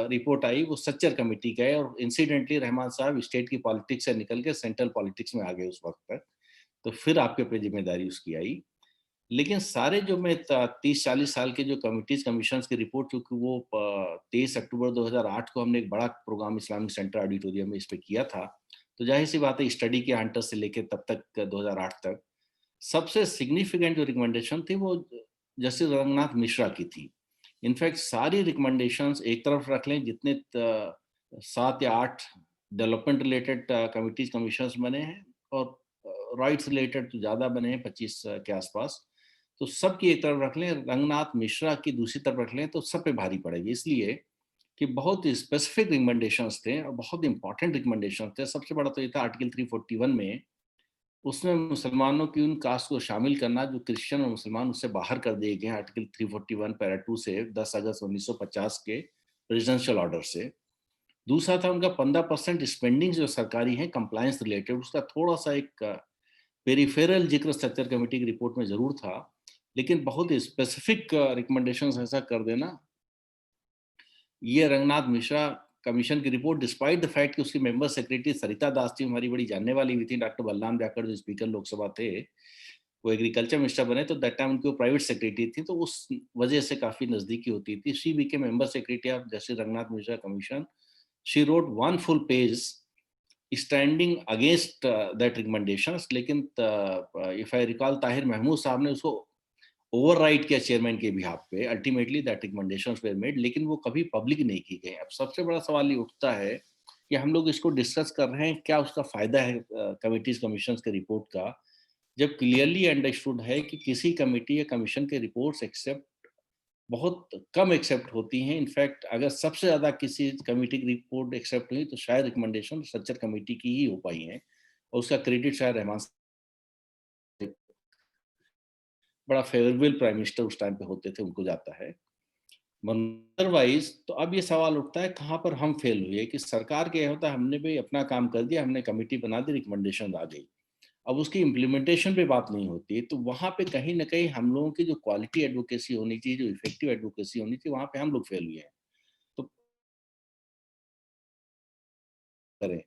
रिपोर्ट आई वो सच्चर कमेटी का है। और इंसिडेंटली रहमान साहब स्टेट की पॉलिटिक्स से निकल के सेंट्रल पॉलिटिक्स में आ गए उस वक्त तक, तो फिर आपके ऊपर जिम्मेदारी उसकी आई। लेकिन सारे जो मैं 30-40 साल के जो कमिटीज कमीशंस की रिपोर्ट, क्योंकि वो 23 अक्टूबर 2008 को हमने एक बड़ा प्रोग्राम इस्लामिक सेंटर ऑडिटोरियम में इस पे किया था, तो जाहिर सी बात है स्टडी के हंटर से लेके तब तक 2008 तक सबसे सिग्निफिकेंट जो रिकमेंडेशन थी वो जस्टिस रंगनाथ मिश्रा की थी। इनफैक्ट सारी रिकमेंडेशंस एक तरफ रख लें, जितने 7 या 8 डेवलपमेंट रिलेटेड कमिटीज कमीशंस बने हैं और राइट्स रिलेटेड तो ज़्यादा बने हैं 25 के आसपास, तो सबकी एक तरफ रख लें, रंगनाथ मिश्रा की दूसरी तरफ रख लें, तो सब पे भारी पड़ेगी। इसलिए कि बहुत स्पेसिफिक रिकमेंडेशंस थे और बहुत इंपॉर्टेंट रिकमेंडेशंस थे। सबसे बड़ा तो ये था आर्टिकल 341 में, उसमें मुसलमानों की उन कास्ट को शामिल करना जो क्रिश्चियन और मुसलमान उससे बाहर कर दिए गए हैं, आर्टिकल 341 पैरा 2 से 10 अगस्त 1950 के प्रेसिडेंशियल ऑर्डर से। दूसरा था उनका 15% स्पेंडिंग जो सरकारी है कंप्लायंस रिलेटेड, उसका थोड़ा सा एक पेरिफेरल जिक्र स्ट्रक्चर कमेटी की रिपोर्ट में जरूर था, लेकिन बहुत स्पेसिफिक रिकमेंडेशंस ऐसा कर देना, ये रंगनाथ मिश्रा कमीशन की रिपोर्ट, डिस्पाइट द फैक्ट कि उसकी मेंबर सेक्रेटरी सरिता दास थी, हमारी बड़ी जानने वाली भी थी, डॉक्टर बलराम जाखड़ जो स्पीकर लोकसभा थे वो एग्रीकल्चर मिनिस्टर बने, तो दैट टाइम उनकी वो प्राइवेट सेक्रेटरी थी, तो उस वजह से काफी नजदीकी होती थी। She became member secretary of justice Ranganath Mishra commission. She wrote 1 full page standing against that recommendations, लेकिन if I recall Tahir Mahmood साहब ने उसको ओवरराइड किया चेयरमैन के बिहाफ पे। Ultimately that recommendations were made, लेकिन वो कभी पब्लिक नहीं की गई। अब सबसे बड़ा सवाल ये उठता है कि हम लोग इसको डिस्कस कर रहे हैं, क्या उसका फायदा है कमिटीज कमीशंस के रिपोर्ट का, जब क्लियरली अंडरस्टूड है कि किसी कमेटी या कमीशन के रिपोर्ट्स एक्सेप्ट बहुत कम एक्सेप्ट होती हैं। इनफैक्ट अगर सबसे ज्यादा किसी कमेटी की रिपोर्ट एक्सेप्ट हुई तो शायद रिकमेंडेशन स्ट्रक्चर कमेटी की ही हो पाई है, और उसका क्रेडिट शायद रहमान, बड़ा फेवरेबल प्राइम मिनिस्टर उस टाइम पे होते थे, उनको जाता है। अदरवाइज तो अब ये सवाल उठता है कहाँ पर हम फेल हुए, कि सरकार क्या होता है, हमने भी अपना काम कर दिया, हमने कमेटी बना दी, रिकमेंडेशन आ गई, अब उसकी इम्प्लीमेंटेशन पे बात नहीं होती, तो वहां पे कहीं ना कहीं हम लोगों की जो क्वालिटी एडवोकेसी होनी चाहिए, जो इफेक्टिव एडवोकेसी होनी चाहिए, वहां पे हम लोग फेल हुए हैं। तो करें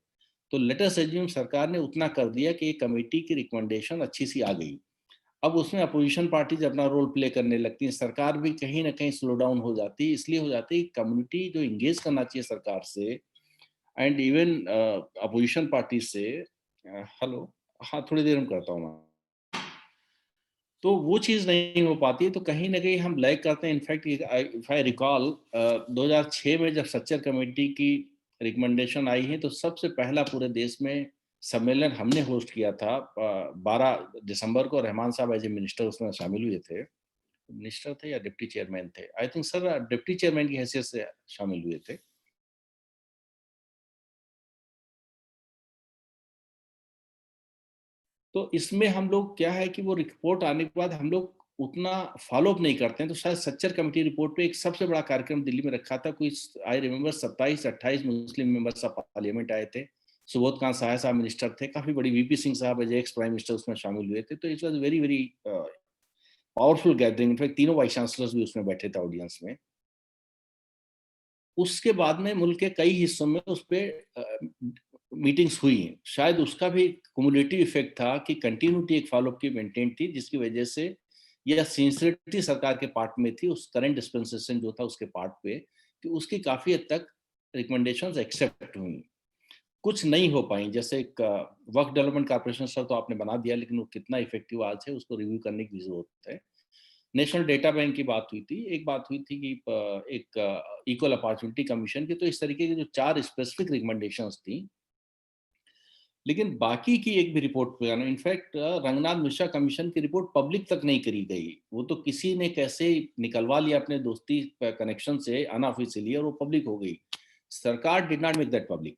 तो लेट अस एज्यूम सरकार ने उतना कर दिया कि एक कमेटी की रिकमेंडेशन अच्छी सी आ गई, अब उसमें अपोजिशन पार्टीज अपना रोल प्ले करने लगती हैं, सरकार भी कहीं ना कहीं स्लो डाउन हो जाती है। इसलिए हो जाती है कम्युनिटी जो इंगेज करना चाहिए सरकार से एंड इवन अपोजिशन पार्टी से, हेलो हाँ थोड़ी देर में करता हूँ मैं, तो वो चीज़ नहीं हो पाती है, तो कहीं ना कहीं हम लैग करते हैं। इनफैक्ट इफ आई रिकॉल 2006 में जब सच्चर कमेटी की रिकमेंडेशन आई है, तो सबसे पहला पूरे देश में सम्मेलन हमने होस्ट किया था 12 दिसंबर को। रहमान साहब एज ए मिनिस्टर उसमें शामिल हुए थे, मिनिस्टर थे या डिप्टी चेयरमैन थे, I think sir deputy chairman की हैसियत से शामिल हुए थे। तो इसमें हम लोग क्या है कि वो रिपोर्ट आने के बाद हम लोग उतना फॉलो अप नहीं करते हैं। तो शायद सच्चर कमेटी रिपोर्ट पे एक सबसे बड़ा कार्यक्रम दिल्ली में रखा था, कोई I remember 27-28 Muslim members of parliament आए थे, सुबोध खान साहा साहब मिनिस्टर थे, काफी बड़ी वीपी सिंह साहब एज एक्स प्राइम मिनिस्टर उसमें शामिल हुए थे। तो it was very very powerful gathering. In fact तीनों वाइस चांसलर्स भी उसमें बैठे थे ऑडियंस में। उसके बाद में मुल्क के कई हिस्सों में उस पर मीटिंग्स हुई हैं। शायद उसका भी कुमुलेटिव इफेक्ट था कि कंटिन्यूटी एक फॉलोअप की मेंटेन थी, जिसकी वजह से यह सिंसियरिटी सरकार के पार्ट में थी, उस करंट डिस्पेंसेशन जो था उसके पार्ट पे, कि उसकी काफी हद तक रिकमेंडेशंस एक्सेप्ट हुई। कुछ नहीं हो पाई, जैसे एक वर्क डेवलपमेंट कॉर्पोरेशन सर तो आपने बना दिया, लेकिन वो कितना इफेक्टिव आज है उसको रिव्यू करने की जरूरत है। नेशनल डेटा बैंक की बात हुई थी, एक बात हुई थी कि एक इक्वल अपॉर्चुनिटी कमीशन की। तो इस तरीके की जो 4 स्पेसिफिक रिकमेंडेशंस थी, लेकिन बाकी की एक भी रिपोर्ट पे आना, इनफैक्ट रंगनाथ मिश्रा कमीशन की रिपोर्ट पब्लिक तक नहीं करी गई। वो तो किसी ने कैसे निकलवा लिया अपने दोस्ती कनेक्शन से अनऑफिशियली, और वो पब्लिक हो गई। सरकार did not make that public,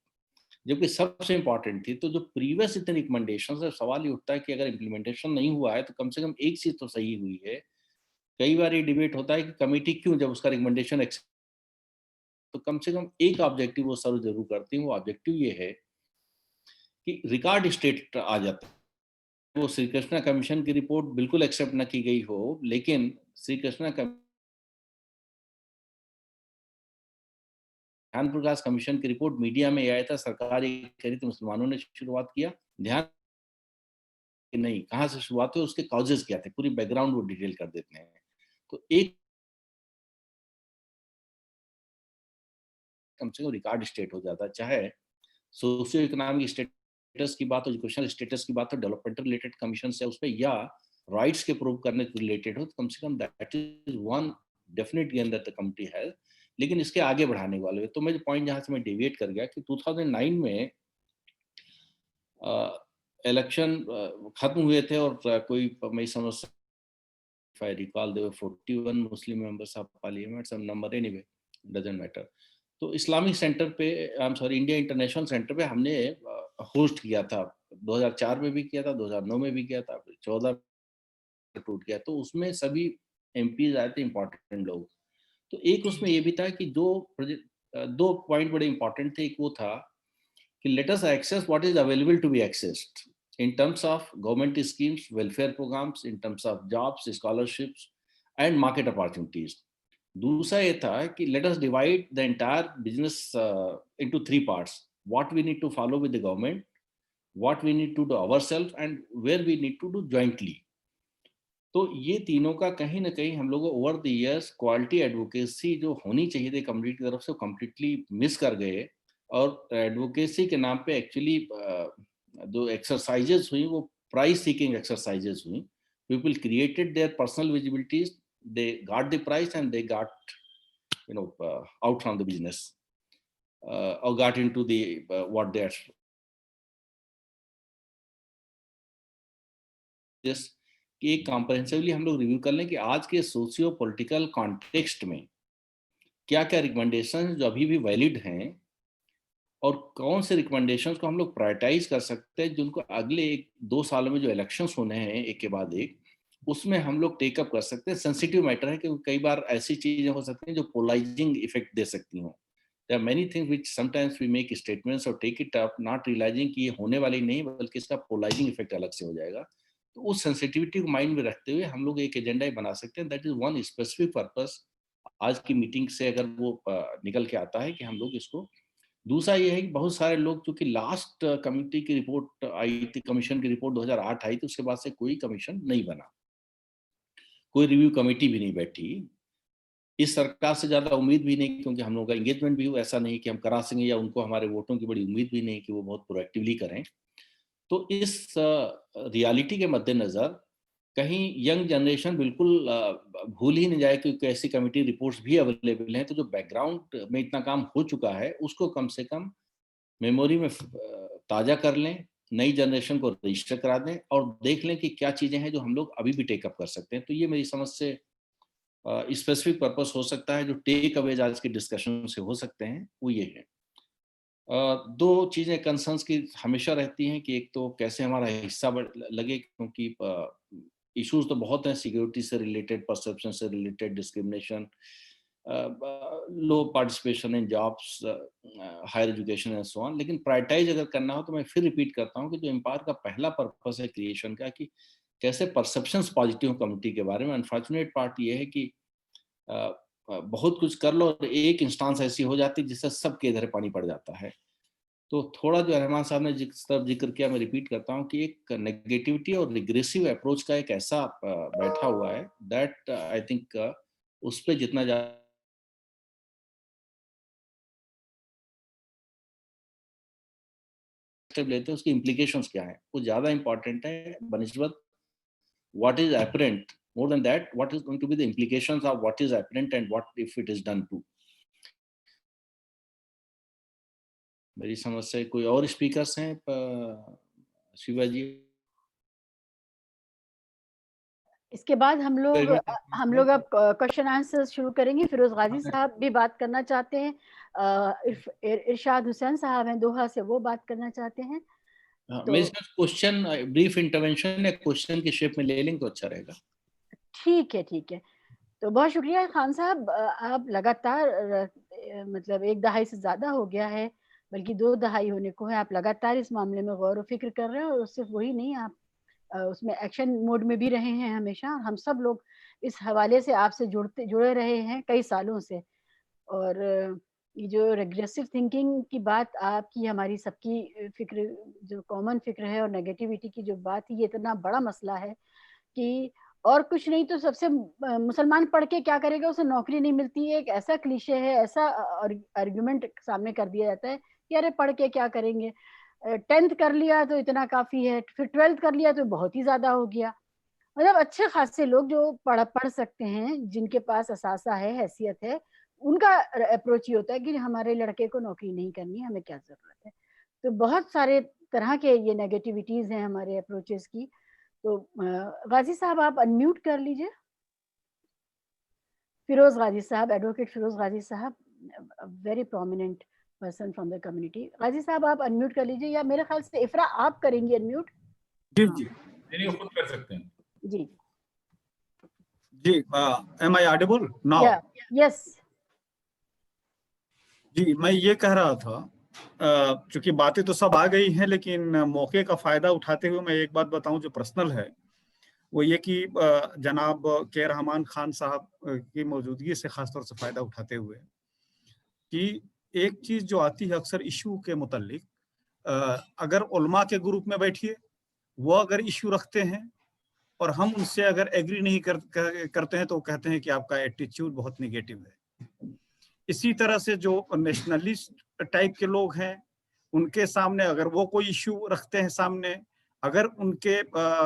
जबकि सबसे इंपॉर्टेंट थी। तो जो प्रीवियस इतने रिकमेंडेशन है, सवाल ये उठता है कि अगर इम्प्लीमेंटेशन नहीं हुआ है तो कम से कम एक चीज तो सही हुई है। कई बार ये डिबेट होता है कि कमेटी क्यों, जब उसका रिकमेंडेशन तो कम से कम एक ऑब्जेक्टिव वो सर्व जरूर करती है। वो ऑब्जेक्टिव ये है कि रिकॉर्ड स्टेट आ जाता है। वो श्री कृष्णा कमीशन की रिपोर्ट बिल्कुल एक्सेप्ट न की गई हो, लेकिन श्री कृष्णा ध्यान प्रकाश कमीशन की रिपोर्ट मीडिया में आया था, सरकार ये कह रही थी मुसलमानों ने शुरुआत किया, ध्यान नहीं कहाँ से शुरुआत हुई, उसके कॉजेज क्या थे, पूरी बैकग्राउंड वो डिटेल कर देते हैं। तो एक कम से कम रिकॉर्ड स्टेट हो जाता है, चाहे सोशियो इकोनॉमिक स्टेटस की बात हो, एजुकेशनल स्टेटस की बात हो, डेवलपमेंट रिलेटेड कमीशन से उस पर, या राइट्स के प्रूव करने के रिलेटेड हो, तो कम से कम that is one definite gain that the committee है। लेकिन इसके आगे बढ़ाने वाले, तो मैं पॉइंट जहां से मैं डेविएट कर गया कि 2009 में इलेक्शन खत्म हुए थे, और कोई मैं समझ, if I recall, there were 41 Muslim members of parliament, some number anyway, doesn't matter. तो इस्लामिक सेंटर पे, I am sorry, India international centre पे हमने होस्ट किया था। 2004 में भी किया था, 2009 में भी किया था, 14 टूट गया। तो उसमें सभी एमपीज आए थे, इंपॉर्टेंट लोग। तो एक उसमें ये भी था कि दो पॉइंट बड़े इंपॉर्टेंट थे। एक वो था कि let us access what is available to be accessed in terms of government schemes, welfare programs, in terms of jobs, scholarships and market opportunities. दूसरा ये था कि let us divide the entire business into 3 parts. What we need to follow with the government, what we need to do ourselves, and where we need to do jointly. तो ये तीनों का कहीं ना कहीं हम लोग over the years quality advocacy जो होनी चाहिए थी कम्युनिटी की तरफ से, कम्प्लीटली मिस कर गए। और एडवोकेसी के नाम पे एक्चुअली जो एक्सरसाइजेस हुई वो प्राइस सीकिंग एक्सरसाइजेस हुई। People created their personal visibilities, they got the prize and they got out from the business और got into the what they are just कि एक कॉम्प्रहेंसिवली हम लोग रिव्यू कर लें कि आज के सोशियो पॉलिटिकल कॉन्टेक्स्ट में क्या क्या रिकमेंडेशन जो अभी भी वैलिड हैं, और कौन से रिकमेंडेशंस को हम लोग प्रायोरिटाइज कर सकते हैं, जिनको अगले 1-2 सालों में जो इलेक्शंस होने हैं एक के बाद एक, उसमें हम लोग टेकअप कर सकते हैं। सेंसिटिव मैटर है, क्योंकि कई बार ऐसी चीजें हो सकती हैं जो पोलराइजिंग इफेक्ट दे सकती हों। There are many things which sometimes we make statements और take it up not realising कि ये होने वाली नहीं, बल्कि इसका पोलराइजिंग इफेक्ट अलग से हो जाएगा। तो उस सेंसिटिविटी को माइंड में रखते हुए हम लोग एक एजेंडा बना सकते हैं। That is one specific purpose आज की मीटिंग से अगर वो निकल के आता है कि हम लोग इसको। दूसरा ये है कि बहुत सारे लोग, चूंकि लास्ट कमेटी की रिपोर्ट आई थी, कमीशन की रिपोर्ट 2008 आई थी, उसके बाद से कोई कमीशन नहीं बना, कोई रिव्यू कमेटी भी नहीं बैठी। इस सरकार से ज्यादा उम्मीद भी नहीं, क्योंकि हम लोगों का एंगेजमेंट भी हो ऐसा नहीं कि हम करा सकें, या उनको हमारे वोटों की बड़ी उम्मीद भी नहीं कि वो बहुत प्रोएक्टिवली करें। तो इस रियलिटी के मद्देनजर कहीं यंग जनरेशन बिल्कुल भूल ही नहीं जाए, क्योंकि ऐसी कमेटी रिपोर्ट्स भी अवेलेबल हैं। तो जो बैकग्राउंड में इतना काम हो चुका है उसको कम से कम मेमोरी में ताज़ा कर लें, नई जनरेशन को रजिस्टर करा दें, और देख लें कि क्या चीज़ें हैं जो हम लोग अभी भी टेकअप कर सकते हैं। तो ये मेरी समझ से स्पेसिफिक पर्पस हो सकता है, जो टेक अवेज आज के डिस्कशन से हो सकते हैं, वो ये है। 2 चीज़ें कंसर्न्स की हमेशा रहती हैं कि एक तो कैसे हमारा हिस्सा लगे, क्योंकि इश्यूज तो बहुत हैं, सिक्योरिटी से रिलेटेड, परसेप्शन से related, discrimination, low participation in jobs, higher education and so on. लेकिन प्रायोरिटाइज अगर करना हो तो मैं फिर रिपीट करता हूँ कि जो एम्पावर का पहला पर्पस है क्रिएशन का, कि कैसे परसेप्शंस पॉजिटिव कम्युनिटी के बारे में। अनफॉर्चुनेट पार्ट ये है कि बहुत कुछ कर लो और एक इंस्टांस ऐसी हो जाती है जिससे सबके इधर पानी पड़ जाता है। तो थोड़ा जो रहमान साहब ने जिक्र किया, मैं रिपीट करता हूँ कि एक नेगेटिविटी और रिग्रेसिव अप्रोच का एक ऐसा बैठा हुआ है दैट आई थिंक उस पर जितना लेते हैं उसकी इम्प्लीकेशंस क्या है वो ज्यादा इंपॉर्टेंट है बनिस्बत what is apparent. More than that, what is going to be the implications of what is apparent and what if it is done too. मेरी समझ से कोई और स्पीकर्स हैं शिवा जी? इसके बाद हम लोग अब क्वेश्चन आंसर शुरू करेंगे। फिरोज गाजी साहब भी बात करना चाहते हैं, इरशाद हुसैन साहब हैं दोहा से, वो बात करना चाहते हैं। तो मेरे क्वेश्चन ब्रीफ इंटरवेंशन या क्वेश्चन की शेप में ले लेंगे तो अच्छा रहेगा। ठीक है। तो बहुत शुक्रिया खान साहब, आप लगातार मतलब 1 दहाई से ज्यादा हो गया है, बल्कि 2 दहाई होने को है, आप लगातार इस मामले में गौर व फिक्र कर रहे हैं। और सिर्फ वही नहीं, आप उसमें एक्शन मोड में भी रहे हैं हमेशा। हम सब लोग इस हवाले से आपसे जुड़े रहे हैं कई सालों से। और ये जो रेग्रेसिव थिंकिंग की बात आपकी, हमारी सबकी फिक्र, जो कॉमन फिक्र है, और नेगेटिविटी की जो बात है, ये इतना बड़ा मसला है कि और कुछ नहीं तो सबसे मुसलमान पढ़ के क्या करेगा, उसे नौकरी नहीं मिलती है। एक ऐसा क्लीशे है, ऐसा आर्गुमेंट सामने कर दिया जाता है कि अरे पढ़ के क्या करेंगे, 10th कर लिया तो इतना काफी है, फिर 12th कर लिया तो बहुत ही ज्यादा हो गया। मतलब अच्छे खासे लोग जो पढ़ सकते हैं, जिनके पास असासा है, हैसियत है, उनका अप्रोच ये होता है कि हमारे लड़के को नौकरी नहीं करनी, हमें क्या जरूरत है। तो बहुत सारे तरह के ये नेगेटिविटीज हैं हमारे अप्रोचेस की। तो गाजी साहब आप अनम्यूट कर लीजिए। फिरोज गाजी साहब, एडवोकेट फिरोज गाजी साहब, very prominent person from the community. Ghazi साहब आप अनम्यूट कर लीजिए, या मेरे ख्याल से इफ्रा आप करेंगी अनम्यूट? जी नहीं, खुद कर सकते हैं जी। Am I audible now? Yes जी, मैं ये कह रहा था, चूंकि बातें तो सब आ गई हैं, लेकिन मौके का फायदा उठाते हुए मैं एक बात बताऊं जो पर्सनल है। वो ये कि जनाब के रहमान खान साहब की मौजूदगी से खासतौर से फायदा उठाते हुए, कि एक चीज जो आती है अक्सर इशू के मुतालिक, अगर उलमा के ग्रुप में बैठिए, वो अगर इशू रखते हैं और हम उनसे अगर एग्री नहीं करते हैं तो कहते हैं कि आपका एटीट्यूड बहुत निगेटिव है। इसी तरह से जो नेशनलिस्ट टाइप के लोग हैं, उनके सामने अगर वो कोई इशू रखते हैं सामने, अगर उनके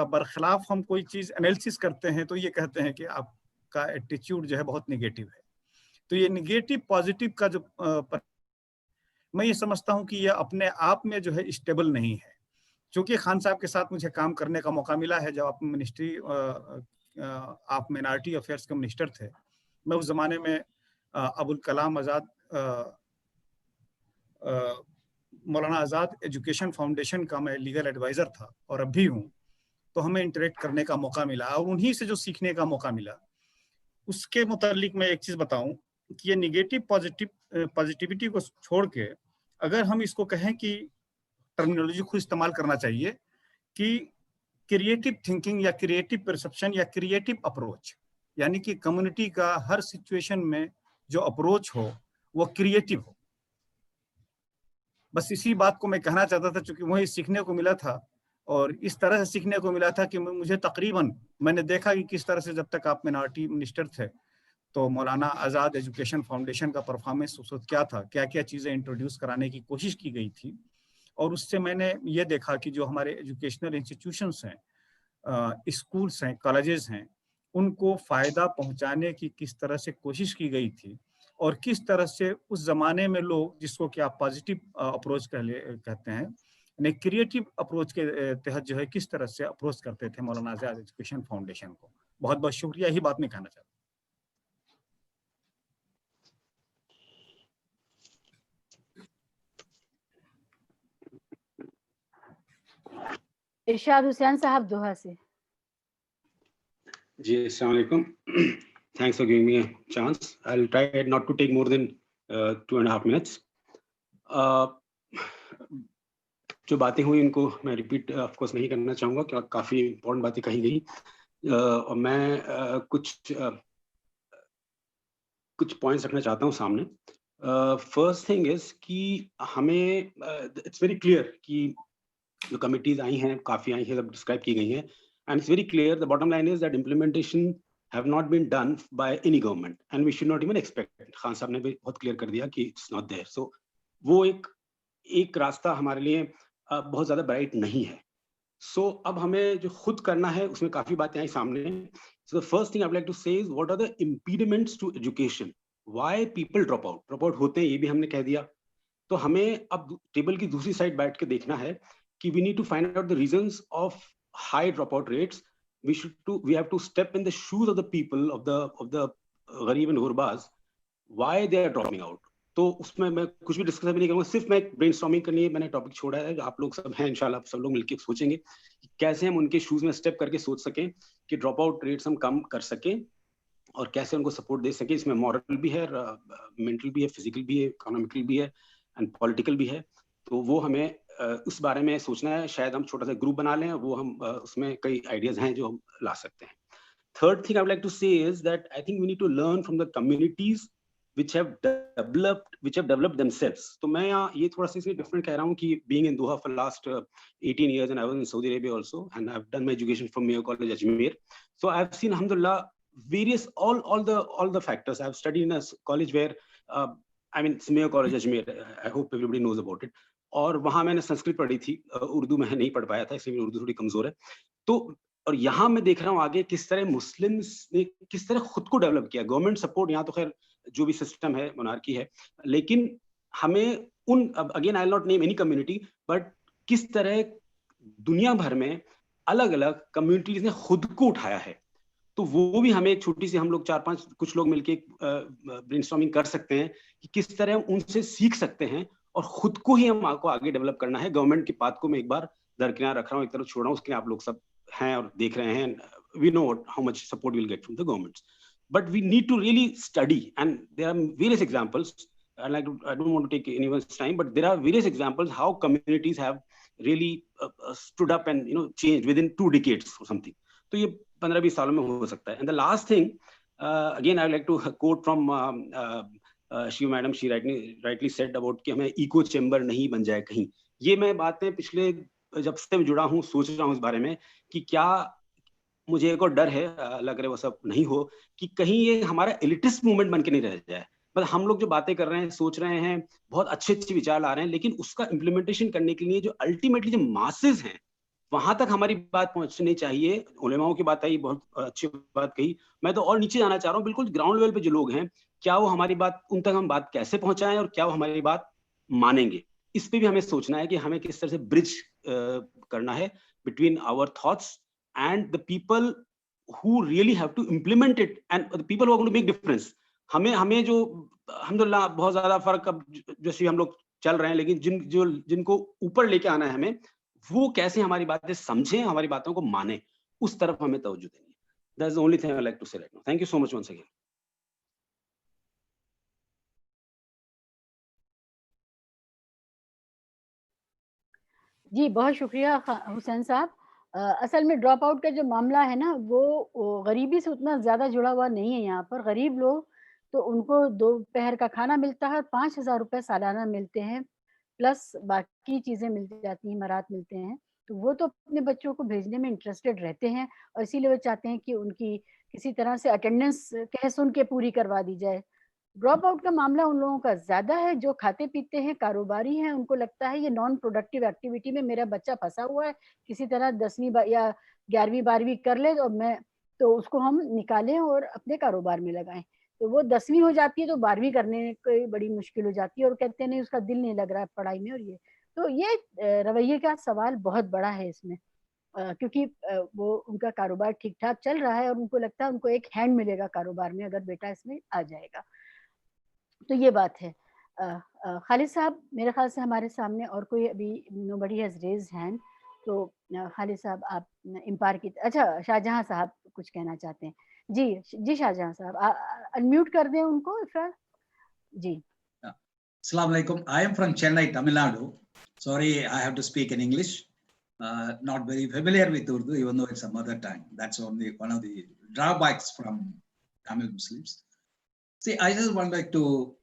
बरखिलाफ हम कोई चीज एनालिसिस करते हैं तो ये कहते हैं कि आपका एटीट्यूड जो है बहुत निगेटिव है। तो ये निगेटिव पॉजिटिव का जो मैं ये समझता हूँ कि ये अपने आप में जो है स्टेबल नहीं है। क्योंकि खान साहब के साथ मुझे काम करने का मौका मिला है जब आप मिनिस्ट्री आप माइनॉरिटी अफेयर्स के मिनिस्टर थे। मैं उस जमाने में अबुल कलाम आज़ाद, मौलाना आज़ाद एजुकेशन फाउंडेशन का मैं लीगल एडवाइज़र था और अब भी हूँ। तो हमें इंटरेक्ट करने का मौका मिला और उन्हीं से जो सीखने का मौका मिला, उसके मुतालिक मैं एक चीज़ बताऊं कि ये निगेटिव पॉजिटिविटी को छोड़ के अगर हम इसको कहें कि टर्मिनोलॉजी खुद इस्तेमाल करना चाहिए कि क्रिएटिव थिंकिंग या क्रिएटिव परसेप्शन या क्रिएटिव अप्रोच, यानी कि कम्युनिटी का हर सिचुएशन में जो अप्रोच हो वो क्रिएटिव हो। बस इसी बात को मैं कहना चाहता था, क्योंकि वही सीखने को मिला था और इस तरह से सीखने को मिला था कि मुझे तकरीबन मैंने देखा कि किस तरह से जब तक आप मिनॉरिटी मिनिस्टर थे तो मौलाना आज़ाद एजुकेशन फाउंडेशन का परफॉर्मेंस उस वक्त क्या था, क्या क्या चीज़ें इंट्रोड्यूस कराने की कोशिश की गई थी। और उससे मैंने ये देखा कि जो हमारे एजुकेशनल इंस्टीट्यूशंस हैं, स्कूल्स हैं, कॉलेजेस हैं, उनको फ़ायदा पहुंचाने की किस तरह से कोशिश की गई थी और किस तरह से उस ज़माने में लोग, जिसको कि आप पॉजिटिव अप्रोच कहते हैं, यानी क्रिएटिव अप्रोच के तहत जो है किस तरह से अप्रोच करते थे मौलाना आज़ाद एजुकेशन फाउंडेशन को। बहुत बहुत शुक्रिया, यही बात मैं कहना चाहता हूँ। इरशाद हुसैन साहब दोहा से। जी, अस्सलाम वालेकुम. Thanks for giving me a chance. I'll try not to take more than 2.5 minutes. जो बातें हुई उनको मैं रिपीट ऑफ कोर्स नहीं करना चाहूँगा क्योंकि काफ़ी इम्पोर्टेंट बातें कही गई. और मैं कुछ पॉइंट्स रखना चाहता हूँ सामने. फर्स्ट थिंग इज कि हमें इट्स वेरी क्लियर कि जो कमिटीज आई हैं काफ़ी आई हैं, सब डिस्क्राइब की गई हैं, and it's very clear the bottom line is that implementation have not been done by any government and we should not even expect it. Khan साहब ने भी बहुत क्लियर कर दिया कि it's not there. So वो एक रास्ता हमारे लिए बहुत ज़्यादा ब्राइट नहीं है. So अब हमें जो खुद करना है उसमें काफ़ी बातें आई सामने. So the first thing I would like to say is what are the impediments to education? Why people drop out? Drop out होते हैं ये भी हमने कह दिया. तो हमें अब टेबल की दूसरी साइड बैठ के देखना है कि we need to find out the reasons of high dropout rates. We have to step in the shoes of the people of the गरीब and Gurbaz, why they are dropping out. तो उसमें मैं कुछ भी डिस्कस नहीं करूँगा, सिर्फ मैं ब्रेनस्टॉर्मिंग करनी है, मैंने टॉपिक छोड़ा है. आप लोग सब हैं इंशाल्लाह, सब लोग मिलकर सोचेंगे कैसे हम उनके शूज में स्टेप करके सोच सकें कि ड्रॉप आउट रेट्स हम कम कर सकें और कैसे उनको सपोर्ट दे सकें. इसमें मॉरल भी है, मेंटल भी है, फिजिकल भी है, इकोनॉमिकल भी है एंड पॉलिटिकल भी है. तो वो हमें उस बारे में सोचना है. शायद हम छोटा सा ग्रुप बना लें, वो हम उसमें कई आइडियाज हैं जो हम ला सकते हैं. Third thing I would like to say is that I think we need to learn from the communities which have developed themselves. तो मैं यहाँ ये थोड़ा सा इसलिए डिफरेंट कह रहा हूँ कि being in Doha for last 18 years and I was in Saudi Arabia also and I've done my education from Mayo College Ajmer. So I've seen alhamdulillah various all the factors. I've studied in a college where I mean Mayo College Ajmer. I hope everybody knows about it. और वहाँ मैंने संस्कृत पढ़ी थी, उर्दू मैं नहीं पढ़ पाया था, इसलिए मेरी उर्दू थोड़ी कमजोर है. तो और यहाँ मैं देख रहा हूँ आगे किस तरह मुस्लिम्स ने किस तरह खुद को डेवलप किया. गवर्नमेंट सपोर्ट यहाँ तो खैर जो भी सिस्टम है मोनार्की है, लेकिन हमें उन again I will not name any community but किस तरह दुनिया भर में अलग अलग कम्युनिटीज ने खुद को उठाया है. तो वो भी हमें एक छोटी सी, हम लोग 4-5 कुछ लोग मिलके ब्रेनस्टॉर्मिंग कर सकते हैं कि किस तरह हम उनसे सीख सकते हैं और खुद को ही हम आपको आगे डेवलप करना है. गवर्नमेंट की बात को मैं एक बार दरकिनार रख रहा हूँ, एक तरफ छोड़ रहा हूँ, उसके आप लोग सब हैं और देख रहे हैं. We know how much support will get from the governments. But we need to really study, and there are various examples. I don't want to take anyone's time, but there are various examples how communities have really stood up and changed within 2 decades or something. तो ये 15-20 सालों में हो सकता है. And the last thing, again I would like to quote from Shiva Madam. She rightly said about कि हमें echo chamber नहीं बन जाए कहीं. ये मैं बातें पिछले जब से जुड़ा हूँ सोच रहा हूँ इस बारे में कि क्या मुझे एक और डर है, लग रहा है वो सब नहीं हो, कि कहीं ये हमारा एलिटिस्ट मूवमेंट बन के नहीं रह जाए. बस हम लोग जो बातें कर रहे हैं, सोच रहे हैं, बहुत अच्छे विचार ला रहे हैं, लेकिन उसका इम्प्लीमेंटेशन करने के लिए जो अल्टीमेटली जो मासेस हैं वहां तक हमारी बात पहुंचनी चाहिए. उलेमाओं की बात आई, बहुत अच्छी बात कही. मैं तो और नीचे जाना चाह रहा हूँ, बिल्कुल ग्राउंड लेवल पे जो लोग हैं, क्या वो हमारी बात, उन तक हम बात कैसे पहुंचाएं और क्या वो हमारी बात मानेंगे. इस पे भी हमें सोचना है कि हमें किस तरह से ब्रिज करना है between our thoughts and the people who really have to implement it and the people who are going to make difference. हमें जो अल्हम्दुलिल्लाह बहुत ज्यादा फर्क अब जैसे हम लोग चल रहे हैं, लेकिन जिनको ऊपर लेके आना है हमें, वो कैसे हमारी बातें समझें, हमारी बातों को माने, उस तरफ हमें तवज्जो देनी है. That's the only thing I would like to say right now. Thank you so much once again. जी बहुत शुक्रिया हुसैन साहब. असल में ड्रॉप आउट का जो मामला है ना, वो गरीबी से उतना ज़्यादा जुड़ा हुआ नहीं है. यहाँ पर गरीब लोग तो उनको दोपहर का खाना मिलता है, 5,000 रुपये सालाना मिलते हैं, प्लस बाकी चीज़ें मिल जाती हैं, मरात मिलते हैं. तो वो तो अपने बच्चों को भेजने में इंटरेस्टेड रहते हैं और इसीलिए वो चाहते हैं कि उनकी किसी तरह से अटेंडेंस कह सुन के पूरी करवा दी जाए. ड्रॉप आउट का मामला उन लोगों का ज़्यादा है जो खाते पीते हैं, कारोबारी हैं. उनको लगता है ये नॉन प्रोडक्टिव एक्टिविटी में मेरा बच्चा फंसा हुआ है, किसी तरह 10वीं या 11वीं 12वीं कर ले और मैं तो उसको हम निकालें और अपने कारोबार में लगाएं. तो वो 10वीं हो जाती है तो 12वीं करने की बड़ी मुश्किल हो जाती है और कहते हैं नहीं उसका दिल नहीं लग रहा है पढ़ाई में. और ये रवैये का सवाल बहुत बड़ा है इसमें, क्योंकि वो उनका कारोबार ठीक ठाक चल रहा है और उनको लगता है उनको एक हैंड मिलेगा कारोबार में अगर बेटा इसमें आ जाएगा. तो ये बात है. खालिद साहब, मेरे ख्याल से हमारे सामने और कोई अभी नोबडी हैज रेज्ड हैंड. तो खालिद साहब आप इम्पार की, अच्छा शाहजहां साहब कुछ कहना चाहते हैं? जी शाहजहां साहब अनम्यूट कर दें उनको इफरार जी। Assalamu alaikum. I am from Chennai, Tamil Nadu. Sorry, I have to speak in English. Not very familiar with Urdu, even though it's a mother tongue. That's only one of the drawbacks from Tamil Muslims. See, I just want like to,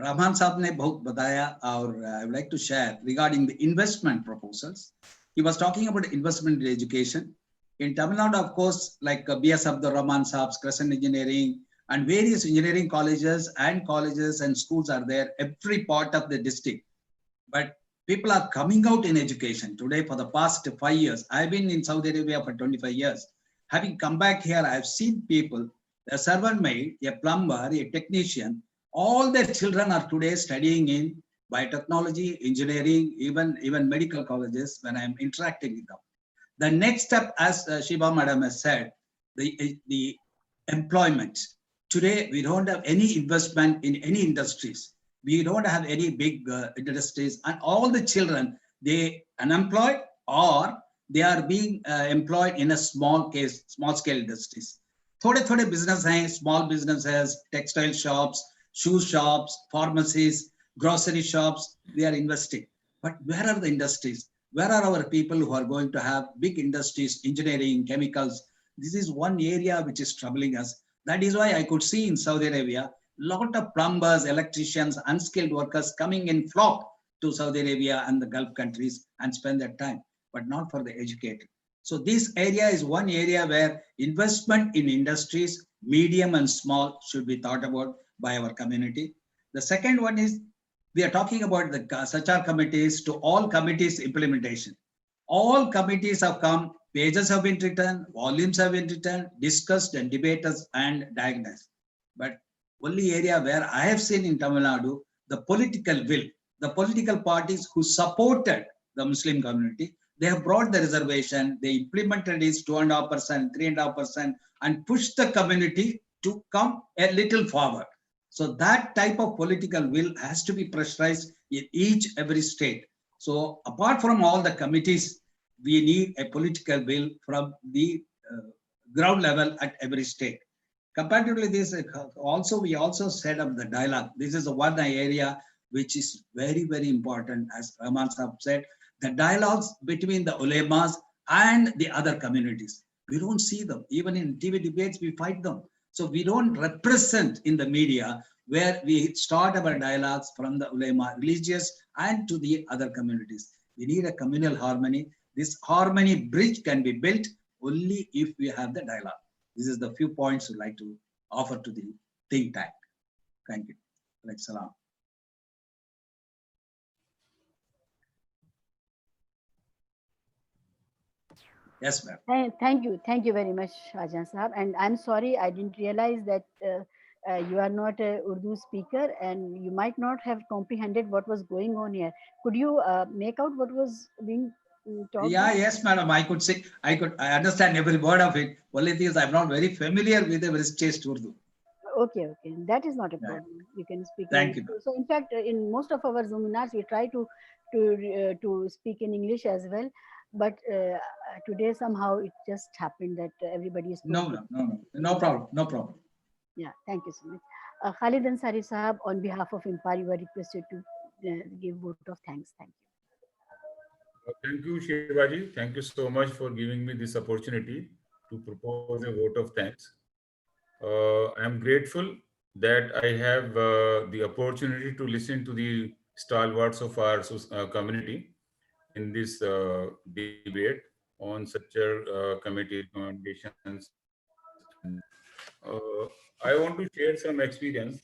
Rahman Saab ne bahut bataya, or I would like to share regarding the investment proposals. He was talking about investment in education. In Tamil Nadu, of course, like B.S. Abdul Rahman Saab's Crescent Engineering and various engineering colleges and schools are there, every part of the district. But people are coming out in education today for the past 5 years. I've been in Saudi Arabia for 25 years. Having come back here, I've seen people, a servant maid, a plumber, a technician, all their children are today studying in biotechnology, engineering, even medical colleges when I'm interacting with them. The next step, as Shiva Madam has said, the employment. Today, we don't have any investment in any industries. We don't have any big industries, and all the children, they unemployed or they are being employed in a small scale industries. Thode business hai, small businesses, textile shops, shoe shops, pharmacies, grocery shops, they are investing. But where are the industries? Where are our people who are going to have big industries, engineering, chemicals? This is one area which is troubling us. That is why I could see in Saudi Arabia, lot of plumbers, electricians, unskilled workers coming in flock to Saudi Arabia and the Gulf countries and spend their time, but not for the educated. So this area is one area where investment in industries, medium and small, should be thought about by our community. The second one is, we are talking about the Sachar committees to all committees implementation. All committees have come, pages have been written, volumes have been written, discussed and debated and diagnosed. But only area where I have seen in Tamil Nadu, the political will, the political parties who supported the Muslim community, they have brought the reservation, they implemented it 2.5%, 3.5%, and pushed the community to come a little forward. So that type of political will has to be pressurized in every state. So apart from all the committees, we need a political will from the ground level at every state. Comparatively, this we also set up the dialogue. This is one area which is very, very important, as Rahman Saab said, the dialogues between the ulemas and the other communities. We don't see them. Even in TV debates, we fight them. So we don't represent in the media where we start our dialogues from the ulema, religious, and to the other communities. We need a communal harmony. This harmony bridge can be built only if we have the dialogue. This is the few points we'd like to offer to the think tank. Thank you. Salam. Yes, ma'am. Thank you very much, Shahjahan Sahab. And I'm sorry, I didn't realize that you are not a Urdu speaker and you might not have comprehended what was going on here. Could you make out what was being talked about? Yes, madam. I understand every word of it. Only thing is I'm not very familiar with the very chaste Urdu. Okay. That is not a problem. You can speak. Thank you. So in fact, in most of our Zoom-inars, we try to speak in English as well. But today somehow it just happened that everybody is. No problem. Yeah, thank you so much. Khalid Ansari Sahab, on behalf of IMPAR, you are requested to give vote of thanks. Thank you. Thank you, Shivaji. Thank you so much for giving me this opportunity to propose a vote of thanks. I am grateful that I have the opportunity to listen to the stalwarts of our community in this debate on such committee recommendations. I want to share some experience.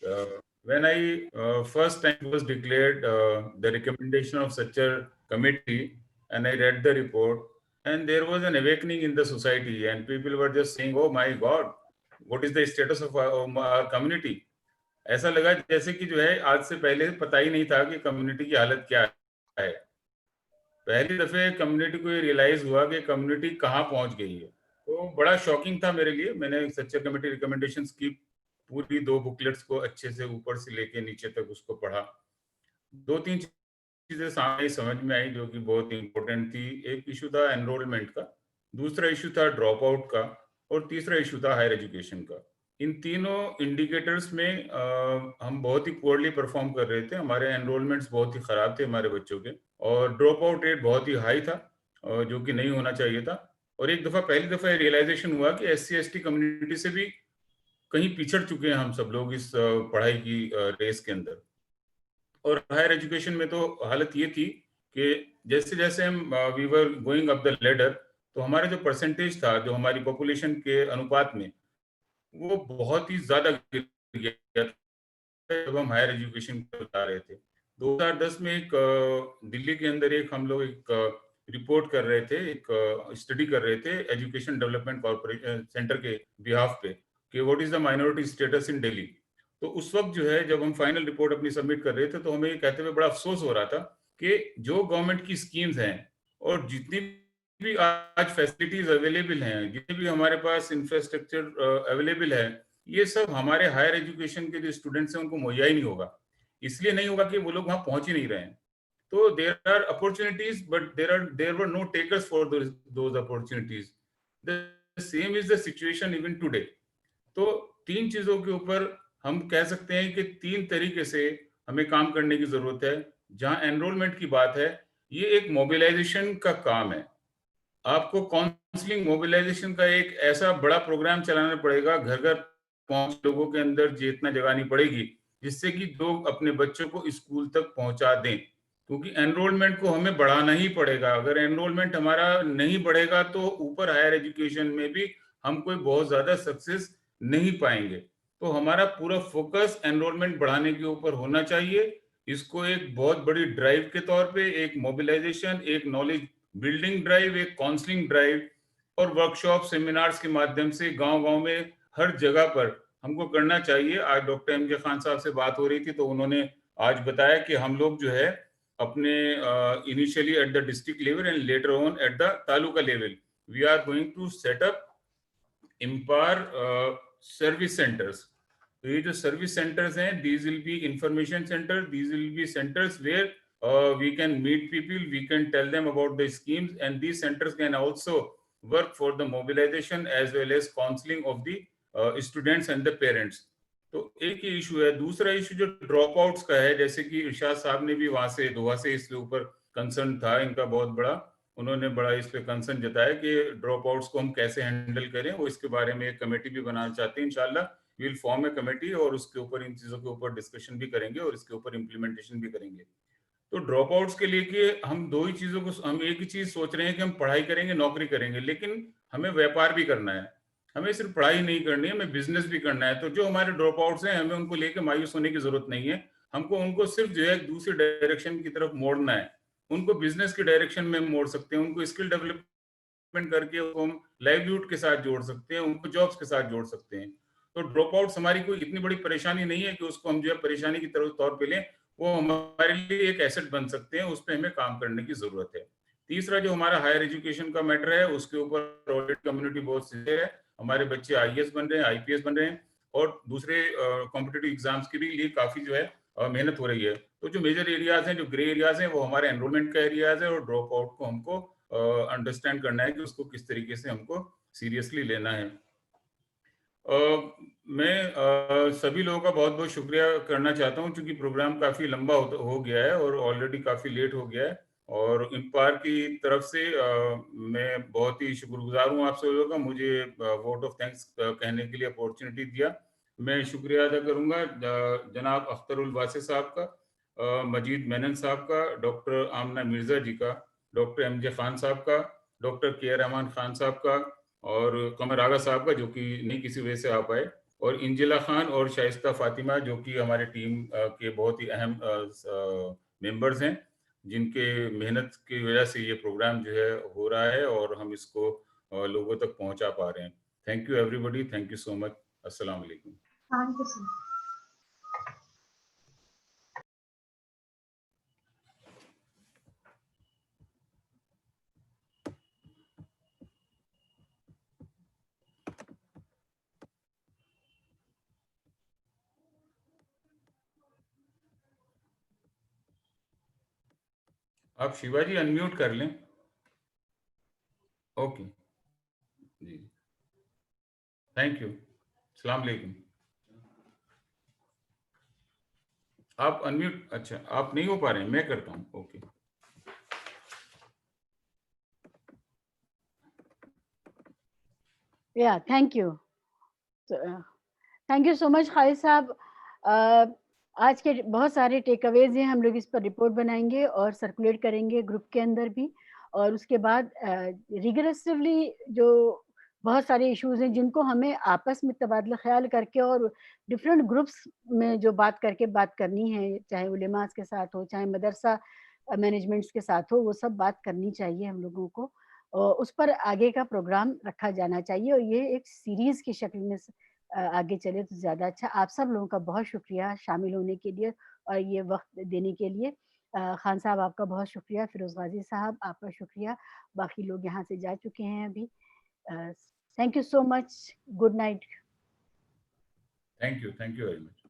When I first time was declared the recommendation of such a committee, and I read the report, and there was an awakening in the society, and people were just saying, "Oh my God, what is the status of our community?" ऐसा लगा जैसे कि जो है आज से पहले पता ही नहीं था कि कम्युनिटी की हालत क्या है। पहली दफे कम्युनिटी को ये रियलाइज हुआ कि कम्युनिटी कहाँ पहुंच गई है। तो बड़ा शॉकिंग था मेरे लिए। मैंने सच्चा कमेटी रिकमेंडेशंस की पूरी 2 बुकलेट्स को अच्छे से ऊपर से लेके नीचे तक उसको पढ़ा। 2-3 चीजें सामने समझ में आई जो कि बहुत इंपॉर्टेंट थी। एक इशू था एनरोलमेंट का, दूसरा इशू था ड्रॉप आउट का, और तीसरा इशू था हायर एजुकेशन का। इन तीनों इंडिकेटर्स में हम बहुत ही पुअरली परफॉर्म कर रहे थे। हमारे एनरोलमेंट्स बहुत ही खराब थे हमारे बच्चों के, और ड्रॉप आउट रेट बहुत ही हाई था, जो कि नहीं होना चाहिए था। और एक दफा पहली दफा रियलाइजेशन हुआ कि SC ST कम्युनिटी से भी कहीं पिछड़ चुके हैं हम सब लोग इस पढ़ाई की रेस के अंदर। और हायर एजुकेशन में तो हालत ये थी कि जैसे जैसे हम we were going up the ladder, तो हमारा जो परसेंटेज था, जो हमारी पॉपुलेशन के अनुपात में, वो बहुत ही ज्यादा गिर गया जब हम हायर एजुकेशन पर जा रहे थे। 2010 में एक दिल्ली के अंदर एक हम लोग एक रिपोर्ट कर रहे थे, एक स्टडी कर रहे थे एजुकेशन डेवलपमेंट कॉर्पोरेशन सेंटर के बिहाफ पे कि what is the minority status in Delhi. तो उस वक्त जो है, जब हम फाइनल रिपोर्ट अपनी सबमिट कर रहे थे, तो हमें ये कहते हुए बड़ा अफसोस हो रहा था कि जो गवर्नमेंट की स्कीम्स हैं और जितनी भी आज फैसिलिटीज अवेलेबल हैं, जितने भी हमारे पास इंफ्रास्ट्रक्चर अवेलेबल है, ये सब हमारे हायर एजुकेशन के जो स्टूडेंट्स हैं उनको मुहैया ही नहीं होगा। इसलिए नहीं होगा कि वो लोग वहां पहुंच ही नहीं रहे हैं। तो there are opportunities, but there were no takers for those opportunities. The same is the situation even today. तो तीन चीजों के ऊपर हम कह सकते हैं कि तीन तरीके से हमें काम करने की जरूरत है। जहां एनरोलमेंट की बात है, ये एक मोबिलाइजेशन का काम है। आपको काउंसलिंग मोबिलाइजेशन का एक ऐसा बड़ा प्रोग्राम चलाना पड़ेगा, घर घर पहुंच लोगों के अंदर चेतना जगानी पड़ेगी, जिससे कि लोग अपने बच्चों को स्कूल तक पहुंचा दें। क्योंकि एनरोलमेंट को हमें बढ़ाना ही पड़ेगा। अगर एनरोलमेंट हमारा नहीं बढ़ेगा तो ऊपर हायर एजुकेशन में भी हम कोई बहुत ज्यादा सक्सेस नहीं पाएंगे। तो हमारा पूरा फोकस एनरोलमेंट बढ़ाने के ऊपर होना चाहिए। इसको एक बहुत बड़ी ड्राइव के तौर पे, एक मोबिलाइजेशन, एक नॉलेज बिल्डिंग ड्राइव, एक काउंसलिंग ड्राइव और वर्कशॉप सेमिनार्स के माध्यम से गांव-गांव में हर जगह पर हमको करना चाहिए। आज डॉक्टर MJ खान साहब से बात हो रही थी, तो उन्होंने आज बताया कि हम लोग जो है अपने initially at the district level and later on at the taluka level, we are going to set up IMPAR service centres. तो ये जो सर्विस सेंटर्स हैं, these will be information centre, these will be centres where we can meet people, we can tell them about the schemes, and these centers can also work for the mobilization as well as counseling of the students and the parents. तो एक ही issue है। दूसरा issue जो drop outs का है, जैसे कि इरशाद साहब ने भी वहां से दोहा से इसके ऊपर कंसर्न था इनका बहुत बड़ा, उन्होंने बड़ा इस पे कंसर्न जताया कि ड्रॉप आउट्स को हम कैसे हैंडल करें। वो इसके बारे में एक कमेटी भी बनाना चाहते हैं। इंशाल्लाह we will form a committee और उसके ऊपर इन चीजों के ऊपर डिस्कशन भी करेंगे और इसके ऊपर इम्प्लीमेंटेशन भी करेंगे। तो ड्रॉप आउट्स के लिए कि हम दो ही चीजों को, हम एक ही चीज सोच रहे हैं कि हम पढ़ाई करेंगे, नौकरी करेंगे, लेकिन हमें व्यापार भी करना है। हमें सिर्फ पढ़ाई नहीं करनी है, हमें बिजनेस भी करना है। तो जो हमारे ड्रॉप आउट्स हैं, हमें उनको लेकर मायूस होने की जरूरत नहीं है। हमको उनको सिर्फ जो है दूसरी डायरेक्शन की तरफ मोड़ना है। उनको बिजनेस की डायरेक्शन में मोड़ सकते हैं, उनको स्किल डेवलपमेंट करके हम लाइवलीहुड के साथ जोड़ सकते हैं, उनको जॉब्स के साथ जोड़ सकते हैं। तो ड्रॉप आउट्स हमारी कोई इतनी बड़ी परेशानी नहीं है कि उसको हम जो है परेशानी की तौर पे लें। वो हमारे लिए एक एसेट बन सकते हैं, उस पर हमें काम करने की जरूरत है। तीसरा जो हमारा हायर एजुकेशन का मैटर है, उसके ऊपर ऑडिट कम्युनिटी बहुत सीधे है। हमारे बच्चे IAS बन रहे हैं, IPS बन रहे हैं और दूसरे कॉम्पिटिटिव एग्जाम्स के भी लिए काफी जो है मेहनत हो रही है। तो जो मेजर एरियाज हैं, जो ग्रे एरियाज हैं, वो हमारे एनरोलमेंट का एरियाज है और ड्रॉप आउट को हमको अंडरस्टैंड करना है कि उसको किस तरीके से हमको सीरियसली लेना है। मैं सभी लोगों का बहुत बहुत शुक्रिया करना चाहता हूं, क्योंकि प्रोग्राम काफी लंबा हो गया है और ऑलरेडी काफी लेट हो गया है। और इम्पार की तरफ से मैं बहुत ही शुक्रगुजार हूं आप सभी लोगों का, मुझे वोट ऑफ थैंक्स कहने के लिए अपॉर्चुनिटी दिया। मैं शुक्रिया अदा करूंगा जनाब अख्तरुल वासे साहब का, मजीद मेनन साहब का, डॉक्टर आमना मिर्जा जी का, डॉक्टर MJ खान साहब का, डॉक्टर KR रहमान खान साहब का और कमर आगा साहब का, जो कि नहीं किसी वजह से आ पाए, और इंजिला खान और शाइस्ता फातिमा, जो कि हमारे टीम के बहुत ही अहम मेंबर्स हैं, जिनके मेहनत की वजह से ये प्रोग्राम जो है हो रहा है और हम इसको लोगों तक पहुंचा पा रहे हैं। Thank you everybody, thank you so much. अस्सलाम वालेकुम। Thank you, sir. आप शिवाजी अनम्यूट कर लें। ओके जी, थैंक यू। अस्सलाम वालेकुम। आप अनम्यूट, अच्छा आप नहीं हो पा रहे हैं, मैं करता हूँ। ओके या thank you, thank you so much Khalid साहब। आज के बहुत सारे टेक अवेज हैं, हम लोग इस पर रिपोर्ट बनाएंगे और सर्कुलेट करेंगे ग्रुप के अंदर भी, और उसके बाद रिगरेसिवली जो बहुत सारे इश्यूज हैं जिनको हमें आपस में तबादला ख्याल करके और डिफरेंट ग्रुप्स में जो बात करनी है, चाहे उलेमास के साथ हो, चाहे मदरसा मैनेजमेंट्स के साथ हो, वो सब बात करनी चाहिए हम लोगों को, और उस पर आगे का प्रोग्राम रखा जाना चाहिए, और ये एक सीरीज की शक्ल में आगे चले तो ज़्यादा अच्छा। आप सब लोगों का बहुत शुक्रिया शामिल होने के लिए और ये वक्त देने के लिए। खान साहब आपका बहुत शुक्रिया, फिरोज गाजी साहब आपका शुक्रिया, बाकी लोग यहाँ से जा चुके हैं अभी। Thank you so much, good night. Thank you very much.